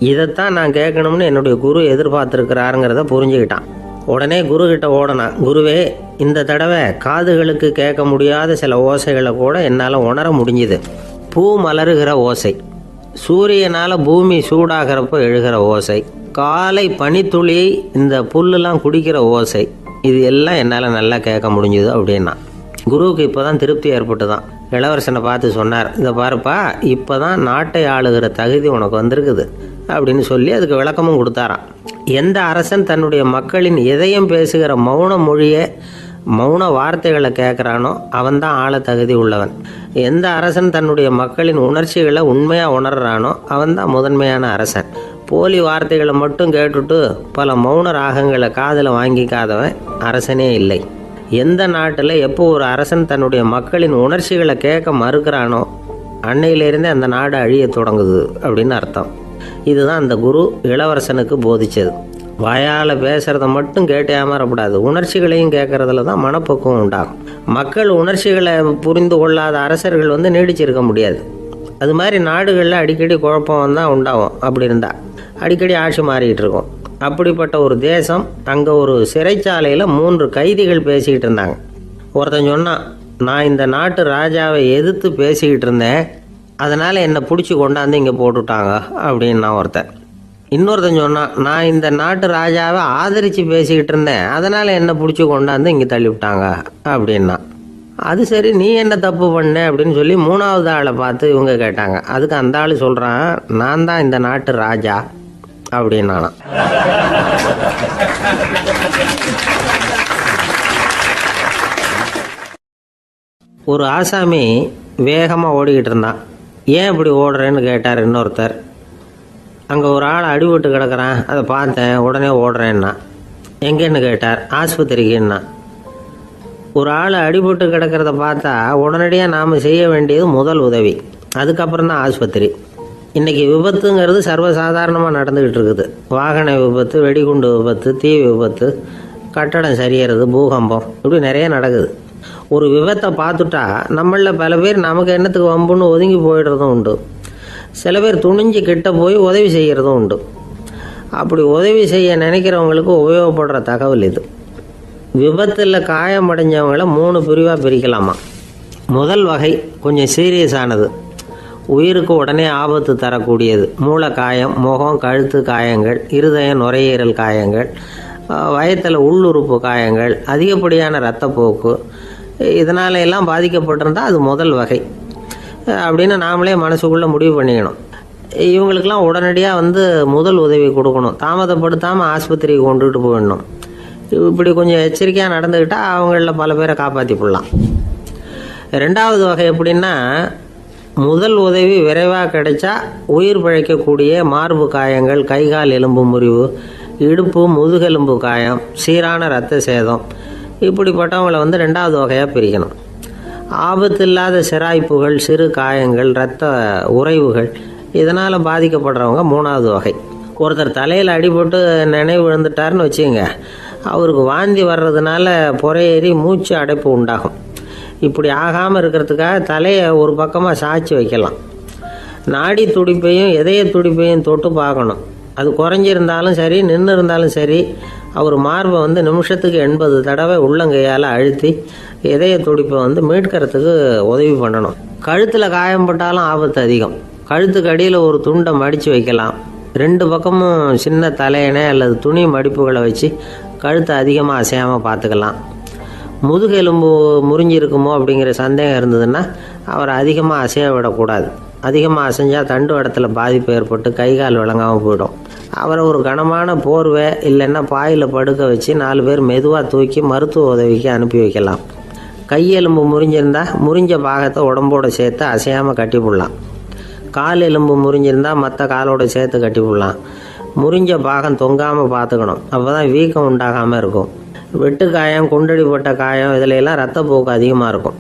இதைத்தான் நான் கேட்கணும்னு என்னுடைய குரு எதிர்பார்த்துருக்கிறாருங்கிறத புரிஞ்சுக்கிட்டான். உடனே குரு கிட்ட ஓடனான். குருவே, இந்த தடவை காதுகளுக்கு கேட்க முடியாத சில ஓசைகளை கூட என்னால் உணர முடிஞ்சுது. பூ மலருகிற ஓசை, சூரியனால் பூமி சூடாகிறப்போ எழுகிற ஓசை, காலை பனித்துளி இந்த புல்லுலாம் குடிக்கிற ஓசை, இது எல்லாம் என்னால் நல்லா கேட்க முடிஞ்சுது அப்படின்னா. குருவுக்கு இப்போ தான் திருப்தி ஏற்பட்டு தான் இளவரசனை பார்த்து சொன்னார், இதை பாருப்பா, இப்போ தான் நாட்டை ஆளுகிற தகுதி உனக்கு வந்திருக்குது அப்படின்னு சொல்லி அதுக்கு விளக்கமும் கொடுத்தாராம். எந்த அரசன் தன்னுடைய மக்களின் இதயம் பேசுகிற மௌன மொழியை, மௌன வார்த்தைகளை கேட்குறானோ அவன்தான் ஆள தகுதி உள்ளவன். எந்த அரசன் தன்னுடைய மக்களின் உணர்ச்சிகளை உண்மையாக உணர்றானோ அவன்தான் முதன்மையான அரசன். போலி வார்த்தைகளை மட்டும் கேட்டுட்டு பல மௌன ராகங்களை காதில் வாங்கிக்காதவன் அரசனே இல்லை. எந்த நாட்டில் எப்போ ஒரு அரசன் தன்னுடைய மக்களின் உணர்ச்சிகளை கேட்க மறுக்கிறானோ அன்னையிலேருந்தே அந்த நாடு அழிய தொடங்குது அப்படின்னு அர்த்தம். இதுதான் அந்த குரு இளவரசனுக்கு போதிச்சது. வாயால் பேசுகிறத மட்டும் கேட்டு ஏமாறக்கூடாது, உணர்ச்சிகளையும் கேட்கறதுல தான் மனப்பக்குவம் உண்டாகும். மக்கள் உணர்ச்சிகளை புரிந்து கொள்ளாத அரசர்கள் நீடிச்சிருக்க முடியாது. அது மாதிரி நாடுகளில் அடிக்கடி குழப்பம் தான் உண்டாகும். அப்படி இருந்தால் அடிக்கடி ஆட்சி மாறிக்கிட்டு இருக்கும். அப்படிப்பட்ட ஒரு தேசம், அங்கே ஒரு சிறைச்சாலையில் 3 கைதிகள் பேசிக்கிட்டு இருந்தாங்க. ஒருத்தன் சொன்னான், நான் இந்த நாட்டு ராஜாவை எதிர்த்து பேசிக்கிட்டு இருந்தேன், அதனால் என்னை பிடிச்சி கொண்டாந்து இங்கே போட்டுட்டாங்க அப்படின்னா ஒருத்தன். இன்னொருத்தன் சொன்னான், நான் இந்த நாட்டு ராஜாவை ஆதரித்து பேசிக்கிட்டு இருந்தேன், அதனால் என்னை பிடிச்சி கொண்டாந்து இங்கே தள்ளிவிட்டாங்க அப்படின்னா. அது சரி, நீ என்ன தப்பு பண்ண அப்படின்னு சொல்லி 3வது ஆளை பார்த்து இவங்க கேட்டாங்க. அதுக்கு அந்த ஆள் சொல்கிறான், நான் தான் இந்த நாட்டு ராஜா அப்படின்னானா. ஒரு ஆசாமி வேகமாக ஓடிக்கிட்டு இருந்தான். ஏன் இப்படி ஓடுறேன்னு கேட்டார் இன்னொருத்தர். அங்கே ஒரு ஆள் அடிபட்டு கிடக்கிறான், அதை பார்த்தேன், உடனே ஓடுறேன்னா. எங்கேன்னு கேட்டார். ஆஸ்பத்திரிக்குன்னா. ஒரு ஆள் அடிபட்டு கிடக்கிறத பார்த்தா உடனடியாக நாம் செய்ய வேண்டியது முதல் உதவி, அதுக்கப்புறம் தான் ஆஸ்பத்திரி. இன்றைக்கி விபத்துங்கிறது சர்வசாதாரணமாக நடந்துக்கிட்டு இருக்குது. வாகன விபத்து, வெடிகுண்டு விபத்து, தீ விபத்து, கட்டடம் சரியறது, பூகம்பம், இப்படி நிறைய நடக்குது. ஒரு விபத்தை பார்த்துட்டா நம்மளில் பல பேர் நமக்கு என்னத்துக்கு வம்புன்னு ஒதுங்கி போயிடுறதும் உண்டு. சில பேர் துணிஞ்சு கிட்ட போய் உதவி செய்கிறதும் உண்டு. அப்படி உதவி செய்ய நினைக்கிறவங்களுக்கு உபயோகப்படுற தகவல் இது. விபத்தில் காயமடைஞ்சவங்களை 3 பிரிவாக பிரிக்கலாமா. முதல் வகை கொஞ்சம் சீரியஸானது, உயிருக்கு உடனே ஆபத்து தரக்கூடியது. மூளை காயம், முகம், கழுத்து காயங்கள், இருதயம், நுரையீரல் காயங்கள், வயத்தில் உள்ளுறுப்பு காயங்கள், அதிகப்படியான இரத்தப்போக்கு, இதனால எல்லாம் பாதிக்கப்பட்டிருந்தால் அது முதல் வகை அப்படின்னு நாமளே மனசுக்குள்ளே முடிவு பண்ணிக்கணும். இவங்களுக்கெல்லாம் உடனடியாக முதல் உதவி கொடுக்கணும். தாமதப்படுத்தாமல் ஆஸ்பத்திரிக்கு கொண்டுகிட்டு போயிடணும். இப்படி கொஞ்சம் எச்சரிக்கையாக நடந்துக்கிட்டால் அவங்களில் பல பேரை காப்பாற்றி போடலாம். 2வது வகை எப்படின்னா, முதல் உதவி விரைவாக கிடைச்சா உயிர் பிழைக்கக்கூடிய மார்பு காயங்கள், கைகால் எலும்பு முறிவு, இடுப்பு முதுகெலும்பு காயம், சீரான இரத்த சேதம், இப்படிப்பட்டவங்களை 2வது வகையாக பிரிக்கணும். ஆபத்து இல்லாத சிராய்ப்புகள், சிறு காயங்கள், இரத்த உறைவுகள், இதனால் பாதிக்கப்படுறவங்க 3வது வகை. ஒருத்தர் தலையில் அடிபட்டு நினைவு விழுந்துட்டாருன்னு வச்சுங்க, அவருக்கு வாந்தி வர்றதுனால புறையேறி மூச்சு அடைப்பு உண்டாகும். இப்படி ஆகாமல் இருக்கிறதுக்காக தலையை ஒரு பக்கமாக சாய்ச்சி வைக்கலாம். நாடி துடிப்பையும் இதய துடிப்பையும் தொட்டு பார்க்கணும். அது குறைஞ்சிருந்தாலும் சரி, நின்று இருந்தாலும் சரி, அவர் மார்பை நிமிஷத்துக்கு 80 தடவை உள்ளங்கையால் அழுத்தி இதய துடிப்பை மீட்கிறதுக்கு உதவி பண்ணணும். கழுத்தில் காயம்பட்டாலும் ஆபத்து அதிகம். கழுத்துக்கு அடியில் ஒரு துண்டை மடித்து வைக்கலாம். 2 பக்கமும் சின்ன தலையணை அல்லது துணி மடிப்புகளை வச்சு கழுத்தை அதிகமாக அசையாமல் பார்த்துக்கலாம். முதுகெலும்பு முறிஞ்சிருக்குமோ அப்படிங்கிற சந்தேகம் இருந்ததுன்னா அவரை அதிகமாக அசைய விடக்கூடாது. அதிகமாக அசைஞ்சால் தண்டு இடத்துல பாதிப்பு ஏற்பட்டு கைகால் விளங்காமல் போயிடும். அவரை ஒரு கனமான போர்வை இல்லைன்னா பாயில் படுக்க வச்சு 4 பேர் மெதுவாக தூக்கி மருத்துவ உதவிக்கு அனுப்பி வைக்கலாம். கையெலும்பு முறிஞ்சிருந்தால் முறிஞ்ச பாகத்தை உடம்போடு சேர்த்து அசையாமல் கட்டி போடலாம். கால் எலும்பு முறிஞ்சிருந்தால் மற்ற காலோடு சேர்த்து கட்டி போடலாம். முறிஞ்ச பாகம் தொங்காமல் பார்த்துக்கணும், அப்போ தான் வீக்கம் உண்டாகாமல் இருக்கும். வெட்டு காயம், குண்டடிப்பட்ட காயம், இதிலெல்லாம் ரத்தப்போக்கு அதிகமாக இருக்கும்.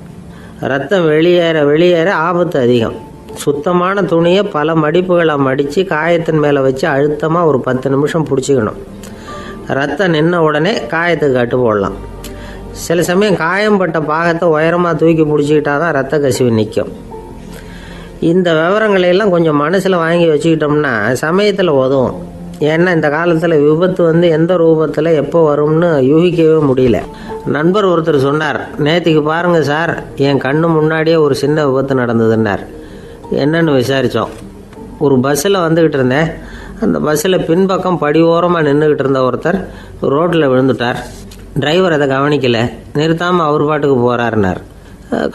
ரத்தம் வெளியேற ஆபத்து அதிகம். சுத்தமான துணியை பல மடிப்புகளை மடித்து காயத்தின் மேலே வச்சு அழுத்தமாக ஒரு 10 நிமிஷம் பிடிச்சிக்கணும். ரத்தம் நின்ன உடனே காயத்துக்கு கட்டு போடலாம். சில சமயம் காயம்பட்ட பாகத்தை உயரமாக தூக்கி பிடிச்சிக்கிட்டா தான் ரத்த கசிவு நிற்கும். இந்த விவரங்களையெல்லாம் கொஞ்சம் மனசில் வாங்கி வச்சுக்கிட்டோம்னா சமயத்தில் உதவும். ஏன்னா இந்த காலத்தில் விபத்து எந்த ரூபத்தில் எப்போ வரும்னு யூகிக்கவே முடியல. நண்பர் ஒருத்தர் சொன்னார், நேற்றுக்கு பாருங்கள் சார், என் கண்ணு முன்னாடியே ஒரு சின்ன விபத்து நடந்ததுன்னார். என்னன்னு விசாரித்தோம். ஒரு பஸ்ஸில் வந்துக்கிட்டு இருந்தேன். அந்த பஸ்ஸில் பின்பக்கம் படி ஓரமாக நின்றுக்கிட்டு இருந்த ஒருத்தர் ரோட்டில் விழுந்துட்டார். டிரைவர் அதை கவனிக்கலை, நிறுத்தாமல் அவர் பாட்டுக்கு போகிறாருனார்.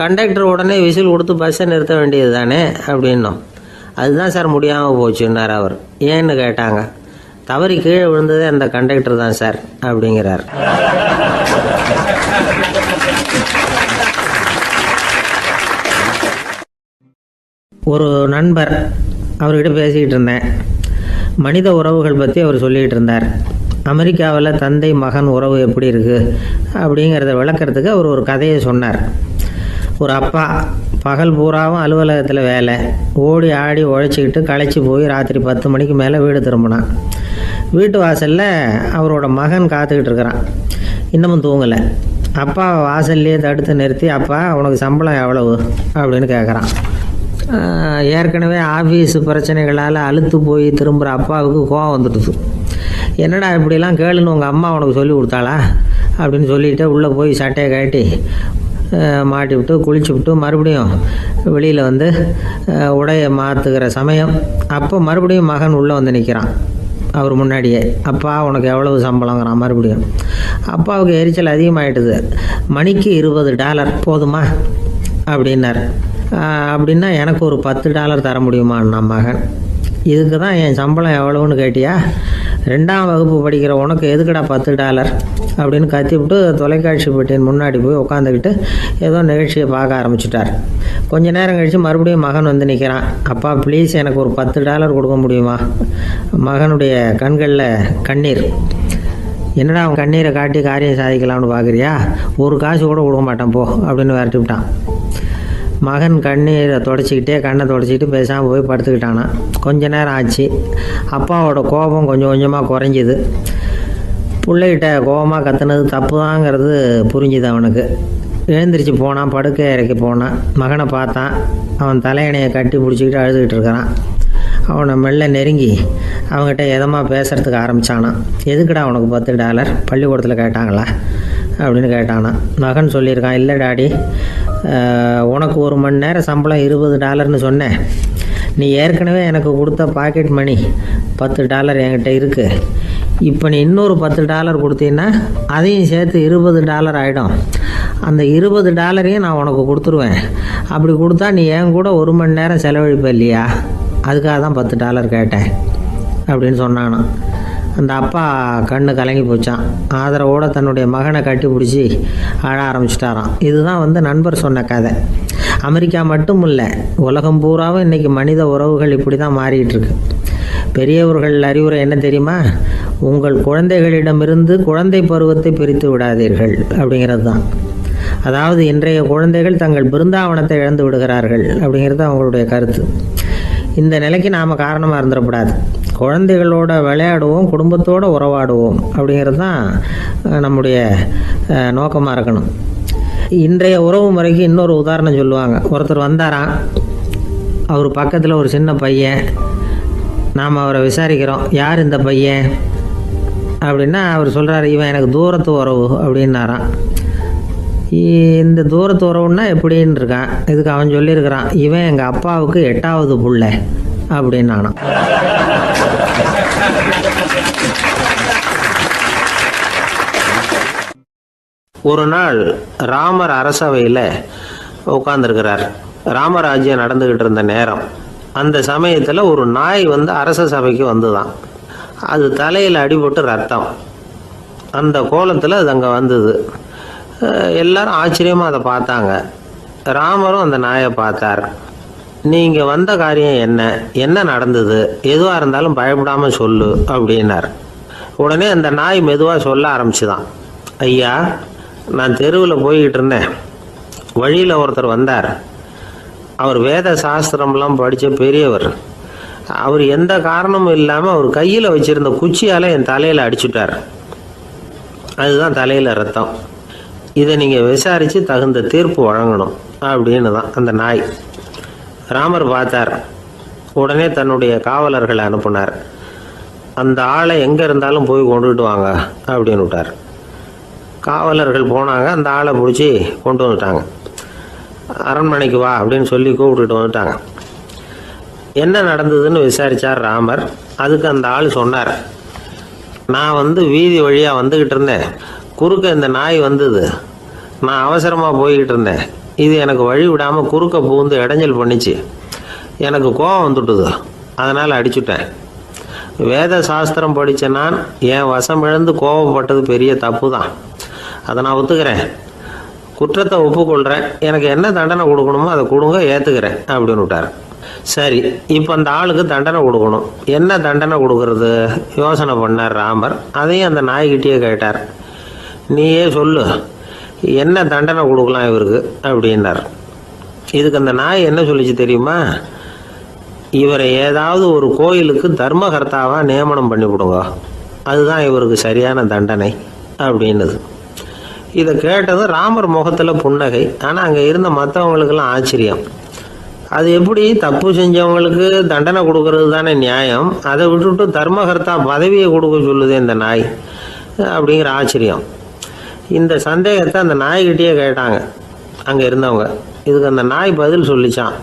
கண்டக்டர் உடனே விசில் கொடுத்து பஸ்ஸை நிறுத்த வேண்டியது தானே அப்படின்னோம். அதுதான் சார் முடியாமல் போச்சுன்னார் அவர். ஏன்னு கேட்டாங்க. தவறி கீழே விழுந்ததே அந்த கண்டக்டர் தான் சார் அப்படிங்கிறார். ஒரு நண்பர், அவர்கிட்ட பேசிக்கிட்டு இருந்தேன். மனித உறவுகள் பற்றி அவர் சொல்லிகிட்டு இருந்தார். அமெரிக்காவில் தந்தை மகன் உறவு எப்படி இருக்குது அப்படிங்கிறத விளக்கிறதுக்கு அவர் ஒரு கதையை சொன்னார். ஒரு அப்பா பகல் பூராவும் அலுவலகத்தில் வேலை, ஓடி ஆடி உழைச்சிக்கிட்டு களைச்சி போய் ராத்திரி 10 மணிக்கு மேலே வீடு திரும்பினான். வீட்டு வாசலில் அவரோட மகன் காத்துக்கிட்டு இருக்கிறான். இன்னமும் தூங்கலை. அப்பா வாசல்லையே தடுத்து நிறுத்தி, அப்பா உனக்கு சம்பளம் எவ்வளவு அப்படின்னு கேட்குறான். ஏற்கனவே ஆஃபீஸ் பிரச்சனைகளால் அழுத்து போய் திரும்புகிற அப்பாவுக்கு கோவம் வந்துடுது. என்னடா இப்படிலாம் கேளுன்னு உங்கள் அம்மா உனக்கு சொல்லி கொடுத்தாளா அப்படின்னு சொல்லிவிட்டு உள்ளே போய் சட்டையை கட்டி மாட்டி விட்டு குளிச்சு விட்டு மறுபடியும் வெளியில் உடையை மாற்றுகிற சமயம் அப்போ மறுபடியும் மகன் உள்ளே நிற்கிறான் அவர் முன்னாடியே. அப்பா உனக்கு எவ்வளவு சம்பளங்கிறான் மறுபடியும். அப்பாவுக்கு எரிச்சல் அதிகமாகிட்டுது. மணிக்கு $20 போதுமா அப்படின்னார். அப்படின்னா எனக்கு ஒரு $10 தர முடியுமான்னா மகன். இதுக்கு தான் என் சம்பளம் எவ்வளவுன்னு கேட்டியா? 2ஆம் வகுப்பு படிக்கிற உனக்கு எதுக்குடா $10 அப்படின்னு கத்திவிட்டு தொலைக்காட்சி பெட்டியின் முன்னாடி போய் உட்காந்துக்கிட்டு ஏதோ நிகழ்ச்சியை பார்க்க ஆரம்பிச்சிட்டார். கொஞ்ச நேரம் கழித்து மறுபடியும் மகன் நிற்கிறான். அப்பா ப்ளீஸ் எனக்கு ஒரு $10 கொடுக்க முடியுமா? மகனுடைய கண்களில் கண்ணீர். என்னடா அவன் கண்ணீரை காட்டி காரியம் சாதிக்கலாம்னு பார்க்குறியா? ஒரு காசு கூட கொடுக்க மாட்டான் போ அப்படின்னு விரட்டி விட்டான். மகன் கண்ணீரை தொடச்சிக்கிட்டே கண்ணை தொடச்சிக்கிட்டு பேசாமல் போய் படுத்துக்கிட்டானா. கொஞ்ச நேரம் ஆச்சு. அப்பாவோட கோபம் கொஞ்சம் கொஞ்சமாக குறைஞ்சிது. பிள்ளைகிட்ட கோபமாக கத்துனது தப்பு தாங்கிறது புரிஞ்சுது அவனுக்கு. எழுந்திரிச்சு போனான், படுக்கை இறக்கி போனான். மகனை பார்த்தான். அவன் தலையணையை கட்டி பிடிச்சிக்கிட்டு அழுதுகிட்டு இருக்கிறான். அவனை மெல்ல நெருங்கி அவங்ககிட்ட எதமாக பேசுகிறதுக்கு ஆரம்பித்தானான். எதுக்குடா உனக்கு $10 பள்ளிக்கூடத்தில் கேட்டாங்களா அப்படின்னு கேட்டானான். மகன் சொல்லியிருக்கான், இல்லை டாடி, உனக்கு 1 மணி நேரம் சம்பளம் $20ன்னு சொன்னேன். நீ ஏற்கனவே எனக்கு கொடுத்த பாக்கெட் மணி $10 என்கிட்ட இருக்குது. இப்போ நீ இன்னொரு $10 கொடுத்தீங்கன்னா அதையும் சேர்த்து $20 ஆகிடும். அந்த $20 நான் உனக்கு கொடுத்துருவேன். அப்படி கொடுத்தா நீ என் கூட 1 மணி நேரம் செலவழிப்ப இல்லையா? அதுக்காக தான் $10 கேட்டேன் அப்படின்னு சொன்னானான். அந்த அப்பா கண்ணு கலங்கி போச்சான். ஆதரவோடு தன்னுடைய மகனை கட்டி பிடிச்சி அழ ஆரம்பிச்சிட்டாராம். இதுதான் நண்பர் சொன்ன கதை. அமெரிக்கா மட்டும் இல்லை, உலகம் பூராவும் இன்றைக்கி மனித உறவுகள் இப்படி தான் மாறிட்டுருக்கு. பெரியவர்கள் அறிவுரை என்ன தெரியுமா? உங்கள் குழந்தைகளிடமிருந்து குழந்தை பருவத்தை பிரித்து விடாதீர்கள் அப்படிங்கிறது தான். அதாவது இன்றைய குழந்தைகள் தங்கள் பிருந்தாவனத்தை இழந்து விடுகிறார்கள் அப்படிங்கிறது அவங்களுடைய கருத்து. இந்த நிலைக்கு நாம் காரணமாக இருந்துடக்கூடாது. குழந்தைகளோட விளையாடுவோம், குடும்பத்தோடு உறவாடுவோம் அப்படிங்கிறது தான் நம்முடைய நோக்கமாக இருக்கணும். இன்றைய உறவு முறைக்கு இன்னொரு உதாரணம் சொல்லுவாங்க. ஒருத்தர் வந்தாராம், அவர் பக்கத்தில் ஒரு சின்ன பையன். நாம் அவரை விசாரிக்கிறோம், யார் இந்த பையன் அப்படின்னா அவர் சொல்கிறார், இவன் எனக்கு தூரத்து உறவு அப்படின்னாராம். இந்த தூரத்து உறவுன்னா எப்படின்னு இருக்கான். இதுக்கு அவன் சொல்லியிருக்கிறான், இவன் எங்கள் அப்பாவுக்கு 8வது புள்ள அப்படின்னானான். ஒரு நாள் ராமர் அரசவையில் உட்கார்ந்துருக்கிறார். ராமராஜ்யம் நடந்துக்கிட்டு இருந்த நேரம். அந்த சமயத்தில் ஒரு நாய் அரச சபைக்கு வந்துதான். அது தலையில் அடிபட்டு ரத்தம். அந்த கோலத்தில் அது அங்கே வந்தது. எல்லாரும் ஆச்சரியமாக அதை பார்த்தாங்க. ராமரும் அந்த நாயை பார்த்தார். நீங்கள் வந்த காரியம் என்ன நடந்தது? எதுவாக இருந்தாலும் பயப்படாமல் சொல்லு அப்படின்னார். உடனே அந்த நாய் மெதுவாக சொல்ல ஆரம்பிச்சுதான். ஐயா, நான் தெருவில் போய்கிட்டு இருந்தேன். வழியில் ஒருத்தர் வந்தார். அவர் வேத சாஸ்திரம்லாம் படித்த பெரியவர். அவர் எந்த காரணமும் இல்லாமல் அவர் கையில் வச்சுருந்த குச்சியால் என் தலையில் அடிச்சுட்டார். அதுதான் தலையில் ரத்தம். இதை நீங்கள் விசாரித்து தகுந்த தீர்ப்பு வழங்கணும் அப்படின்னு தான் அந்த நாய். ராமர் பார்த்தார். உடனே தன்னுடைய காவலர்களை அனுப்புனார். அந்த ஆளை எங்கே இருந்தாலும் போய் கொண்டுகிட்டு வாங்க அப்படின்னு விட்டார். காவலர்கள் போனாங்க. அந்த ஆளை பிடிச்சி கொண்டு வந்துட்டாங்க. அரண்மனைக்கு வா அப்படின்னு சொல்லி கூப்பிட்டுட்டு வந்துட்டாங்க. என்ன நடந்ததுன்னு விசாரித்தார் ராமர். அதுக்கு அந்த ஆள் சொன்னார், நான் வீதி வழியாக வந்துக்கிட்டு இருந்தேன். குறுக்க இந்த நாய் வந்தது. நான் அவசரமாக போய்கிட்டு இருந்தேன். இது எனக்கு வழி விடாமல் குறுக்க பூந்து இடைஞ்சல் பண்ணிச்சு. எனக்கு கோபம் வந்துட்டுது. அதனால் அடிச்சுட்டேன். வேத சாஸ்திரம் படித்த நான் என் வசம் இழந்து கோபப்பட்டது பெரிய தப்பு தான். அதை நான் ஒத்துக்கிறேன். குற்றத்தை ஒப்புக்கொள்கிறேன். எனக்கு என்ன தண்டனை கொடுக்கணுமோ அதை கொடுங்க, ஏற்றுக்கிறேன் அப்படின்னு விட்டார். சரி, இப்போ அந்த ஆளுக்கு தண்டனை கொடுக்கணும். என்ன தண்டனை கொடுக்கறது யோசனை பண்ணார் ராமர். அதையும் அந்த நாய்கிட்டே கேட்டார். நீயே சொல்லு, என்ன தண்டனை கொடுக்கலாம் இவருக்கு அப்படின்னார். இதுக்கு அந்த நாய் என்ன சொல்லிச்சு தெரியுமா? இவரை ஏதாவது ஒரு கோயிலுக்கு தர்மகர்த்தாவாக நியமனம் பண்ணிவிடுங்க, அதுதான் இவருக்கு சரியான தண்டனை அப்படின்னுது. இதை கேட்டதும் ராமர் முகத்தில் புன்னகை. ஆனால் அங்கே இருந்த மற்றவங்களுக்கெல்லாம் ஆச்சரியம். அது எப்படி தப்பு செஞ்சவங்களுக்கு தண்டனை கொடுக்கறது தானே நியாயம், அதை விட்டுவிட்டு தர்மகர்த்தா பதவியை கொடுக்க சொல்லுது இந்த நாய் அப்படிங்கிற ஆச்சரியம். இந்த சந்தேகத்தை அந்த நாய்கிட்டே கேட்டாங்க அங்கே இருந்தவங்க. இதுக்கு அந்த நாய் பதில் சொல்லிச்சான்,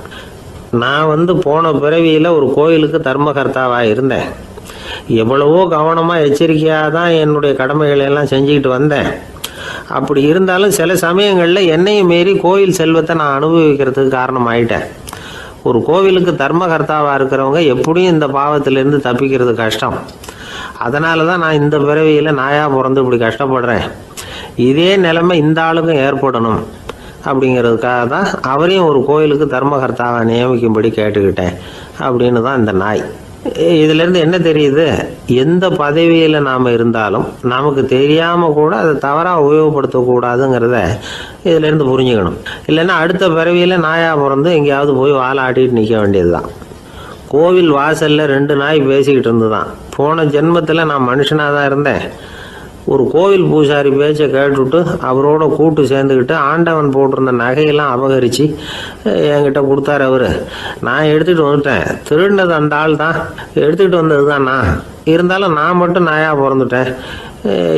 நான் போன பிறவியில் ஒரு கோயிலுக்கு தர்மகர்த்தாவாக இருந்தேன். எவ்வளவோ கவனமாக எச்சரிக்கையாக தான் என்னுடைய கடமைகளை எல்லாம் செஞ்சுக்கிட்டு வந்தேன். அப்படி இருந்தாலும் சில சமயங்களில் என்னையும் மீறி கோயில் செல்வத்தை நான் அனுபவிக்கிறதுக்கு காரணமாயிட்டேன். ஒரு கோவிலுக்கு தர்மகர்த்தாவாக இருக்கிறவங்க எப்படியும் இந்த பாவத்திலேருந்து தப்பிக்கிறது கஷ்டம். அதனால தான் நான் இந்த பிறவியில் நாயாக பிறந்து இப்படி கஷ்டப்படுறேன். இதே நிலைமை இந்த ஆளுக்கும் ஏற்படணும் அப்படிங்கிறதுக்காக தான் அவரையும் ஒரு கோயிலுக்கு தர்மகர்த்தாவை நியமிக்கும்படி கேட்டுக்கிட்டேன் அப்படின்னு தான் இந்த நாய். இதிலேருந்து என்ன தெரியுது? எந்த பதவியில் நாம் இருந்தாலும் நமக்கு தெரியாமல் கூட அதை தவறாக உபயோகப்படுத்தக்கூடாதுங்கிறத இதிலேருந்து புரிஞ்சுக்கணும். இல்லைன்னா அடுத்த பிறவியில் நாயாக பிறந்து எங்கேயாவது போய் வாழை ஆட்டிகிட்டு நிற்க வேண்டியது தான். கோவில் வாசலில் 2 நாய் பேசிக்கிட்டு இருந்துதான். போன ஜென்மத்தில் நான் மனுஷனாக தான் இருந்தேன். ஒரு கோவில் பூசாரி பேச்சை கேட்டுவிட்டு அவரோட கூட்டு சேர்ந்துக்கிட்டு ஆண்டவன் போட்டிருந்த நகையெல்லாம் அபகரித்து என்கிட்ட கொடுத்தாரு அவர். நான் எடுத்துகிட்டு வந்துட்டேன். திருடினது அந்த ஆள் தான், எடுத்துக்கிட்டு வந்தது தான் நான். இருந்தாலும் நான் மட்டும் நாயாக பிறந்துட்டேன்.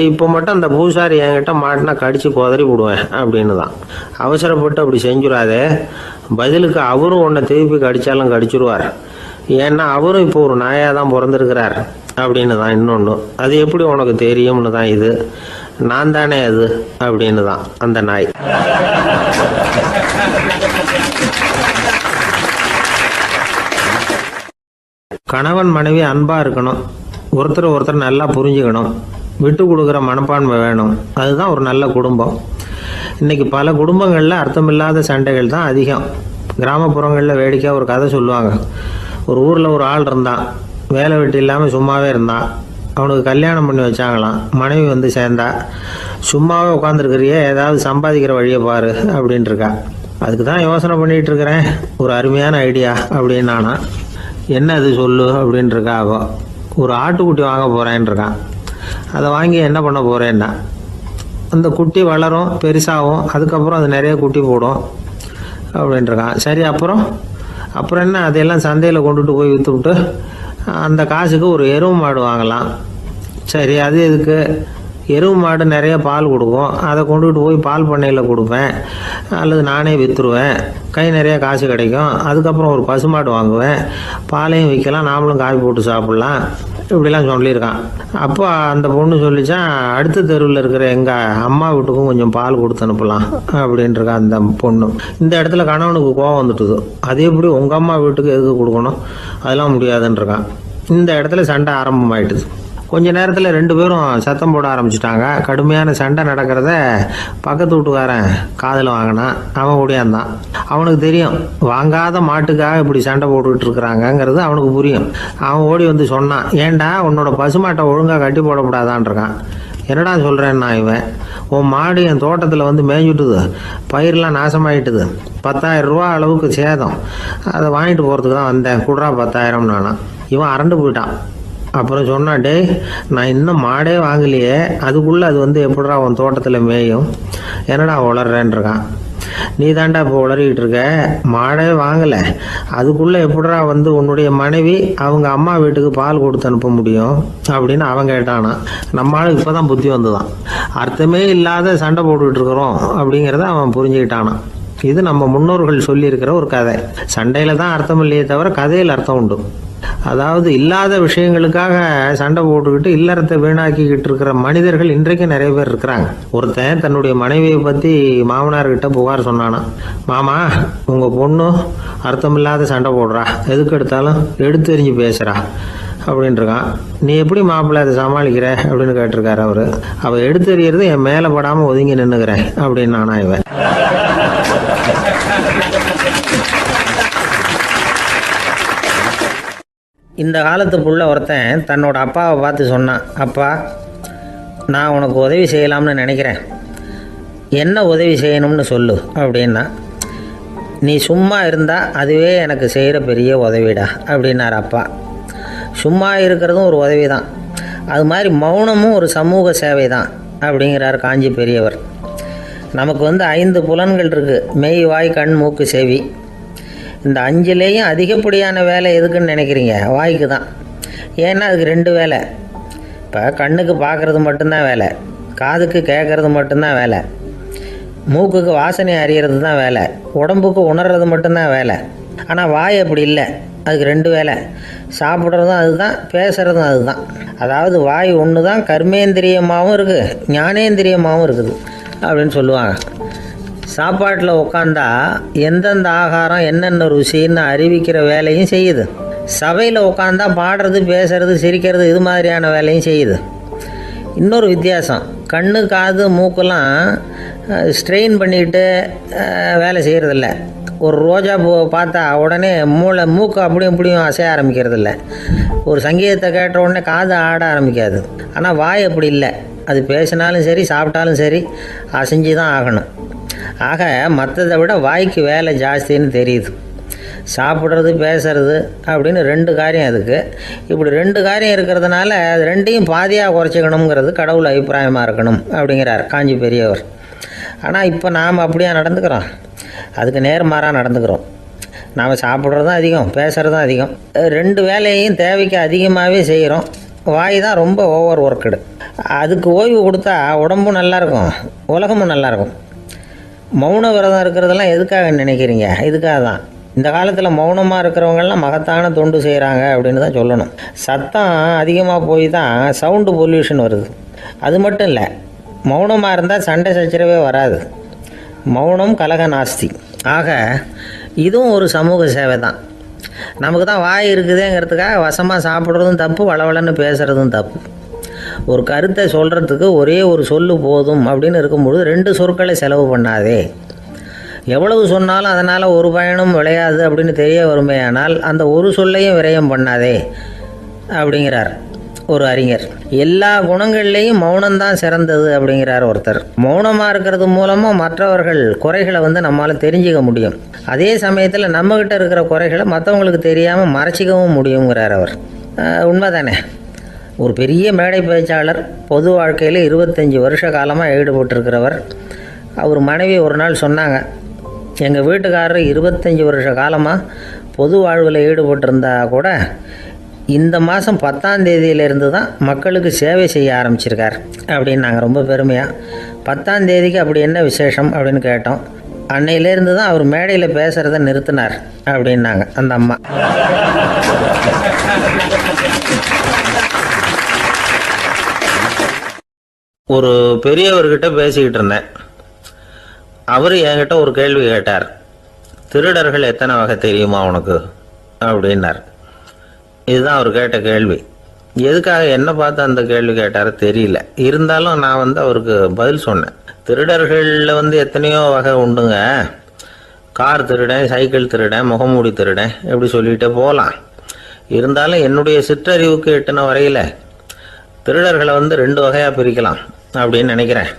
இப்போ மட்டும் அந்த பூசாரி என்கிட்ட மாட்டினா கடித்து குதறி விடுவேன் அப்படின்னு தான். அவசரப்பட்டு அப்படி செஞ்சுடாதே. பதிலுக்கு அவரும் உன்னை திருப்பி கடித்தாலும் கடிச்சிருவார். ஏன்னா அவரும் இப்போ ஒரு நாயாக தான் பிறந்திருக்கிறார் அப்படின்னு தான். இன்னொன்று, அது எப்படி உனக்கு தெரியும்னு தான். இது நான் தானே அது அப்படின்னு தான் அந்த நாய். கணவன் மனைவி அன்பாக இருக்கணும். ஒருத்தர் நல்லா புரிஞ்சுக்கணும். விட்டு கொடுக்குற மனப்பான்மை வேணும். அதுதான் ஒரு நல்ல குடும்பம். இன்றைக்கி பல குடும்பங்களில் அர்த்தமில்லாத சண்டைகள் தான் அதிகம். கிராமப்புறங்களில் வேடிக்கையாக ஒரு கதை சொல்லுவாங்க. ஒரு ஊரில் ஒரு ஆள் இருந்தான். வேலை வெட்டி இல்லாமல் சும்மாவே இருந்தான். அவனுக்கு கல்யாணம் பண்ணி வச்சாங்களாம். மனைவி சேர்ந்தா. சும்மாவே உட்காந்துருக்கிறியே, ஏதாவது சம்பாதிக்கிற வழியை பாரு அப்படின்ட்டுருக்கா. அதுக்கு தான் யோசனை பண்ணிகிட்டு இருக்கிறேன். ஒரு அருமையான ஐடியா அப்படின்னு நானா. என்ன அது சொல்லு அப்படின்ட்டுருக்கா. அவ ஒரு ஆட்டுக்குட்டி வாங்க போகிறேன்னு இருக்கான். அதை வாங்கி என்ன பண்ண போகிறேன்னா, அந்த குட்டி வளரும், பெருசாகும், அதுக்கப்புறம் அது நிறைய குட்டி போடும் அப்படின்ட்டுருக்கான். சரி, அப்புறம் என்ன, அதையெல்லாம் சந்தையில் கொண்டுட்டு போய் விற்றுவிட்டு அந்த காசுக்கு ஒரு எருவு மாடு வாங்கலாம். சரி, அது எதுக்கு? எருவு மாடு நிறைய பால் கொடுக்கும். அதை கொண்டுகிட்டு போய் பால் பண்ணையில் கொடுப்பேன், அல்லது நானே விற்றுருவேன். கை நிறைய காசு கிடைக்கும். அதுக்கப்புறம் ஒரு பசுமாடு வாங்குவேன், பாலையும் விற்கலாம், நாமளும் காய் போட்டு சாப்பிட்லாம். இப்படிலாம் சொல்லியிருக்கான். அப்போ அந்த பொண்ணு சொல்லிச்சான், அடுத்த தெருவில் இருக்கிற எங்கள் அம்மா வீட்டுக்கும் கொஞ்சம் பால் கொடுத்து அனுப்பலாம் அப்படின்ட்டுருக்கா அந்த பொண்ணு. இந்த இடத்துல கணவனுக்கு கோவம் வந்துட்டுது. அது எப்படி உங்கள் அம்மா வீட்டுக்கு எதுக்கு கொடுக்கணும், அதெல்லாம் முடியாதுன்றிருக்கான். இந்த இடத்துல சண்டை ஆரம்பமாயிட்டுது. கொஞ்ச நேரத்தில் 2 பேரும் சத்தம் போட ஆரம்பிச்சிட்டாங்க. கடுமையான சண்டை நடக்கிறத பக்கத்து வீட்டுக்காரன் காதில் வாங்கினான். அவன் ஓடியாந்தான். அவனுக்கு தெரியும், வாங்காத மாட்டுக்காக இப்படி சண்டை போட்டுக்கிட்டு இருக்கிறாங்கங்கிறது அவனுக்கு புரியும். அவன் ஓடி சொன்னான், ஏண்டா உன்னோட பசுமாட்டை ஒழுங்காக கட்டி போடக்கூடாதான்ருக்கான். என்னடா சொல்கிறேன்னா, இவன் உன் மாடு என் தோட்டத்தில் மேய்ஞ்சுட்டுது, பயிரெலாம் நாசமாயிட்டுது, 10,000 ரூபா அளவுக்கு சேதம், அதை வாங்கிட்டு போகிறதுக்கு தான் வந்தேன், குடுறா 10,000 நானா. இவன் அரண்டு போயிட்டான். அப்புறம் சொன்னா, டே நான் இன்னும் மாடே வாங்கலையே, அதுக்குள்ளே அது வந்து எப்படிடா உன் தோட்டத்தில் மேயும், என்னடா உளறேன்னு இருக்கான். நீ தாண்டா இப்போ உளறிக்கிட்டு இருக்க, மாடே வாங்கலை, அதுக்குள்ளே எப்படிடா வந்து உன்னுடைய மனைவி அவங்க அம்மா வீட்டுக்கு பால் கொடுத்து அனுப்ப முடியும் அப்படின்னு அவன் கேட்டானா. நம்ம ஆளுக்கு இப்போ தான் புத்தி வந்துதான். அர்த்தமே இல்லாத சண்டை போட்டுக்கிட்டு இருக்கிறோம் அப்படிங்கிறத அவன் புரிஞ்சுக்கிட்டானான். இது நம்ம முன்னோர்கள் சொல்லியிருக்கிற ஒரு கதை. சண்டையில் தான் அர்த்தம் இல்லையே தவிர கதையில் அர்த்தம் உண்டு. அதாவது இல்லாத விஷயங்களுக்காக சண்டை போட்டுக்கிட்டு இல்லறத்தை வீணாக்கிக்கிட்டு இருக்கிற மனிதர்கள் இன்றைக்கு நிறைய பேர் இருக்கிறாங்க. ஒருத்தன் தன்னுடைய மனைவியை பற்றி மாமனார்கிட்ட புகார் சொன்னானா, மாமா உங்கள் பொண்ணு அர்த்தமில்லாத சண்டை போடுறா, எதுக்கு எடுத்தாலும் எடுத்தெறிஞ்சு பேசுகிறா அப்படின்ட்டுருக்கான். நீ எப்படி மாப்பிள்ளை அதை சமாளிக்கிற அப்படின்னு கேட்டிருக்காரு அவரு. அவள் எடுத்தெறியறது என் மேலே படாமல் ஒதுங்கி நின்றுக்கிறேன் அப்படின்னு நானா இவன். இந்த காலத்து புள்ள ஒருத்தன் தன்னோட அப்பாவை பார்த்து சொன்னான், அப்பா நான் உனக்கு உதவி செய்யலாம்னு நினைக்கிறேன், என்ன உதவி செய்யணும்னு சொல்லு அப்படின்னா. நீ சும்மா இருந்தால் அதுவே எனக்கு செய்கிற பெரிய உதவிடா அப்படின்னார் அப்பா. சும்மா இருக்கிறதும் ஒரு உதவி தான், அது மாதிரி மௌனமும் ஒரு சமூக சேவை தான் அப்படிங்கிறார் காஞ்சி பெரியவர். நமக்கு வந்து 5 புலன்கள் இருக்குது, மெய் வாய் கண் மூக்கு செவி. இந்த 5லேயும் அதிகப்படியான வேலை எதுக்குன்னு நினைக்கிறீங்க? வாய்க்கு தான். ஏன்னா அதுக்கு 2 வேலை. இப்போ கண்ணுக்கு பார்க்குறது மட்டும்தான் வேலை, காதுக்கு கேட்குறது மட்டும்தான் வேலை, மூக்குக்கு வாசனை அறியறது தான் வேலை, உடம்புக்கு உணர்றது மட்டும்தான் வேலை. ஆனால் வாய் அப்படி இல்லை, அதுக்கு 2 வேலை. சாப்பிட்றதும் அதுதான், பேசுகிறதும் அதுதான். அதாவது வாய் ஒன்று தான் கர்மேந்திரியமாகவும் இருக்குது, ஞானேந்திரியமாகவும் இருக்குது அப்படின்னு சொல்லுவாங்க. சாப்பாட்டில் உட்காந்தா எந்தெந்த ஆகாரம் என்னென்ன ருசின்னு அறிவிக்கிற வேலையும் செய்யுது. சபையில் உட்காந்தா பாடுறது, பேசுறது, சிரிக்கிறது, இது மாதிரியான வேலையும் செய்யுது. இன்னொரு வித்தியாசம், கண்ணு காது மூக்கெல்லாம் ஸ்ட்ரெயின் பண்ணிக்கிட்டு வேலை செய்கிறதில்ல. ஒரு ரோஜா பூவை பார்த்தா உடனே மூக்கு அப்படியும் இப்படியும் அசைய ஆரம்பிக்கிறதில்ல. ஒரு சங்கீதத்தை கேட்ட உடனே காது ஆட ஆரம்பிக்காது. ஆனால் வாய் அப்படி இல்லை, அது பேசினாலும் சரி சாப்பிட்டாலும் சரி அசைஞ்சு தான் ஆகணும். ஆக மற்றதை விட வாய்க்கு வேலை ஜாஸ்தின்னு தெரியுது. சாப்பிட்றது பேசுறது அப்படின்னு 2 காரியம் அதுக்கு. இப்படி 2 காரியம் இருக்கிறதுனால அது 2ஐயும் பாதியாக குறைச்சிக்கணுங்கிறது கடவுள் அபிப்பிராயமாக இருக்கணும் அப்படிங்கிறார் காஞ்சி பெரியவர். ஆனால் இப்போ நாம் அப்படியே நடந்துக்கிறோம், அதுக்கு நேர்மாறாக நடந்துக்கிறோம். நாம் சாப்பிட்றதும் அதிகம், பேசுகிறதும் அதிகம், 2 வேலையையும் தேவைக்கு அதிகமாகவே செய்கிறோம். வாய் தான் ரொம்ப ஓவர் ஒர்க்குடு. அதுக்கு ஓய்வு கொடுத்தா உடம்பும் நல்லாயிருக்கும், உலகமும் நல்லாயிருக்கும். மௌன விரதம் இருக்கிறதெல்லாம் எதுக்காக நினைக்கிறீங்க? இதுக்காக தான். இந்த காலத்தில் மௌனமாக இருக்கிறவங்கெல்லாம் மகத்தான தொண்டு செய்கிறாங்க அப்படின்னு தான் சொல்லணும். சத்தம் அதிகமாக போய் தான் சவுண்டு பொல்யூஷன் வருது. அது மட்டும் இல்லை, மௌனமாக இருந்தால் சண்டை சச்சரவே வராது. மௌனம் கலக நாஸ்தி. ஆக இதுவும் ஒரு சமூக சேவை தான். நமக்கு தான் வாய் இருக்குதுங்கிறதுக்காக வசமாக சாப்பிட்றதும் தப்பு, வளவளன்னு பேசுகிறதும் தப்பு. ஒரு கருத்தை சொல்கிறதுக்கு ஒரே ஒரு சொல்லு போதும் அப்படின்னு இருக்கும்பொழுது 2 சொற்களை செலவு பண்ணாதே. எவ்வளவு சொன்னாலும் அதனால் ஒரு பயனும் விளையாது அப்படின்னு தெரிய வருமே, ஆனால் அந்த ஒரு சொல்லையும் விரயம் பண்ணாதே அப்படிங்கிறார் ஒரு அறிஞர். எல்லா குணங்கள்லேயும் மௌனம்தான் சிறந்தது அப்படிங்கிறார் ஒருத்தர். மௌனமாக இருக்கிறது மூலமாக மற்றவர்கள் குறைகளை வந்து நம்மளால் தெரிஞ்சிக்க முடியும். அதே சமயத்தில் நம்மக்கிட்ட இருக்கிற குறைகளை மற்றவங்களுக்கு தெரியாமல் மறைச்சிக்கவும் முடியுங்கிறார் அவர். உண்மைதானே? ஒரு பெரிய மேடை பேச்சாளர், பொது வாழ்க்கையில் 25 வருஷ காலமாக ஈடுபட்டிருக்கிறவர். அவர் மனைவி ஒரு நாள் சொன்னாங்க, எங்கள் வீட்டுக்காரர் 25 வருஷ காலமாக பொது வாழ்வில் ஈடுபட்டிருந்தா கூட இந்த மாதம் 10ஆம் தேதியிலேருந்து தான் மக்களுக்கு சேவை செய்ய ஆரம்பிச்சிருக்கார் அப்படின்னு நாங்கள் ரொம்ப பெருமையாக. 10ஆம் தேதிக்கு அப்படி என்ன விசேஷம் அப்படின்னு கேட்டோம். அன்னையிலேருந்து தான் அவர் மேடையில் பேசுகிறத நிறுத்தினார் அப்படின்னாங்க அந்த அம்மா. ஒரு பெரியவர்கிட்ட பேசிக்கிட்டு இருந்தேன். அவர் என்கிட்ட ஒரு கேள்வி கேட்டார். திருடர்கள் எத்தனை வகை தெரியுமா உனக்கு அப்படின்னார். இதுதான் அவர் கேட்ட கேள்வி. எதுக்காக என்ன பார்த்து அந்த கேள்வி கேட்டார் தெரியல. இருந்தாலும் நான் அவருக்கு பதில் சொன்னேன். திருடர்களில் எத்தனையோ வகை உண்டுங்க. கார் திருடன், சைக்கிள் திருடன், முகமூடி திருடன், எப்படி சொல்லிகிட்டே போகலாம். இருந்தாலும் என்னுடைய சிற்றறிவுக்கு எட்டின வரையில் திருடர்களை 2 வகையாக பிரிக்கலாம் அப்படின்னு நினைக்கிறேன்.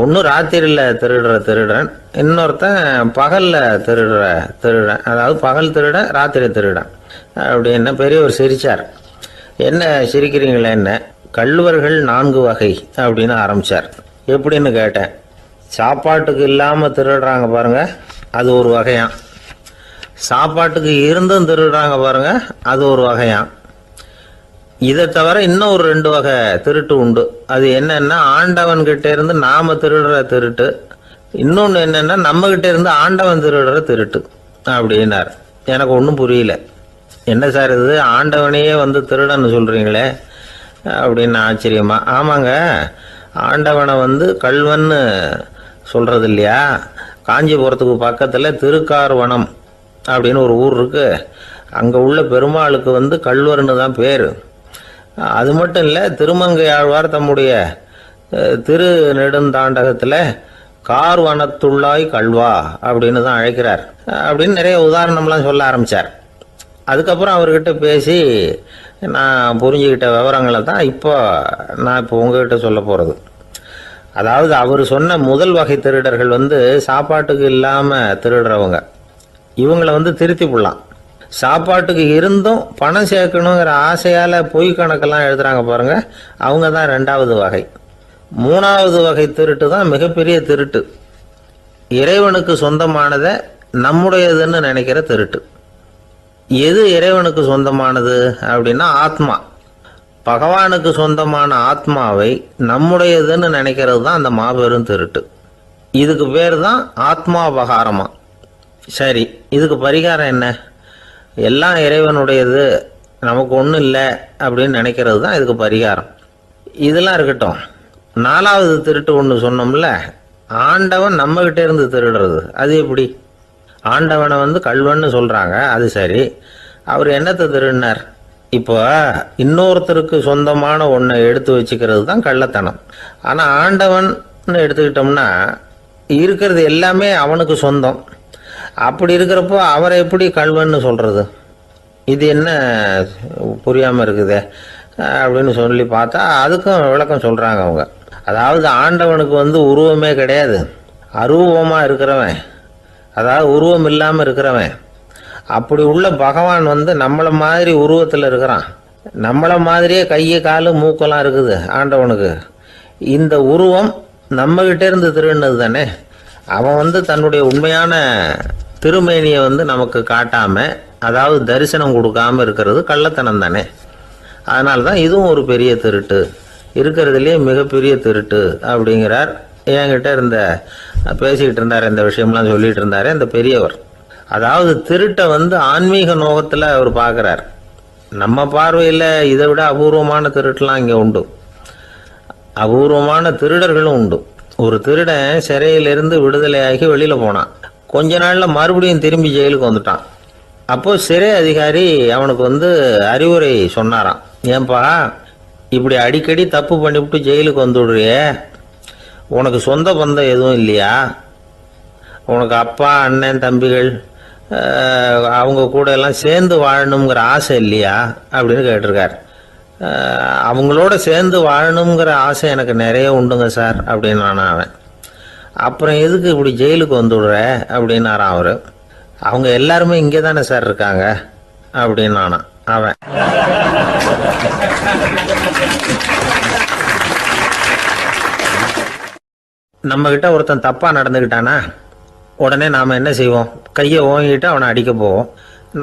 ஒன்று ராத்திரியில் திருடுற திருடன், இன்னொருத்தன் பகலில் திருடுறேன், அதாவது பகல் திருடன் ராத்திரி திருடன் அப்படின்னு பெரியவர் சிரித்தார். என்ன சிரிக்கிறீங்களே? என்ன கள்வர்கள் 4 வகை அப்படின்னு ஆரம்பிச்சார். எப்படின்னு கேட்டேன். சாப்பாட்டுக்கு இல்லாமல் திருடுறாங்க பாருங்க, அது ஒரு வகையான். சாப்பாட்டுக்கு இருந்தும் திருடுறாங்க பாருங்க, அது ஒரு வகையான். இதை தவிர இன்னும் ஒரு 2 வகை திருட்டு உண்டு. அது என்னன்னா, ஆண்டவன் கிட்ட இருந்து நாம திருடுற திருட்டு, இன்னொன்று என்னன்னா நம்ம கிட்ட இருந்து ஆண்டவன் திருடுற திருட்டு அப்படின்னார். எனக்கு ஒன்றும் புரியல. என்ன சார் இது, ஆண்டவனையே வந்து திருடன்னு சொல்றீங்களே அப்படின்னு ஆச்சரியமா. ஆமாங்க, ஆண்டவனை வந்து கள்வன்னு சொல்றது இல்லையா? காஞ்சிபுரத்துக்கு பக்கத்தில் திருக்கார்வனம் அப்படின்னு ஒரு ஊர் இருக்கு. அங்கே உள்ள பெருமாளுக்கு வந்து கள்வர்னு தான் பேர். அது மட்டும் இல்லை, திருமங்கை ஆழ்வார் தம்முடைய திரு நெடுந்தாண்டகத்தில் கார்வனத்துள்ளாய் கல்வா அப்படின்னு தான் அழைக்கிறார் அப்படின்னு நிறைய உதாரணம்லாம் சொல்ல ஆரம்பித்தார். அதுக்கப்புறம் அவர்கிட்ட பேசி நான் புரிஞ்சுக்கிட்ட விவரங்களை தான் நான் இப்போ உங்ககிட்ட சொல்ல போகிறது. அதாவது அவர் சொன்ன முதல் வகை திருடர்கள் வந்து சாப்பாட்டுக்கு இல்லாமல் திருடுறவங்க. இவங்களை வந்து திருத்தி போடலாம். சாப்பாட்டுக்கு இருந்தும் பணம் சேர்க்கணுங்கிற ஆசையால் பொய் கணக்கெல்லாம் எழுதுறாங்க பாருங்க, அவங்க தான் 2வது வகை. 3வது வகை திருட்டு தான் மிகப்பெரிய திருட்டு. இறைவனுக்கு சொந்தமானதை நம்முடையதுன்னு நினைக்கிற திருட்டு. எது இறைவனுக்கு சொந்தமானது அப்படின்னா ஆத்மா. பகவானுக்கு சொந்தமான ஆத்மாவை நம்முடையதுன்னு நினைக்கிறது தான் அந்த மாபெரும் திருட்டு. இதுக்கு பேர் தான் ஆத்மாபகாரமா. சரி, இதுக்கு பரிகாரம் என்ன? எல்லாம் இறைவனுடையது, நமக்கு ஒன்றும் இல்லை அப்படின்னு நினைக்கிறது தான் இதுக்கு பரிகாரம். இதெல்லாம் இருக்கட்டும். 4வது திருட்டு ஒன்று சொன்னோம்ல, ஆண்டவன் நம்மகிட்ட இருந்து திருடுறது. அது எப்படி? ஆண்டவனை வந்து கள்வன்னு சொல்றாங்க, அது சரி. அவர் என்னத்தை திருடினார்? இப்போ இன்னொருத்தருக்கு சொந்தமான ஒன்றை எடுத்து வச்சுக்கிறது தான் கள்ளத்தனம். ஆனால் ஆண்டவன் எடுத்துக்கிட்டோம்னா இருக்கிறது எல்லாமே அவனுக்கு சொந்தம். அப்படி இருக்கிறப்போ அவரை எப்படி கள்வன்னு சொல்றது? இது என்ன புரியாமல் இருக்குதே அப்படின்னு சொல்லி பார்த்தா அதுக்கும் விளக்கம் சொல்றாங்க அவங்க. அதாவது ஆண்டவனுக்கு வந்து உருவமே கிடையாது, அரூபமாக இருக்கிறவன், அதாவது உருவம் இல்லாமல் இருக்கிறவன். அப்படி உள்ள பகவான் வந்து நம்மளை மாதிரி உருவத்தில் இருக்கிறான். நம்மளை மாதிரியே கையை காலு மூக்கெல்லாம் இருக்குது ஆண்டவனுக்கு. இந்த உருவம் நம்மகிட்ட இருந்து திருடினது தானே. அவன் வந்து தன்னுடைய உண்மையான திருமேனியை வந்து நமக்கு காட்டாம, அதாவது தரிசனம் கொடுக்காம இருக்கிறது கள்ளத்தனம் தானே. அதனால தான் இதுவும் ஒரு பெரிய திருட்டு, இருக்கிறதுலேயே மிகப்பெரிய திருட்டு அப்படிங்கிறார். என்கிட்ட பேசிக்கிட்டு இருந்தார், இந்த விஷயம்லாம் சொல்லிட்டு இருந்தாரு அந்த பெரியவர். அதாவது திருட்டை வந்து ஆன்மீக நோகத்தில் அவர் பார்க்குறார். நம்ம பார்வையில் இதை விட அபூர்வமான திருட்டுலாம் இங்கே உண்டு, அபூர்வமான திருடர்களும் உண்டு. ஒரு திருடன் சிறையிலிருந்து விடுதலையாகி வெளியில் போனான். கொஞ்ச நாளில் மறுபடியும் திரும்பி ஜெயிலுக்கு வந்துட்டான். அப்போது சிறை அதிகாரி அவனுக்கு வந்து அறிவுரை சொன்னாராம். ஏன்பா இப்படி அடிக்கடி தப்பு பண்ணிவிட்டு ஜெயிலுக்கு வந்துடுறியே, உனக்கு சொந்த பந்தம் எதுவும் இல்லையா? உனக்கு அப்பா அண்ணன் தம்பிகள் அவங்க கூட எல்லாம் சேர்ந்து வாழணுங்கிற ஆசை இல்லையா அப்படின்னு கேட்டிருக்கார். அவங்களோட சேர்ந்து வாழணுங்கிற ஆசை எனக்கு நிறைய உண்டுங்க சார் அப்படின்னு நான் அவன். அப்புறம் எதுக்கு இப்படி ஜெயிலுக்கு வந்துடுற அப்படின்னாரான் அவர். அவங்க எல்லாருமே இங்கே தானே சார் இருக்காங்க அப்படின்னு நானான் அவன். நம்ம கிட்ட ஒருத்தன் தப்பா நடந்துக்கிட்டானா உடனே நாம என்ன செய்வோம்? கையை ஓங்கிட்டு அவனை அடிக்க போவோம்.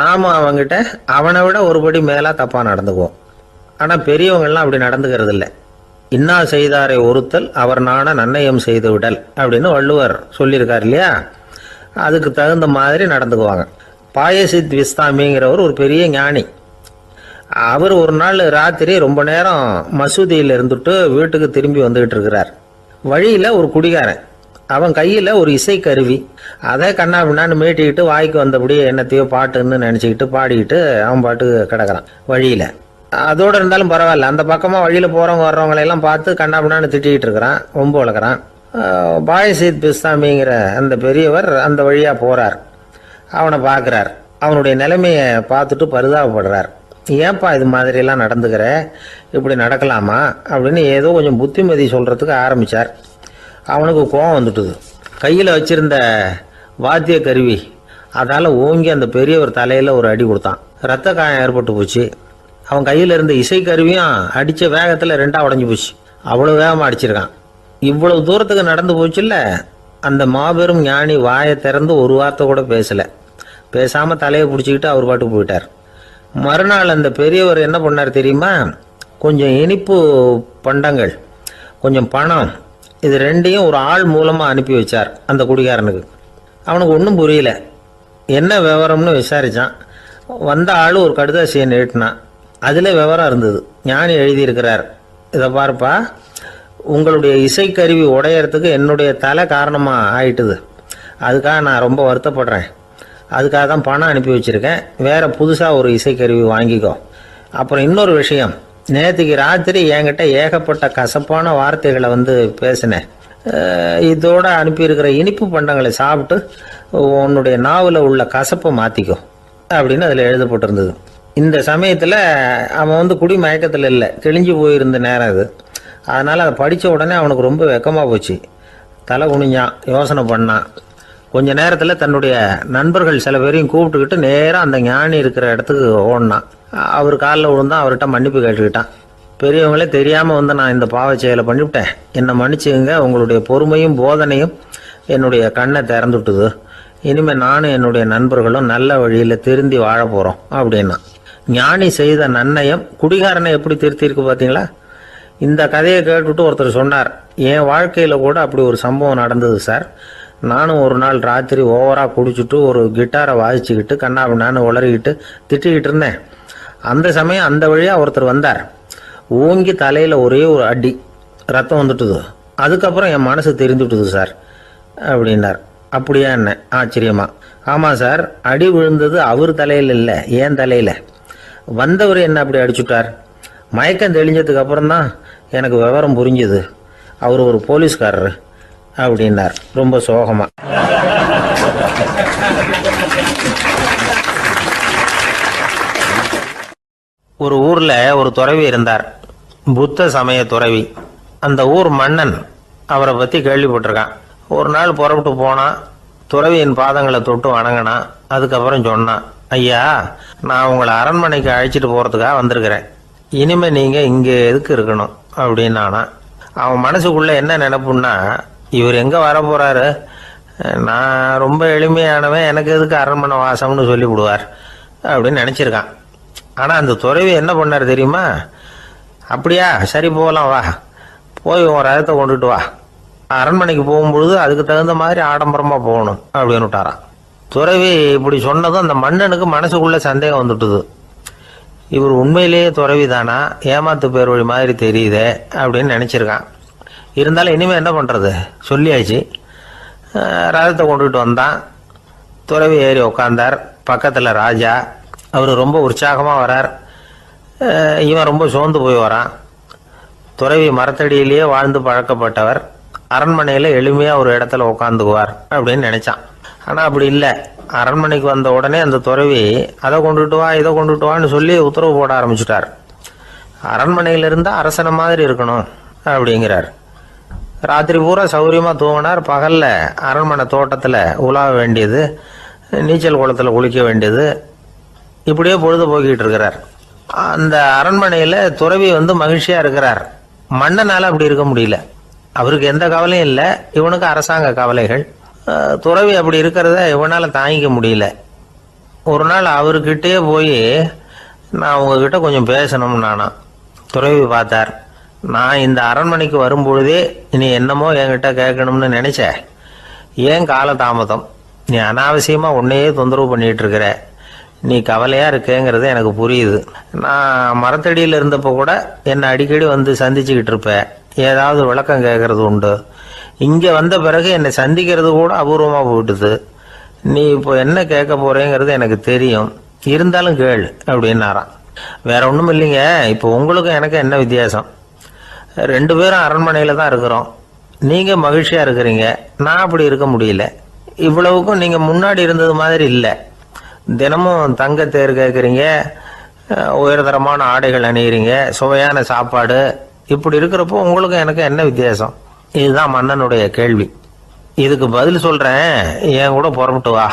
நாம அவங்கிட்ட அவனை விட ஒருபடி மேலா தப்பா நடந்துக்குவோம். ஆனா பெரியவங்கள்லாம் அப்படி நடந்துக்கிறது இல்லை. இன்னா செய்தாரை ஒருத்தல் அவர் நாண நன்னயம் செய்து விடல் அப்படின்னு வள்ளுவர் சொல்லியிருக்கார் இல்லையா? அதுக்கு தகுந்த மாதிரி நடந்துக்குவாங்க. பாயசித் விஸ்தாமிங்கிறவர் ஒரு பெரிய ஞானி. அவர் ஒரு நாள் ராத்திரி ரொம்ப நேரம் மசூதியில் இருந்துட்டு வீட்டுக்கு திரும்பி வந்துகிட்டு இருக்கிறார். வழியில ஒரு குடிகாரன், அவன் கையில் ஒரு இசைக்கருவி, அதை கண்ணா பின்னான்னு மீட்டிக்கிட்டு வாய்க்கு வந்தபடி என்னத்தையோ பாட்டுன்னு நினச்சிக்கிட்டு பாடிக்கிட்டு அவன் பாட்டுக்கு கிடக்கிறான் வழியில். அதோடு இருந்தாலும் பரவாயில்ல, அந்த பக்கமாக வழியில் போகிறவங்க வர்றவங்களையெல்லாம் பார்த்து கண்ணா பின்னான்னு திட்டிகிட்டு இருக்கிறான், ரொம்ப வளர்க்குறான். பாயசீத் பிஸ்தாமிங்கிற அந்த பெரியவர் அந்த வழியாக போகிறார். அவனை பார்க்குறார். அவனுடைய நிலைமையை பார்த்துட்டு பரிதாபப்படுறார். ஏன்பா இது மாதிரிலாம் நடந்துக்கிற, இப்படி நடக்கலாமா அப்படின்னு ஏதோ கொஞ்சம் புத்திமதி சொல்கிறதுக்கு ஆரம்பித்தார். அவனுக்கு கோபம் வந்துட்டுது. கையில் வச்சிருந்த வாத்திய கருவி அதால் ஓங்கி அந்த பெரியவர் தலையில் ஒரு அடி கொடுத்தான். ரத்த காயம் ஏற்பட்டு போச்சு. அவன் கையில் இருந்த இசைக்கருவியும் அடித்த வேகத்தில் ரெண்டாக உடஞ்சி போச்சு. அவ்வளோ வேகமாக அடிச்சிருக்கான். இவ்வளவு தூரத்துக்கு நடந்து போச்சுல்ல, அந்த மாபெரும் ஞானி வாயை திறந்து ஒரு வார்த்தை கூட பேசலை. பேசாமல் தலையை பிடிச்சிக்கிட்டு அவர் பாட்டுக்கு போயிட்டார். மறுநாள் அந்த பெரியவர் என்ன பண்ணார் தெரியுமா? கொஞ்சம் இனிப்பு பண்டங்கள், கொஞ்சம் பணம், இது ரெண்டையும் ஒரு ஆள் மூலமாக அனுப்பி வச்சார் அந்த குடிகாரனுக்கு. அவனுக்கு ஒன்றும் புரியல. என்ன விவரம்னு விசாரித்தான். வந்த ஆள் ஒரு கடுதாசியை நீட்டினான். அதில் விவரம் இருந்தது. ஞானி எழுதியிருக்கிறார், இதை பார்ப்பா, உங்களுடைய இசைக்கருவி உடையறதுக்கு என்னுடைய தலை காரணமாக ஆயிட்டுது. அதுக்காக நான் ரொம்ப வருத்தப்படுறேன். அதுக்காக தான் பணம் அனுப்பி வச்சுருக்கேன். வேறு புதுசாக ஒரு இசைக்கருவி வாங்கிக்கோ. அப்புறம் இன்னொரு விஷயம், நேற்றுக்கு ராத்திரி என்கிட்ட ஏகப்பட்ட கசப்பான வார்த்தைகளை பேசினேன். இதோடு அனுப்பியிருக்கிற இனிப்பு பண்டங்களை சாப்பிட்டு உன்னுடைய நாவில் உள்ள கசப்பை மாற்றிக்கோ அப்படின்னு அதில் எழுதப்பட்டிருந்தது. இந்த சமயத்தில் அவன் குடி மயக்கத்தில் இல்லை, தெளிஞ்சு போயிருந்த நேரம் அது. அதனால் அதை படித்த உடனே அவனுக்கு ரொம்ப வெக்கமாக போச்சு. தலை குனிஞ்சான், யோசனை பண்ணான். கொஞ்ச நேரத்தில் தன்னுடைய நண்பர்கள் சில பேரையும் கூப்பிட்டுக்கிட்டு நேராக அந்த ஞானி இருக்கிற இடத்துக்கு ஓடினான். அவர் காலில் விழுந்தான். அவர்கிட்ட மன்னிப்பு கேட்டுக்கிட்டான். பெரியவங்களே தெரியாமல் நான் இந்த பாவ செயலை பண்ணிவிட்டேன், என்னை மன்னிச்சுங்க. உங்களுடைய பொறுமையும் போதனையும் என்னுடைய கண்ணை திறந்துட்டுது. இனிமேல் நானும் என்னுடைய நண்பர்களும் நல்ல வழியில் திருந்தி வாழ போகிறோம் அப்படின்னா. ஞானி செய்த நன்னயம் குடிகாரனை எப்படி திருத்திருக்கு பார்த்தீங்களா? இந்த கதையை கேட்டுவிட்டு ஒருத்தர் சொன்னார், என் வாழ்க்கையில் கூட அப்படி ஒரு சம்பவம் நடந்தது சார். நானும் ஒரு நாள் ராத்திரி ஓவராக குடிச்சிட்டு ஒரு கிட்டாரை வாசிச்சுக்கிட்டு கண்ணாபின்னான்னு உளறிக்கிட்டு திட்டிக்கிட்டு இருந்தேன். அந்த சமயம் அந்த வழியாக ஒருத்தர் வந்தார். ஓங்கி தலையில் ஒரே ஒரு அடி, ரத்தம் வந்துட்டுது. அதுக்கப்புறம் என் மனசு தெரிந்துவிட்டுது சார் அப்படின்னார். அப்படியா என்ன? ஆச்சரியமா. ஆமாம் சார், அடி விழுந்தது அவர் தலையில் இல்லை, என் தலையில். வந்தவர் என்ன அப்படி அடிச்சுட்டார். மயக்கம் தெளிஞ்சதுக்கு அப்புறம்தான் எனக்கு விவரம் புரிஞ்சுது. அவர் ஒரு போலீஸ்காரர் அப்படின்னார் ரொம்ப சோகமா. ஒரு ஊர்ல ஒரு துறவி இருந்தார், புத்த சமய துறவி. அந்த ஊர் மன்னன் அவரை பத்தி கேள்விப்பட்டிருக்கான். ஒரு நாள் புறப்பட்டு போனான். துறவியின் பாதங்களை தொட்டு வணங்கினான். அதுக்கப்புறம் சொன்னான், ஐயா, நான் உங்களை அரண்மனைக்கு அழைச்சிட்டு போறதுக்காக வந்திருக்கிறேன். இனிமே நீங்க இங்க எதுக்கு இருக்கணும் அப்படின்னானா. அவன் மனசுக்குள்ள என்ன நினைப்புன்னா, இவர் எங்க வர போறாரு, நான் ரொம்ப எளிமையானவன், எனக்கு எதுக்கு அரண்மனை வாசம்னு சொல்லி விடுவார் அப்படின்னு நினைச்சிருக்கான். ஆனா அந்த துறவி என்ன பண்ணார் தெரியுமா? அப்படியா, சரி போகலாம், வா, போய் உன் ரதத்தை கொண்டுட்டு வா. அரண்மனைக்கு போகும்பொழுது அதுக்கு தகுந்த மாதிரி ஆடம்பரமா போகணும் அப்படின்னு விட்டாரான். துறவி இப்படி சொன்னதும் அந்த மன்னனுக்கு மனசுக்குள்ள சந்தேகம் வந்துட்டுது. இவர் உண்மையிலேயே துறவி தானா, ஏமாத்து பேர் வழி மாதிரி தெரியுதே அப்படின்னு நினைச்சிருக்கான். இருந்தாலும் இனிமேல் என்ன பண்ணுறது, சொல்லியாச்சு. ரதத்தை கொண்டுகிட்டு வந்தான். துறவி ஏறி உக்காந்தார். பக்கத்தில் ராஜா. அவர் ரொம்ப உற்சாகமாக வரார். இவன் ரொம்ப சோர்ந்து போய் வரான். துறவி மரத்தடியிலேயே வாழ்ந்து பழக்கப்பட்டவர். அரண்மனையில் எளிமையாக ஒரு இடத்துல உட்காந்துக்குவார் அப்படின்னு நினைச்சான். ஆனால் அப்படி இல்லை. அரண்மனைக்கு வந்த உடனே அந்த துறவி அதை கொண்டுட்டு வா, இதை கொண்டுட்டு வான்னு சொல்லி உத்தரவு போட ஆரம்பிச்சுட்டார். அரண்மனையில் இருந்தால் அரசனை மாதிரி இருக்கணும் அப்படிங்கிறார். ராத்திரி பூரா சௌகரியமாக தூங்கினார். பகலில் அரண்மனை தோட்டத்தில் உலாவ வேண்டியது, நீச்சல் குளத்தில் குளிக்க வேண்டியது, இப்படியே பொழுது போக்கிட்டு இருக்கிறார். அந்த அரண்மனையில் துறவி மகிழ்ச்சியாக இருக்கிறார். மன்னனால் அப்படி இருக்க முடியல. அவருக்கு எந்த கவலையும் இல்லை, இவனுக்கு அரசாங்க கவலைகள். துறவி அப்படி இருக்கிறத இவனால் தாங்கிக்க முடியல. ஒரு நாள் அவர்கிட்டயே போய், நான் உங்ககிட்ட கொஞ்சம் பேசணும் நானா. துறவி பார்த்தார். நான் இந்த அரண்மனைக்கு வரும்பொழுதே நீ என்னமோ என்கிட்ட கேட்கணும்னு நினைச்ச. ஏன் கால தாமதம்? நீ அனாவசியமாக உன்னையே தொந்தரவு பண்ணிட்டு இருக்கிற. நீ கவலையாக இருக்கேங்கிறது எனக்கு புரியுது. நான் மரத்தடியில் இருந்தப்போ கூட என்னை அடிக்கடி சந்திச்சுக்கிட்டு இருப்பேன். ஏதாவது விளக்கம் கேட்கறது உண்டு. இங்கே வந்த பிறகு என்னை சந்திக்கிறது கூட அபூர்வமாக போயிட்டுது. நீ இப்போ என்ன கேட்க போறேங்கிறது எனக்கு தெரியும், இருந்தாலும் கேள் அப்படின்னாராம். வேற ஒன்றும் இல்லைங்க, இப்போ உங்களுக்கும் எனக்கு என்ன வித்தியாசம்? 2 பேரும் அரண்மனையில் தான் இருக்கிறோம். நீங்கள் மகிழ்ச்சியாக இருக்கிறீங்க, நான் அப்படி இருக்க முடியல. இவ்வளவுக்கும் நீங்கள் முன்னாடி இருந்தது மாதிரி இல்லை. தினமும் தங்கத்தேர் கேட்குறீங்க, உயர்தரமான ஆடைகள் அணிகிறீங்க, சுவையான சாப்பாடு. இப்படி இருக்கிறப்போ உங்களுக்கும் எனக்கு என்ன வித்தியாசம்? இதுதான் மன்னனுடைய கேள்வி. இதுக்கு பதில் சொல்கிறேன், என் கூட புறப்பட்டு வா.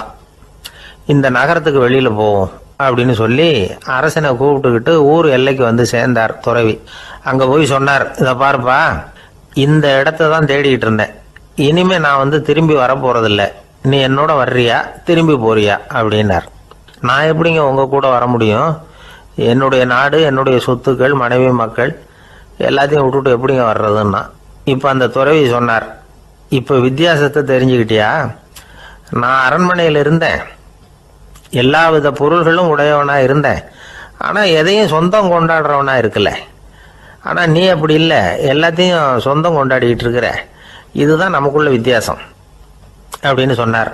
இந்த நகரத்துக்கு வெளியில் போவோம். அப்படின்னு சொல்லி அரசனை கூப்பிட்டுக்கிட்டு ஊர் எல்லைக்கு வந்து சேர்ந்தார் துறவி. அங்க போய் சொன்னார், இதை பாருப்பா, இந்த இடத்த தான் தேடிக்கிட்டு இருந்தேன். இனிமே நான் வந்து திரும்பி வர போறதில்ல. நீ என்னோட வர்றியா திரும்பி போறியா அப்படின்னார். நான் எப்படிங்க உங்க கூட வர முடியும்? என்னுடைய நாடு, என்னுடைய சொத்துக்கள், மனைவி, மக்கள் எல்லாத்தையும் விட்டுட்டு எப்படிங்க வர்றதுன்னா. இப்ப அந்த துறவி சொன்னார், இப்ப வித்தியாசத்தை தெரிஞ்சுக்கிட்டியா? நான் அரண்மனையில் இருந்தேன், எல்லா வித பொருள்களும் உடையவனா இருந்தேன், ஆனா எதையும் சொந்தம் கொண்டாடுறவனா இருக்கல. ஆனா நீ அப்படி இல்லை, எல்லாத்தையும் சொந்தம் கொண்டாடிட்டு இருக்கிற. இதுதான் நமக்குள்ள வித்தியாசம் அப்படின்னு சொன்னார்.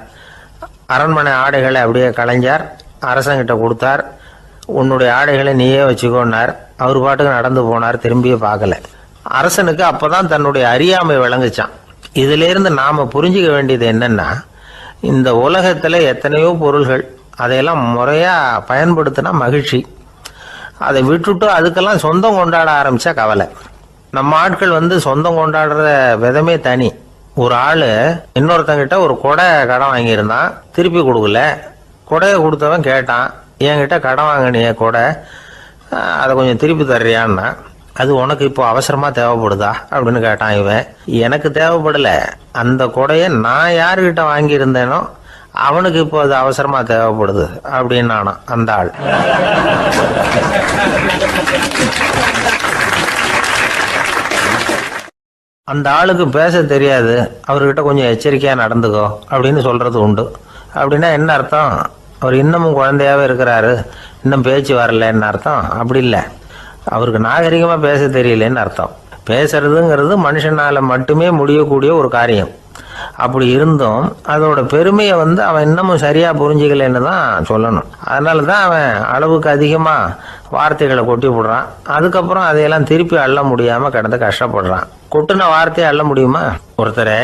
அரண்மனை ஆடைகளை அப்படியே கலைஞர் அரசங்கிட்ட கொடுத்தார். உன்னுடைய ஆடைகளை நீயே வச்சுக்கோன்னார். அவர் பாட்டுக்கு நடந்து போனார், திரும்பியே பார்க்கல. அரசனுக்கு அப்பதான் தன்னுடைய அறியாமை விளங்குச்சான். இதுல இருந்து நாம புரிஞ்சுக்க வேண்டியது என்னன்னா, இந்த உலகத்துல எத்தனையோ பொருள்கள், அதையெல்லாம் முறையா பயன்படுத்தினா மகிழ்ச்சி. அதை விட்டுட்டு அதுக்கெல்லாம் சொந்தம் கொண்டாட ஆரம்பிச்சா கவலை. நம்ம ஆட்கள் வந்து சொந்தம் கொண்டாடுற விதமே தனி. ஒரு ஆளு இன்னொருத்தங்கிட்ட ஒரு கொடை கடன் வாங்கியிருந்தான், திருப்பி கொடுக்கல. கொடையை கொடுத்தவன் கேட்டான், என்கிட்ட கடன் வாங்கினிய கொடை, அதை கொஞ்சம் திருப்பி தர்றியான்னா. அது உனக்கு இப்போ அவசரமா தேவைப்படுதா அப்படின்னு கேட்டான் இவன். எனக்கு தேவைப்படல, அந்த கொடையை நான் யாருக்கிட்ட வாங்கியிருந்தேனோ அவனுக்கு இப்போ அது அவசரமா தேவைப்படுது அப்படின்னு அந்த ஆள். அந்த ஆளுக்கு பேச தெரியாது, அவர்கிட்ட கொஞ்சம் எச்சரிக்கையா நடந்துக்கோ அப்படின்னு சொல்றது உண்டு. அப்படின்னா என்ன அர்த்தம்? அவர் இன்னமும் குழந்தையாவே இருக்கிறாரு, இன்னும் பேச்சு வரலன்னு அர்த்தம்? அப்படி இல்லை, அவருக்கு நாகரிகமா பேச தெரியலன்னு அர்த்தம். பேசுறதுங்கிறது மனுஷனால மட்டுமே முடியக்கூடிய ஒரு காரியம். அப்படி இருந்தும் அதோட பெருமையை வந்து அவன் இன்னமும் சரியா புரிஞ்சுக்கலன்னு தான் சொல்லணும். அதனாலதான் அவன் அளவுக்கு அதிகமா வார்த்தைகளை கொட்டி விடுறான். அதுக்கப்புறம் அதையெல்லாம் திருப்பி அள்ள முடியாம கிடந்து கஷ்டப்படுறான். கொட்டுன வார்த்தையை அள்ள முடியுமா? ஒருத்தரை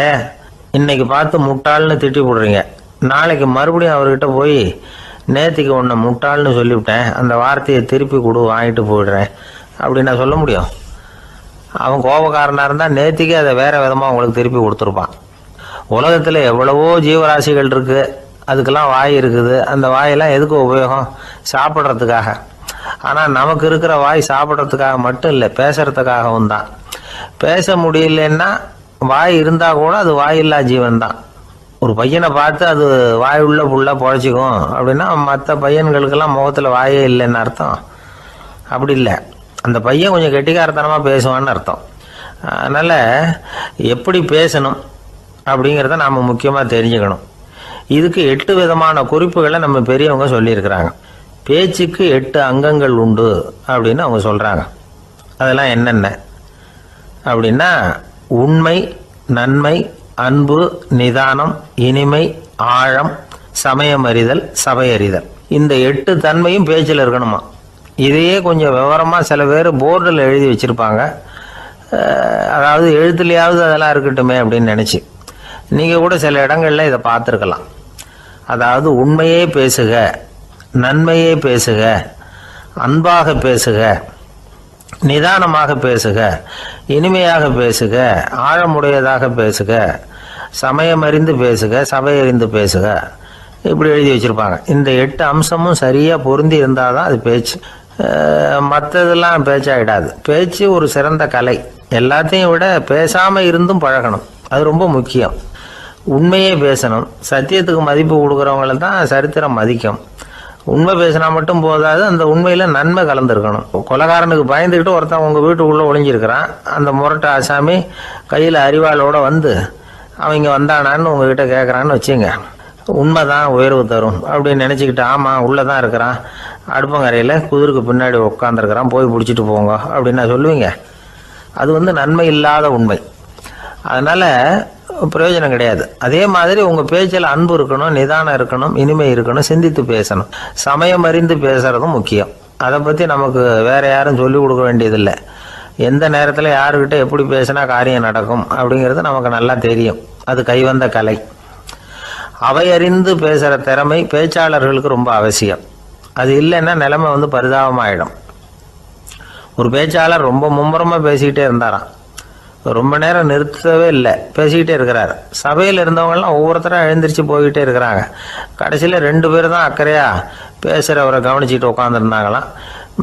இன்னைக்கு பார்த்து முட்டாள்னு திட்டி விடுறீங்க, நாளைக்கு மறுபடியும் அவர்கிட்ட போய் நேத்திக்கு உன்னை முட்டாள்னு சொல்லிவிட்டேன், அந்த வார்த்தையை திருப்பி கொடு, வாங்கிட்டு போயிடுறேன் அப்படின்னு நான் சொல்ல முடியும்? அவன் கோபக்காரனா இருந்தா நேத்திக்கு அதை வேற விதமா உங்களுக்கு திருப்பி கொடுத்துருப்பான். உலகத்துல எவ்வளவோ ஜீவராசிகள் இருக்கு, அதுக்கெல்லாம் வாய் இருக்குது. அந்த வாயெல்லாம் எதுக்கு உபயோகம்? சாப்பிட்றதுக்காக. ஆனா நமக்கு இருக்கிற வாய் சாப்பிட்றதுக்காக மட்டும் இல்லை, பேசுறதுக்காகவும் தான். பேச முடியலன்னா வாய் இருந்தா கூட அது வாயில்லா ஜீவன் தான். ஒரு பையனை பார்த்து அது வாய் உள்ள புள்ள பொழைச்சிக்கும் அப்படின்னா மற்ற பையன்களுக்கெல்லாம் முகத்துல வாயே இல்லைன்னு அர்த்தம்? அப்படி இல்லை, அந்த பையன் கொஞ்சம் கெட்டிக்காரத்தனமா பேசுவான்னு அர்த்தம். அதனால எப்படி பேசணும் அப்படிங்கிறத நாம முக்கியமா தெரிஞ்சுக்கணும். இதுக்கு 8 விதமான குறிப்புகளை நம்ம பெரியவங்க சொல்லியிருக்கிறாங்க. பேச்சுக்கு 8 அங்கங்கள் உண்டு அப்படின்னு அவங்க சொல்றாங்க. அதெல்லாம் என்னென்ன அப்படின்னா, உண்மை, நன்மை, அன்பு, நிதானம், இனிமை, ஆழம், சமயம் அறிதல், சபை அறிதல். இந்த 8 தன்மையும் பேச்சில் இருக்கணுமா. இதையே கொஞ்சம் விவரமா சில பேர் போர்டில் எழுதி வச்சிருப்பாங்க. அதாவது எழுத்துலையாவது அதெல்லாம் இருக்கட்டுமே அப்படின்னு நினைச்சு நீங்க கூட சில இடங்கள்ல இதை பார்த்துருக்கலாம். அதாவது உண்மையே பேசுக, நன்மையே பேசுக, அன்பாக பேசுக, நிதானமாக பேசுக, இனிமையாக பேசுக, ஆழமுடையதாக பேசுக, சமயம் அறிந்து பேசுக, சபை அறிந்து பேசுக, இப்படி எழுதி வச்சிருப்பாங்க. இந்த 8 அம்சமும் சரியா பொருந்தி இருந்தாதான் அது பேச்சு. மற்றதெல்லாம் பேச்சாயிடாது. பேச்சு ஒரு சிறந்த கலை. எல்லாத்தையும் விட பேசாம இருந்தும் பழகணும், அது ரொம்ப முக்கியம். உண்மையே பேசணும். சத்தியத்துக்கு மதிப்பு கொடுக்கறவங்கள தான் சரித்திரம் மதிக்கும். உண்மை பேசினா மட்டும் போதாது, அந்த உண்மையில நன்மை கலந்துருக்கணும். கொலைகாரனுக்கு பயந்துக்கிட்டு ஒருத்தன் உங்க வீட்டுக்குள்ள ஒளிஞ்சிருக்கிறான். அந்த முரட்டு ஆசாமி கையில அறிவாளோட வந்து அவங்க வந்தானான்னு உங்ககிட்ட கேட்கறான்னு வச்சுங்க. உண்மைதான் உயர்வு தரும் அப்படின்னு நினைச்சுக்கிட்டு, ஆமா உள்ளதான் இருக்கிறான், அடுப்பங்கரையில குதிருக்கு பின்னாடி உட்காந்துருக்கிறான், போய் பிடிச்சிட்டு போங்க அப்படின்னு சொல்லுவீங்க? அது நன்மை இல்லாத உண்மை. அதனால பிரயோஜனம் கிடையாது. அதே மாதிரி உங்க பேச்சில் அன்பு இருக்கணும், நிதானம் இருக்கணும், இனிமை இருக்கணும், சிந்தித்து பேசணும், சமயம் அறிந்து பேசுறதும் முக்கியம். அதை பத்தி நமக்கு வேற யாரும் சொல்லிக் கொடுக்க வேண்டியதில்லை. எந்த நேரத்தில் யாருக்கிட்ட எப்படி பேசினா காரியம் நடக்கும் அப்படிங்கிறது நமக்கு நல்லா தெரியும். அது கைவந்த கலை. அவை அறிந்து பேசுற திறமை பேச்சாளர்களுக்கு ரொம்ப அவசியம். அது இல்லைன்னா நிலைமை பரிதாபமாயிடும். ஒரு பேச்சாளர் ரொம்ப மும்முரமா பேசிக்கிட்டே இருந்தாராம். ரொம்ப நேரம் நிறுத்தவே இல்லை, பேசிக்கிட்டே இருக்கிறார். சபையில் இருந்தவங்கெல்லாம் ஒவ்வொருத்தரும் எழுந்திரிச்சு போய்கிட்டே இருக்கிறாங்க. கடைசியில் 2 பேர் தான் அக்கறையா பேசுகிறவரை கவனிச்சுட்டு உட்காந்துருந்தாங்களாம்.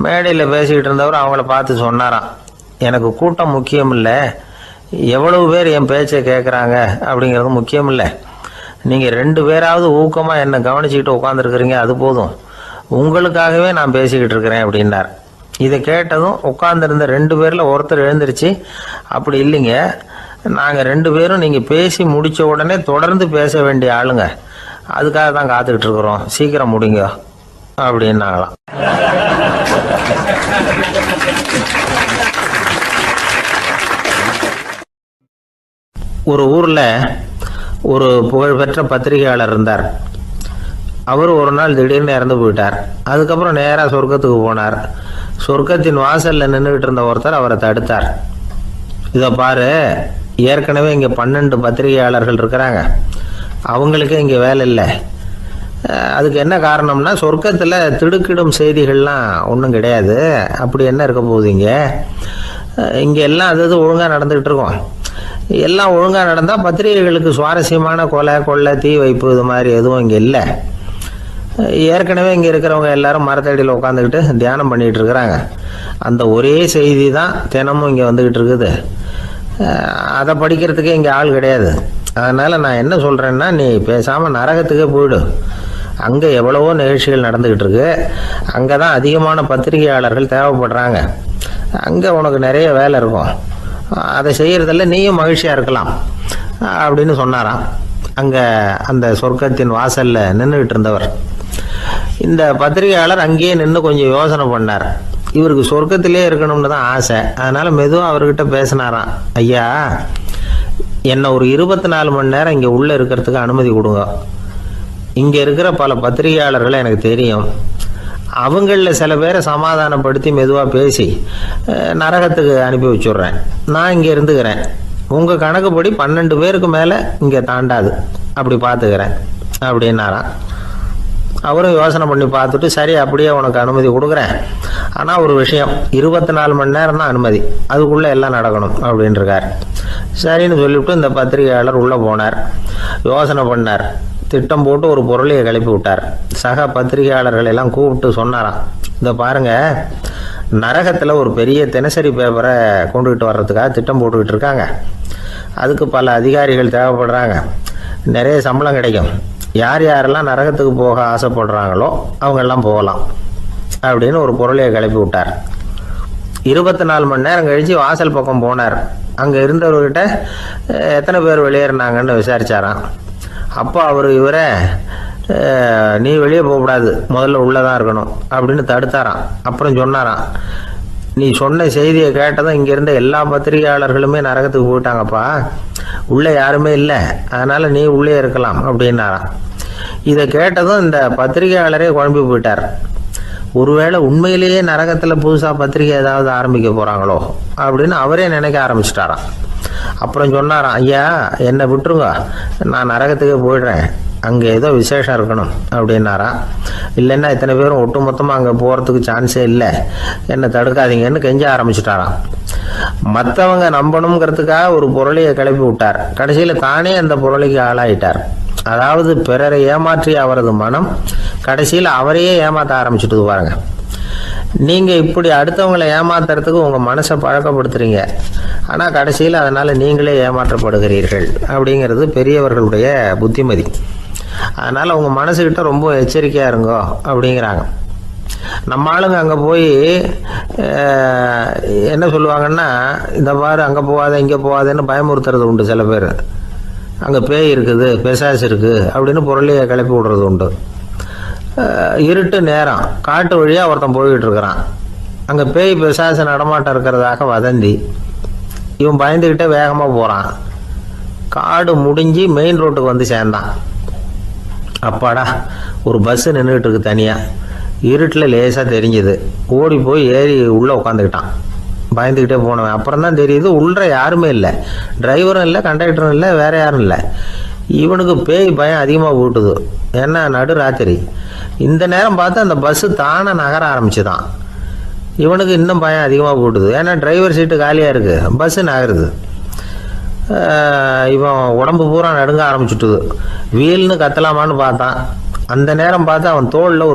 மேடையில் பேசிக்கிட்டு இருந்தவர் அவங்கள பார்த்து சொன்னாராம், எனக்கு கூட்டம் முக்கியம் இல்லை, எவ்வளவு பேர் என் பேச்சை கேட்குறாங்க அப்படிங்கிறது முக்கியம் இல்லை. நீங்கள் 2 பேராவது ஊக்கமாக என்னை கவனிச்சுக்கிட்டு உட்காந்துருக்குறீங்க, அது போதும். உங்களுக்காகவே நான் பேசிக்கிட்டு இருக்கிறேன் அப்படின்னார். இதை கேட்டதும் உட்காந்துருந்த 2 பேரில் ஒருத்தர் எழுந்திருச்சு, அப்படி இல்லைங்க, நாங்கள் 2 பேரும் நீங்கள் பேசி முடித்த உடனே தொடர்ந்து பேச வேண்டிய ஆளுங்க, அதுக்காக தான் காத்துக்கிட்டு இருக்கிறோம், சீக்கிரம் முடிங்க அப்படின்னாங்களாம். ஒரு ஊரில் ஒரு புகழ்பெற்ற பத்திரிகையாளர் இருந்தார். அவர் ஒரு நாள் திடீர்னு இறந்து போயிட்டார். அதுக்கப்புறம் நேராக சொர்க்கத்துக்கு போனார். சொர்க்கத்தின் வாசலில் நின்றுக்கிட்டு இருந்த ஒருத்தர் அவரை தடுத்தார். இதை பாரு, ஏற்கனவே இங்கே 12 பத்திரிகையாளர்கள் இருக்கிறாங்க, அவங்களுக்கே இங்கே வேலை இல்லை. அதுக்கு என்ன காரணம்னா, சொர்க்கத்தில் திடுக்கிடும் செய்திகள்லாம் ஒன்றும் கிடையாது, அப்படி என்ன இருக்க போகுது இங்கே எல்லாம் அது ஒழுங்காக நடந்துகிட்டு இருக்கோம். எல்லாம் ஒழுங்காக நடந்தால் பத்திரிகைகளுக்கு சுவாரஸ்யமான கொலை கொள்ளை தீ வைப்பு இது மாதிரி எதுவும் இங்கே இல்லை. ஏற்கனவே இங்கே இருக்கிறவங்க எல்லாரும் மரத்தடியில் உட்காந்துக்கிட்டு தியானம் பண்ணிகிட்டு இருக்கிறாங்க. அந்த ஒரே செய்தி தான் தினமும் இங்கே வந்துக்கிட்டு இருக்குது. அதை படிக்கிறதுக்கே இங்கே ஆள் கிடையாது. அதனால் நான் என்ன சொல்கிறேன்னா, நீ பேசாமல் நரகத்துக்கே போயிடு. அங்கே எவ்வளவோ நிகழ்ச்சிகள் நடந்துக்கிட்டு இருக்கு, அங்கே தான் அதிகமான பத்திரிகையாளர்கள் தேவைப்படுறாங்க, அங்கே உனக்கு நிறைய வேலை இருக்கும், அதை செய்கிறதில்ல நீயும் மகிழ்ச்சியாக இருக்கலாம் அப்படின்னு சொன்னாராம். அங்கே அந்த சொர்க்கத்தின் வாசலில் நின்றுக்கிட்டு இருந்தவர். இந்த பத்திரிகையாளர் அங்கேயே நின்று கொஞ்சம் யோசனை பண்ணார். இவருக்கு சொர்க்கத்திலே இருக்கணும்னு தான் ஆசை. அதனால் மெதுவாக அவர்கிட்ட பேசினாராம், ஐயா, என்னை ஒரு 24 மணி நேரம் இங்கே உள்ளே இருக்கிறதுக்கு அனுமதி கொடுங்க. இங்கே இருக்கிற பல பத்திரிகையாளர்களை எனக்கு தெரியும், அவங்களில் சில பேரை சமாதானப்படுத்தி மெதுவாக பேசி நரகத்துக்கு அனுப்பி வச்சுட்றேன். நான் இங்கே இருந்துக்கிறேன், உங்கள் கணக்குப்படி 12 பேருக்கு மேலே இங்கே தாண்டாது, அப்படி பார்த்துக்கிறேன் அப்படின்னாராம். அவரும் யோசனை பண்ணி பார்த்துட்டு, சரி அப்படியே உனக்கு அனுமதி கொடுக்குறேன், ஆனால் ஒரு விஷயம், 24 மணி நேரம் தான் அனுமதி, அதுக்குள்ளே எல்லாம் நடக்கணும் அப்படின்ட்டுருக்கார். சரின்னு சொல்லிவிட்டு இந்த பத்திரிகையாளர் உள்ளே போனார். யோசனை பண்ணார், திட்டம் போட்டு ஒரு பொருளையை கிளப்பி விட்டார். சக பத்திரிகையாளர்கள் எல்லாம் கூப்பிட்டு சொன்னாராம், இதை பாருங்க, நரகத்தில் ஒரு பெரிய தினசரி பேப்பரை கொண்டுகிட்டு வர்றதுக்காக திட்டம் போட்டுக்கிட்டு இருக்காங்க. அதுக்கு பல அதிகாரிகள் தேவைப்படுறாங்க, நிறைய சம்பளம் கிடைக்கும். யார் யாரெல்லாம் நரகத்துக்கு போக ஆசைப்படுறாங்களோ அவங்கெல்லாம் போகலாம் அப்படின்னு ஒரு பொருளையை கிளப்பி விட்டார். 24 மணி நேரம் கழித்து வாசல் பக்கம் போனார். அங்கே இருந்தவர்கிட்ட எத்தனை பேர் வெளியேறினாங்கன்னு விசாரிச்சாராம். அப்போ அவர் இவரை, நீ வெளியே போகக்கூடாது, முதல்ல உள்ளே தான் இருக்கணும் அப்படின்னு தடுத்தாராம். அப்புறம் சொன்னாராம், நீ சொன்ன செய்தியை கேட்டதும் இங்கே இருந்த எல்லா பத்திரிகையாளர்களுமே நரகத்துக்கு போயிட்டாங்கப்பா, உள்ளே யாருமே இல்லை, அதனால் நீ உள்ளே இருக்கலாம் அப்படின்னாராம். இதை கேட்டதும் இந்த பத்திரிகையாளரே குழம்பி போயிட்டார். ஒருவேளை உண்மையிலேயே நரகத்தில் புதுசாக பத்திரிகை ஏதாவது ஆரம்பிக்க போகிறாங்களோ அப்படின்னு அவரே நினைக்க ஆரம்பிச்சிட்டாராம். அப்புறம் சொன்னாராம், ஐயா என்னை விட்டுருங்க, நான் நரகத்துக்கே போயிடுறேன், அங்கே ஏதோ விசேஷம் இருக்கணும் அப்படின்னாராம். இல்லைன்னா இத்தனை பேரும் ஒட்டு மொத்தமாக அங்கே போகிறதுக்கு சான்ஸே இல்லை, என்னை தடுக்காதீங்கன்னு கெஞ்ச ஆரம்பிச்சிட்டாராம். மற்றவங்க நம்பணுங்கிறதுக்காக ஒரு பொருளையை கிளப்பி விட்டார். கடைசியில் தானே அந்த பொருளைக்கு ஆளாயிட்டார். அதாவது பிறரை ஏமாற்றிய அவரது மனம் கடைசியில் அவரையே ஏமாற்ற ஆரம்பிச்சுட்டு பாருங்க. நீங்கள் இப்படி அடுத்தவங்களை ஏமாத்துறதுக்கு உங்கள் மனசை பழக்கப்படுத்துறீங்க, ஆனால் கடைசியில் அதனால் நீங்களே ஏமாற்றப்படுகிறீர்கள் அப்படிங்கிறது பெரியவர்களுடைய புத்திமதி. அதனால் உங்கள் மனசுக்கிட்ட ரொம்ப எச்சரிக்கையாக இருங்கோ அப்படிங்கிறாங்க. நம்ம ஆளுங்க அங்கே போய் என்ன சொல்லுவாங்கன்னா, இந்த மாதிரி அங்கே போகாத இங்கே போகாதேன்னு பயமுறுத்துறது உண்டு. சில பேர் அங்கே பேய் இருக்குது, பிசாசு இருக்குது அப்படின்னு பொருளையை கிளப்பி விடுறது உண்டு. இருட்டு நேரம் காட்டு வழியாக ஒருத்தன் போய்கிட்டு இருக்கிறான். அங்கே பேய் பிசாசு நடமாட்டம் இருக்கிறதாக வதந்தி. இவன் பயந்துக்கிட்டே வேகமாக போகிறான். காடு முடிஞ்சு மெயின் ரோட்டுக்கு வந்து சேர்ந்தான். அப்பாடா, ஒரு பஸ்ஸு நின்றுக்கிட்டு இருக்கு தனியாக. இருட்டில் லேசாக தெரிஞ்சுது. ஓடி போய் ஏறி உள்ளே உட்காந்துக்கிட்டான். பயந்துக்கிட்டே போனவன் அப்புறம் தான் தெரியுது உள்ள யாருமே இல்லை, டிரைவரும் இல்லை, கண்டக்டரும் இல்லை, வேற யாரும் இல்லை. இவனுக்கு பேய் பயம் அதிகமாக போட்டுது. ஏன்னா நடு ராத்திரி. இந்த நேரம் பார்த்து அந்த பஸ்ஸு தானே நகர ஆரம்பிச்சுதான். இவனுக்கு இன்னும் பயம் அதிகமாக போட்டுது. ஏன்னா டிரைவர் சீட்டு காலியாக இருக்குது, பஸ்ஸு நகருது. இவன் உடம்பு பூரா நடுங்க ஆரம்பிச்சுட்டுது. வீல்னு கத்தலாமான்னு பார்த்தான். அந்த நேரம் பார்த்து அவன் தோளில் ஒரு